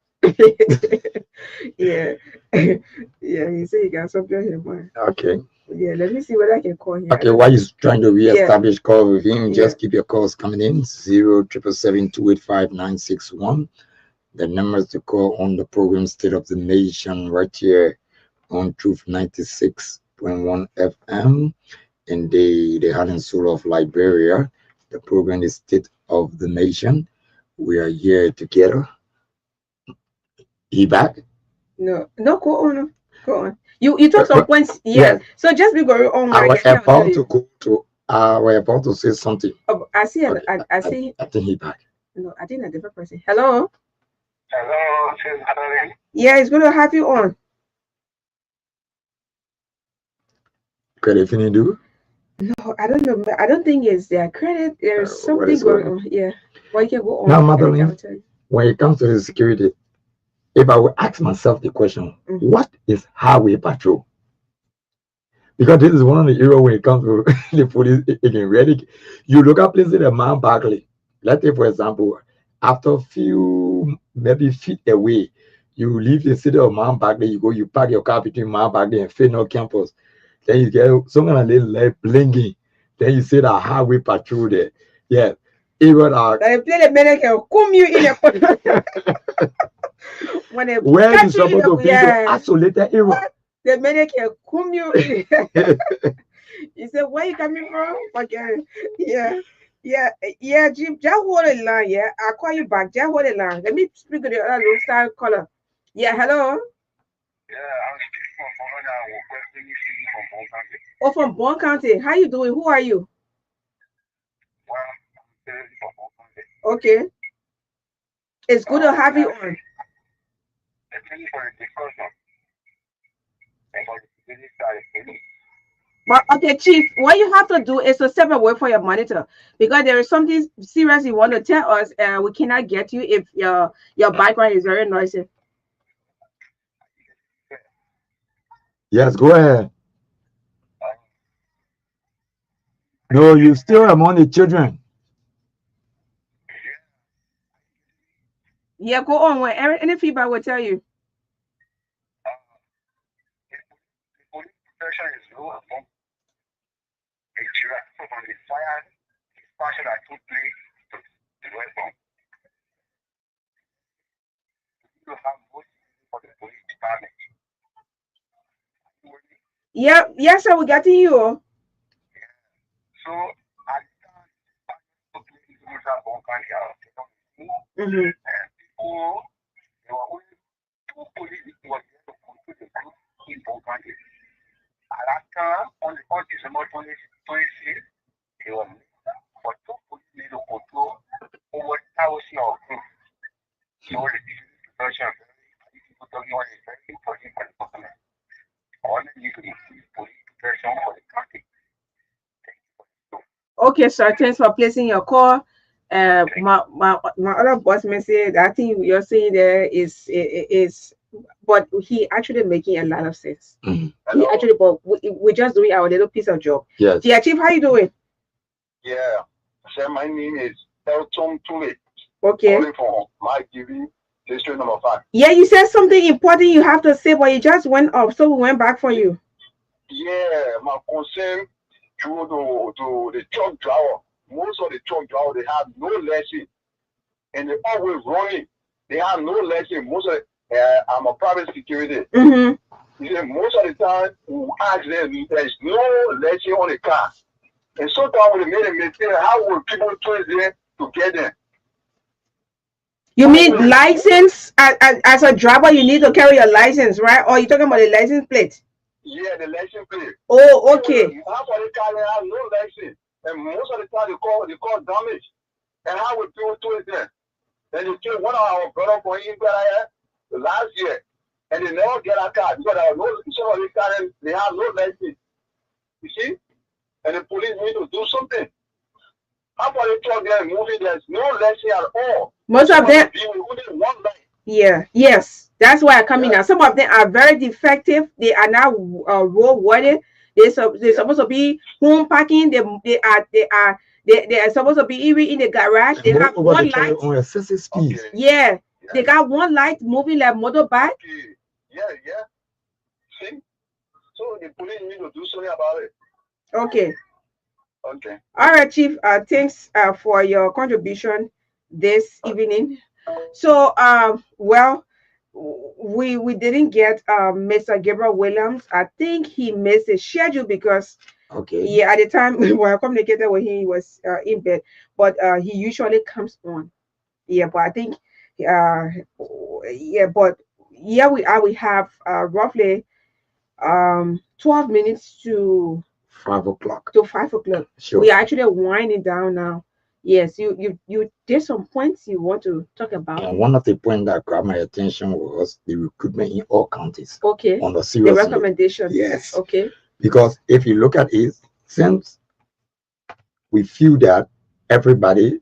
Speaker 1: Yeah. Yeah, he said he got something in mind.
Speaker 2: Okay.
Speaker 1: Yeah, let me see whether I can call him.
Speaker 2: Okay, while you're trying to re-establish call with him, just keep your calls coming in. 077-285-961. The numbers to call on the program State of the Nation right here on Truth 96.1 FM. In the heart and soul of Liberia. The program is State of the Nation. We are here together. He back?
Speaker 1: No, go on. You took some points. Yeah. So just be going on.
Speaker 2: I was about to go to. I was about to say something.
Speaker 1: Oh, I see. I see.
Speaker 2: I think he back.
Speaker 1: No, I think a different person. Hello.
Speaker 10: Hello, this is Magdalene.
Speaker 1: Yeah, it's good to have you on.
Speaker 2: Could anything do?
Speaker 1: No, I don't know. I don't think it's their credit. There's something going on. Yeah. Well, you can go on.
Speaker 2: Now, Magdalene, when it comes to the security, if I would ask myself the question, what is highway patrol? Because this is one of the areas when it comes to the police again. Really, you look at places like Mount Barkley. Let's say, for example, after a few maybe feet away, you leave the city of Mount Barkley, you park your car between Mount Barkley and Fenor campus. Then you get some kind of little light blinking. Then you see that highway patrol there. Yeah. Even
Speaker 1: they play the medic and come you in a when they
Speaker 2: where you supposed to be the isolated area.
Speaker 1: The medic can come you in. He said, where you coming from? Okay. Yeah, Jim, just hold the line. Yeah, I'll call you back. Just hold the line. Let me speak to the other low style caller. Yeah, hello.
Speaker 10: Yeah, I'm speaking from County.
Speaker 1: Oh, from Bon County. How you doing? Who are you?
Speaker 10: Well, I'm from Bon County.
Speaker 1: Okay. It's good to have you on.
Speaker 10: Thank you for the discussion.
Speaker 1: But okay, Chief, what you have to do is to step away from your monitor because there is something serious you want to tell us, and we cannot get you if your background is very noisy.
Speaker 2: Yes, go ahead. No, you still among the children.
Speaker 1: Yeah, go on. When any feedback will tell you.
Speaker 10: Pressure is low among the children from the fire dispatch that took place to the west bank. You have most for the police department.
Speaker 1: Yeah, yes, sir, we got to you.
Speaker 10: So I can't to please Bon County and people, there were only 2 police who were there to control the group in Bon County. At that time, on December 26th, they were for 2 police need to control over 1,000 of group. So the situation people don't know is very important for the government. All they need to increase police protection for the country.
Speaker 1: Okay, sir. Thanks for placing your call. My other boss may say that I think you're saying there is, but he actually making a lot of sense. He actually, but we're just doing our little piece of job.
Speaker 2: Yes.
Speaker 1: Yeah, Chief, how you doing?
Speaker 10: Yeah. said my name is Elton Tule.
Speaker 1: Okay.
Speaker 10: Calling from my TV, district number 5.
Speaker 1: Yeah, you said something important you have to say, but you just went off, so we went back for you.
Speaker 10: Yeah, my concern to the truck driver. Most of the truck drivers, they have no lesson, and they're always running. They have no lesson. Most of I'm a private security.
Speaker 1: Mm-hmm.
Speaker 10: You see, most of the time, we ask them, there's no lesson on the car. And sometimes when they made a mistake, how will people twist there to get them?
Speaker 1: You mean license? As a driver, you need to carry your license, right? Or you talking about the license plate?
Speaker 10: Yeah, the license plate.
Speaker 1: Oh, okay.
Speaker 10: Half of the car they have no license, and most of the time they call damage. And how will people twist them? And they killed one of our brothers for England last year, and they never get a car because some of the cars they have no license. You see, and the police need to do something. How about the truck there moving? There's no lesson at all.
Speaker 1: Most of them.
Speaker 10: One line.
Speaker 1: Yeah. Yes. That's why I come in now. Some of them are very defective. They are now roadworthy. They're supposed to be home parking. They are supposed to be even in the garage. They have one light.
Speaker 2: On excessive speed.
Speaker 1: Okay. Yeah. They got one light moving like motorbike.
Speaker 10: Okay. Yeah. See? So the police need to do something about it.
Speaker 1: Okay.
Speaker 10: Okay.
Speaker 1: All right, Chief. Thanks for your contribution this evening. So, well, we didn't get Mr. Gabriel Williams. I think he missed the schedule because at the time when I communicated with him, he was in bed. But he usually comes on. Yeah, but I think we have roughly 12 minutes to
Speaker 2: 5 o'clock.
Speaker 1: To 5 o'clock.
Speaker 2: Sure.
Speaker 1: We are actually winding down now. Yes, you did some points you want to talk about.
Speaker 2: And one of the points that grabbed my attention was the recruitment in all counties.
Speaker 1: Okay.
Speaker 2: On the serious
Speaker 1: the recommendation.
Speaker 2: Yes.
Speaker 1: Okay.
Speaker 2: Because if you look at it, since we feel that everybody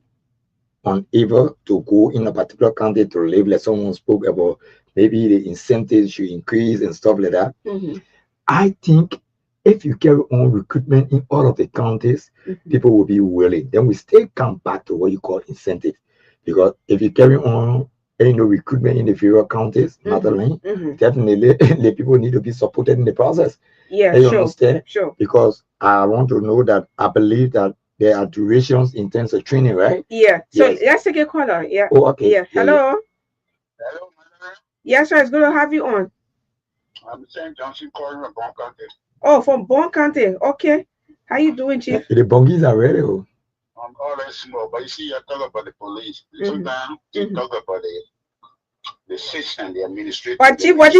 Speaker 2: unable to go in a particular county to live, like someone spoke about, maybe the incentives should increase and stuff like that.
Speaker 1: Mm-hmm.
Speaker 2: I think if you carry on recruitment in all of the counties, people will be willing. Then we still come back to what you call incentive. Because if you carry on recruitment in the various counties, Magdalene, definitely the people need to be supported in the process.
Speaker 1: Yeah,
Speaker 2: you understand?
Speaker 1: Sure.
Speaker 2: Because I want to know that I believe that there are durations in terms of training, right?
Speaker 1: Yeah. So let's take a caller. Yeah.
Speaker 2: Oh, okay.
Speaker 1: Yeah. Hello.
Speaker 10: Hello,
Speaker 1: yes, sir. It's good to have you on.
Speaker 10: I'm St. Johnson calling from Bon County.
Speaker 1: Oh, from Bon County. Okay. How you doing, Chief?
Speaker 2: The Bongis are ready. Oh.
Speaker 10: I'm always small, but you see, I talk about the police. Sometimes you talk about the system, the administration.
Speaker 1: But Chief, what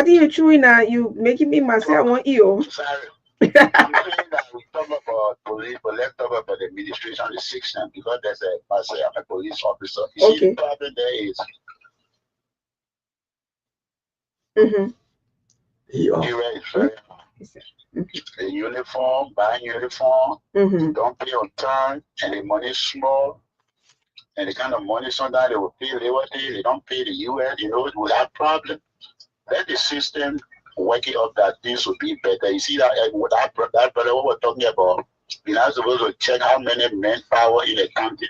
Speaker 1: do you chewing now? You making me myself want you.
Speaker 10: Sorry. I'm saying that we talk about police, but let's talk about the administration, the system, because there's I'm a police officer. You see, the problem there is. A uniform, buying uniform, don't pay on time, and the money is small, and the kind of money sometimes they will pay Labor Day, they don't pay the US, we have problem. Let the system work it up that things will be better. You see that that brother what we're talking about, we're not supposed to check how many manpower in the county.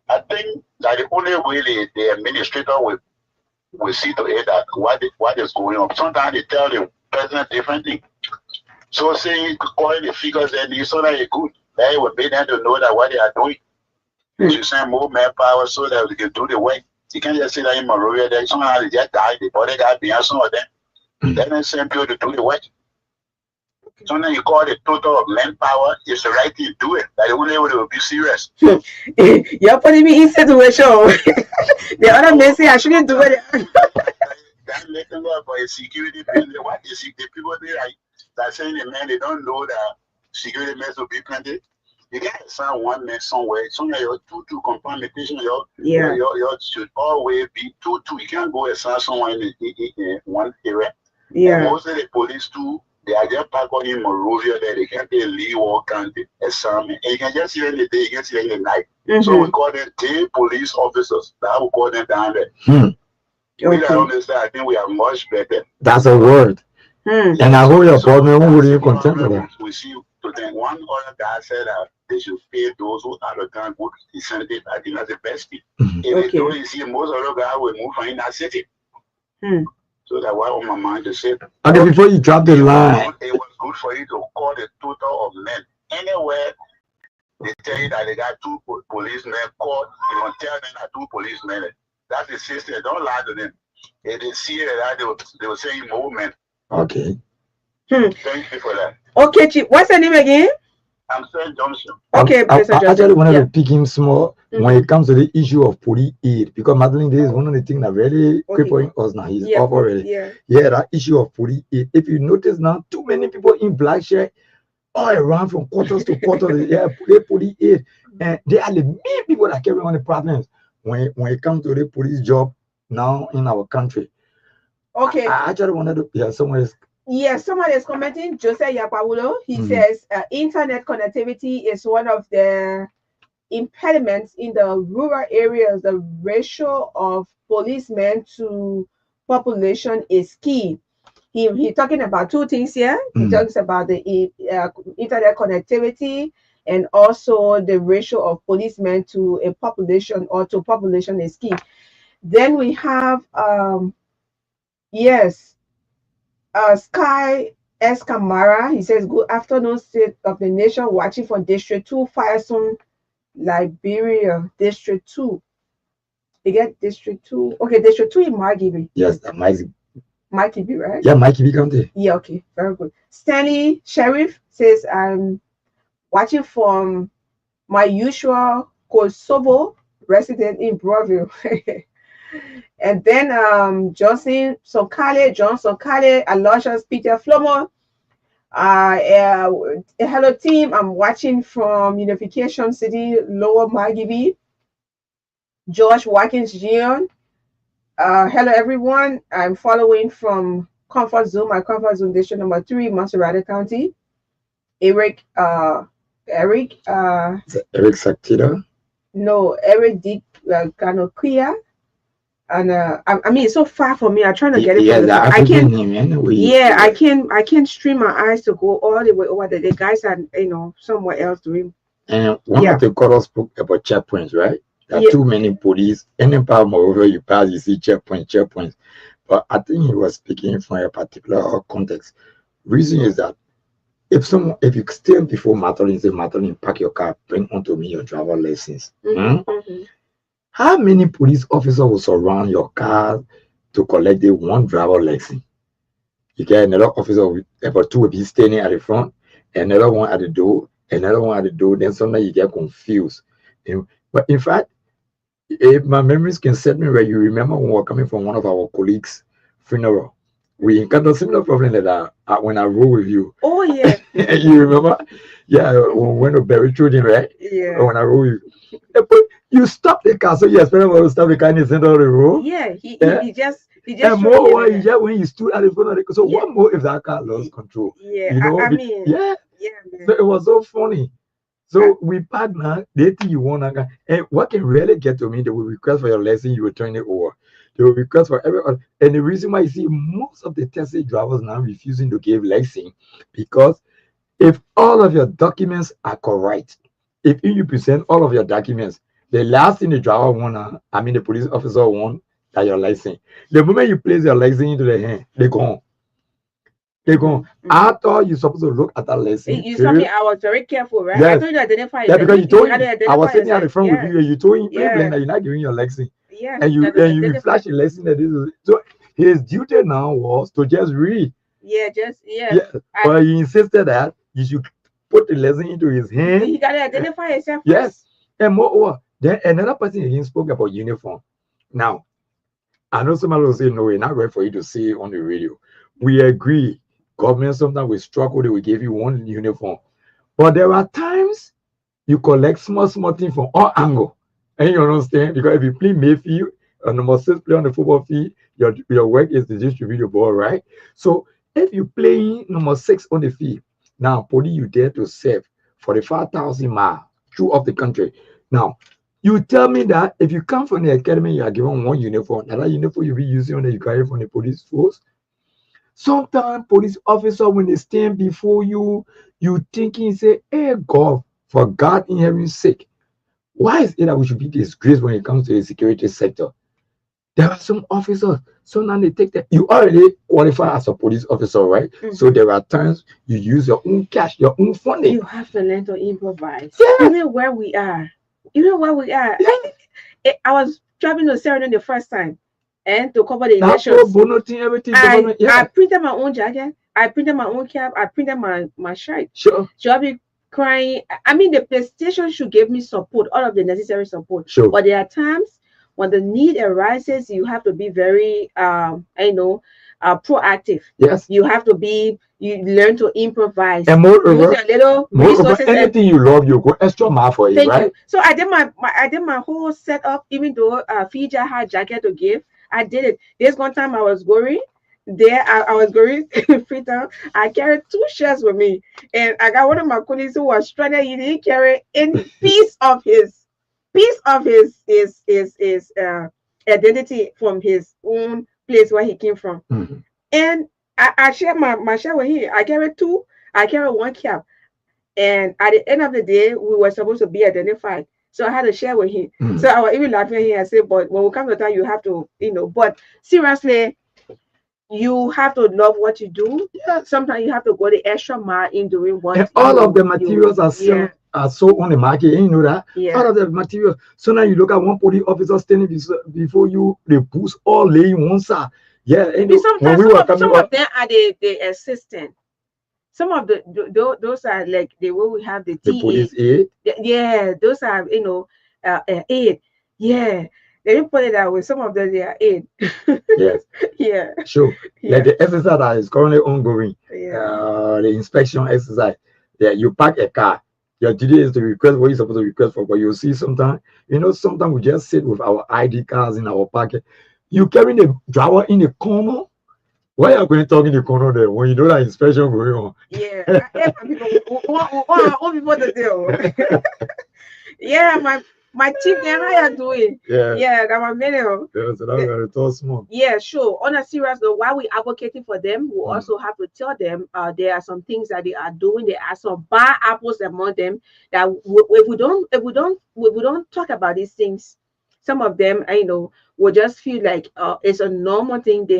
Speaker 10: I think that the only way the administrator will see to it that what is going on. Sometimes they tell the president different thing. So saying calling the figures and you saw that it's good. That would make them to know that what they are doing. You send more manpower so that they can do the work. You can't just say that in Monrovia that somehow they just died, the body got behind some of them. Then they send people to do the work. Sometimes you call the total of manpower, it's the right thing to do it. That the only way they will be serious.
Speaker 1: You're putting me in situation. The other men say I shouldn't do it.
Speaker 10: That's making up for a security building. What is the people there that saying the man they don't know that security men will be plenty. You can't assign one man somewhere. Somewhere your two compartmentation, your should always be two. You can't go assign someone in one area.
Speaker 1: Yeah.
Speaker 10: And most of the police too, they are just parked in Monrovia there. They can't pay Lee War County assignment. And you can just see them in the day, you can see them in the night. So we call them day police officers. That we call them down there. We don't understand. I think we are much better.
Speaker 2: That's a word. And I hold your partner who would you contend with that.
Speaker 10: We see to thing. One other guy said that they should pay those who are the gun good incentive. I think that's the best thing. If they don't, you see, most of the guys will move from in that city. So that's why on my mind to say.
Speaker 2: Okay, before you drop the line,
Speaker 10: it was good for you to call the total of men. Anywhere they tell you that they got two policemen, call, you want to tell them that two policemen. That's the system. Don't lie to them. If they see that, they will say you more men.
Speaker 2: Okay.
Speaker 10: Thank you for that.
Speaker 1: Okay, Chief. What's your name again?
Speaker 10: I'm Sir Johnson.
Speaker 1: Okay,
Speaker 2: I
Speaker 1: Mr. Johnson.
Speaker 2: actually wanted to pick him small when it comes to the issue of police aid, because Magdalene, this is one of the things that really crippling us now. He's off already. Yeah, that issue of police aid. If you notice now, too many people in black shirt all around from quarters to quarters. Yeah, police aid, and they are the main people that carry on the problems when it comes to the police job now in our country.
Speaker 1: Okay.
Speaker 2: I actually wanted to someone is.
Speaker 1: Yes, somebody is commenting. Jose Yapawulo, he says internet connectivity is one of the impediments in the rural areas. The ratio of policemen to population is key. He talking about two things here. He talks about the internet connectivity and also the ratio of policemen to a population or to population is key. Then we have Sky S. Kamara, he says, good afternoon, State of the Nation, watching from District 2, Firestone, Liberia, District 2. You get District 2? Okay, District 2 in Margibi.
Speaker 2: Yes,
Speaker 1: Margibi, right?
Speaker 2: Yeah, Margibi County.
Speaker 1: Yeah, okay, very good. Stanley Sheriff says, I'm watching from my usual Kosovo resident in Broville. And then Johnson Kale, Aloysius Peter Flomo. Hello team, I'm watching from Unification City, Lower Margibi. George Watkins Gion. Hello everyone. I'm following from Comfort Zone, my Comfort Zone District number 3, Maserati County. Eric
Speaker 2: Saktida?
Speaker 1: No, Eric D. Ganokia. And I mean, it's so far from me. I'm trying to get it. I can't stream my eyes to go all the way over there. The guys are, somewhere else doing.
Speaker 2: And one of the callers spoke about checkpoints, right? There are too many police. Any part moreover you pass, you see checkpoints. But I think he was speaking from a particular context. Reason is that if you stand before Magdalene, say, Magdalene, park your car, bring onto me your driver license. How many police officers will surround your car to collect the one driver license? You get another officer, about 2 will be standing at the front, another one at the door, another one at the door. Then sometimes you get confused. But in fact, if my memories can set me right, you remember when we were coming from one of our colleagues' funeral, we encountered similar problem like that when I rode with you.
Speaker 1: Oh yeah.
Speaker 2: You remember? Yeah, when we went to bury children, right?
Speaker 1: Yeah.
Speaker 2: When I rode with you. But you stop the car, so you expect to stop the car in the center of the road.
Speaker 1: Yeah, he just
Speaker 2: and more when you stood at the front of the car. So what more if that car lost control?
Speaker 1: Yeah, man.
Speaker 2: So it was so funny. So we parked now, they think you want to, and what can really get to me, they will request for your lesson, you will turn it over. They will request for everyone. And the reason why you see most of the taxi drivers now refusing to give lesson, because if all of your documents are correct, if you present all of your documents, the last thing the driver the police officer want that your license. The moment you place your license into the hand, they're gone. I thought you're supposed to look at that license.
Speaker 1: You told me I was very careful, right?
Speaker 2: Yes.
Speaker 1: I told you to identify.
Speaker 2: Yeah, because you told him, I was sitting at the front with you, and you told him that you're not giving your license.
Speaker 1: Yeah.
Speaker 2: And you flash your license that this is so his duty now was to just read. But he insisted that you should put the lesson into his hand.
Speaker 1: You gotta identify yourself.
Speaker 2: Yes. And moreover, then another person again spoke about uniform. Now, I know somebody will say, no, it's not right for you to say it on the radio. We agree. Government sometimes will struggle, they will give you one uniform. But there are times you collect small things from all angles. And you understand? Because if you play Mayfield, number 6 play on the football field, your work is to distribute the ball, right? So if you play number 6 on the field, now police you dare to serve 45,000 miles throughout the country. Now, you tell me that if you come from the academy, you are given one uniform, and that uniform you'll be using when you carry from the police force. Sometimes police officer, when they stand before you, you thinking, say, hey God, for God in heaven's sake, why is it that we should be disgraced when it comes to the security sector? There are some officers, sometimes they take that. You already qualify as a police officer, right? So there are times you use your own cash, your own funding.
Speaker 1: You have to learn to improvise.
Speaker 2: Yeah.
Speaker 1: Even where we are. I was traveling to Serenade the first time and to cover the
Speaker 2: That pro
Speaker 1: elections.
Speaker 2: bono thing, everything,
Speaker 1: I
Speaker 2: government, yeah.
Speaker 1: printed my own jacket. I printed my own cap. I printed my shirt.
Speaker 2: Sure.
Speaker 1: Should I be crying? I mean, the station should give me support, all of the necessary support.
Speaker 2: Sure.
Speaker 1: But there are times when the need arises, you have to be very, proactive.
Speaker 2: Yes.
Speaker 1: You have to be. You learn to improvise.
Speaker 2: And
Speaker 1: Use
Speaker 2: moreover,
Speaker 1: your little resources.
Speaker 2: anything you love, you go extra mile for it,
Speaker 1: Thank
Speaker 2: right?
Speaker 1: you. So I did my whole setup, even though Fiji had jacket to give. I did it. There's one time I was going there. I was going Freetown. I carried 2 shirts with me, and I got one of my colleagues who was stranded. He didn't carry any piece of his identity from his own place where he came from. And I shared my shirt with him. I carried 2. I carried 1 cap. And at the end of the day, we were supposed to be identified. So I had to share with him. So I was even laughing at him and said, but when we come to time, you have to, but seriously, you have to love what you do. Yeah. Sometimes you have to go the extra mile in doing what.
Speaker 2: And all of the materials are sold on the market. You know that?
Speaker 1: Yeah.
Speaker 2: All of the materials. So now you look at one police officer standing before you, the boots all laying one side. Yeah. And
Speaker 1: sometimes some of them are the assistant. Some of those are like the way we have the
Speaker 2: police aid.
Speaker 1: Yeah, those are aid. Yeah, they didn't put it that way. Some of them they are aid.
Speaker 2: Yes.
Speaker 1: Yeah.
Speaker 2: Sure.
Speaker 1: Yeah.
Speaker 2: Like the exercise that is currently ongoing.
Speaker 1: Yeah.
Speaker 2: The inspection exercise. Yeah, you park a car. Your duty is to request what you're supposed to request for, but you'll see sometimes, sometimes we just sit with our ID cards in our pocket. You carry the drawer in the corner. Why are you going to talk in the corner there when you know that inspection going on?
Speaker 1: Yeah, what people to do? Yeah, my chief, how you doing? Yeah, that my video. Yeah, sure. On a serious note, while we advocating for them, we also have to tell them there are some things that they are doing. There are some bad apples among them that if we don't talk about these things, some of them, will just feel like it's a normal thing. They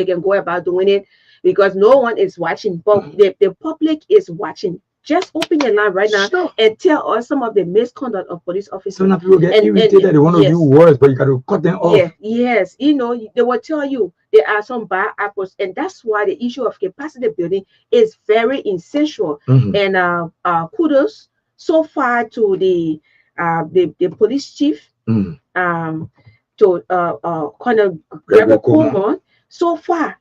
Speaker 1: can go about doing it because no one is watching, but the public is watching. Just open your line right now and tell us some of the misconduct of police officers.
Speaker 2: Some people get irritated. They want to do worse, but you got to cut them off.
Speaker 1: Yeah, yes. They will tell you there are some bad apples, and that's why the issue of capacity building is very essential. And kudos so far to the police chief. To Colonel Gregor Coleman. So far.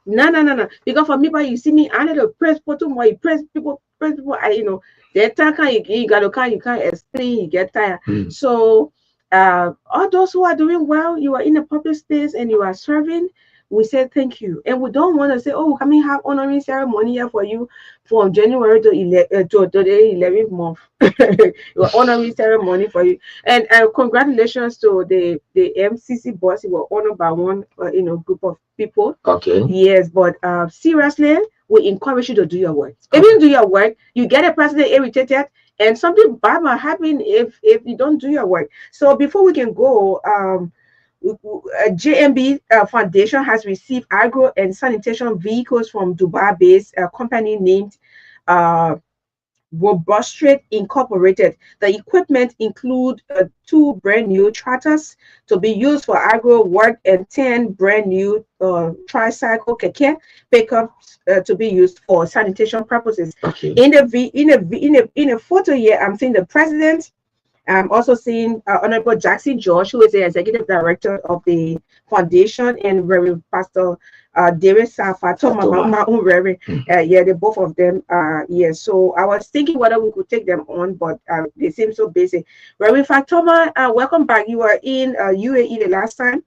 Speaker 1: No. Because for me, but you see me, I need to press button more. You press people. That time you can't explain. You get tired. So all those who are doing well, you are in a public space and you are serving. We say thank you, and we don't want to say, "Oh, can we have honoring ceremony here for you from January to the 11th month?" Your honoring ceremony for you, and congratulations to the MCC boss. You were honored by one group of people.
Speaker 2: Okay.
Speaker 1: Yes, but seriously, we encourage you to do your work. If you do your work, you get a president irritated, and something bad might happen if you don't do your work. So before we can go, JMB Foundation has received agro and sanitation vehicles from Dubai-based company named Robustrate Incorporated. The equipment include 2 brand new tractors to be used for agro work and 10 brand new tricycle keke pickups to be used for sanitation purposes.
Speaker 2: Okay.
Speaker 1: In a photo here, I'm seeing the president. I'm also seeing Honorable Jackson George, who is the executive director of the foundation, and Reverend Pastor David Saah, my own Reverend. The both of them. So I was thinking whether we could take them on, but they seem so busy. Reverend Fatoma, welcome back. You were in UAE the last time,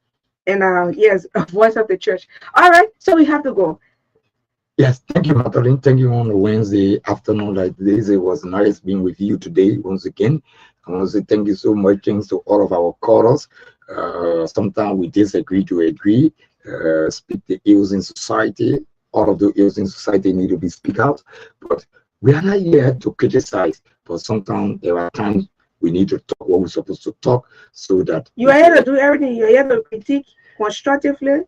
Speaker 1: and yes, voice of the church. All right, so we have to go.
Speaker 2: Yes, thank you, Magdalene. Thank you on a Wednesday afternoon like this. It was nice being with you today once again. I want to say thank you so much. Thanks to all of our callers. Sometimes we disagree to agree. speak the ills in society. All of the ills in society need to be speak out, but we are not here to criticize. But sometimes there are times we need to talk what we're supposed to talk, so that
Speaker 1: You are here to do everything. You're here to critique constructively.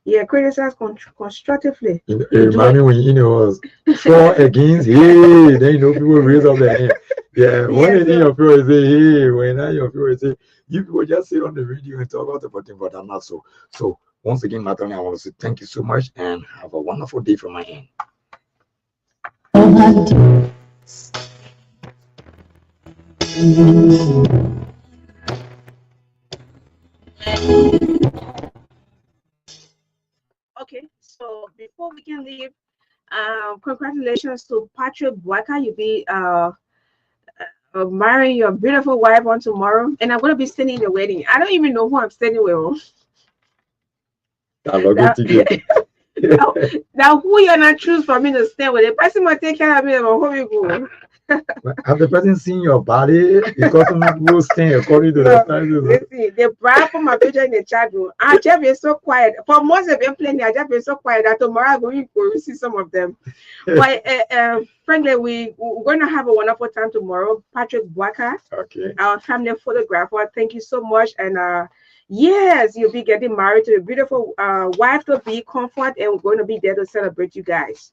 Speaker 1: Yeah, criticize constructively.
Speaker 2: remind me when was for against, hey, then people raise up their hand. Yeah, when in your people say, hey, when your people say, you people just sit on the radio and talk about the thing, but I'm not so. So once again, Magdalene, I want to say thank you so much and have a wonderful day from my end.
Speaker 1: Okay, so before we can leave, congratulations to Patrick Buaka. You'll be marrying your beautiful wife on tomorrow, and I'm gonna be singing the wedding. I don't even know who I'm singing with. Now, who you're not choose for me to stay with? The person might take care of me. Home you go.
Speaker 2: Have the person seen your body? Because some people stay according to the sizes.
Speaker 1: Listen, they brag for my picture in the chat room. I just been so quiet. For months they've been playing. I just been so quiet that tomorrow I'm going to see some of them. But frankly, we're going to have a wonderful time tomorrow. Patrick Buaka,
Speaker 2: okay,
Speaker 1: our family photographer. Thank you so much. And yes, you'll be getting married to a beautiful wife to be. Comfort, and we're going to be there to celebrate you guys.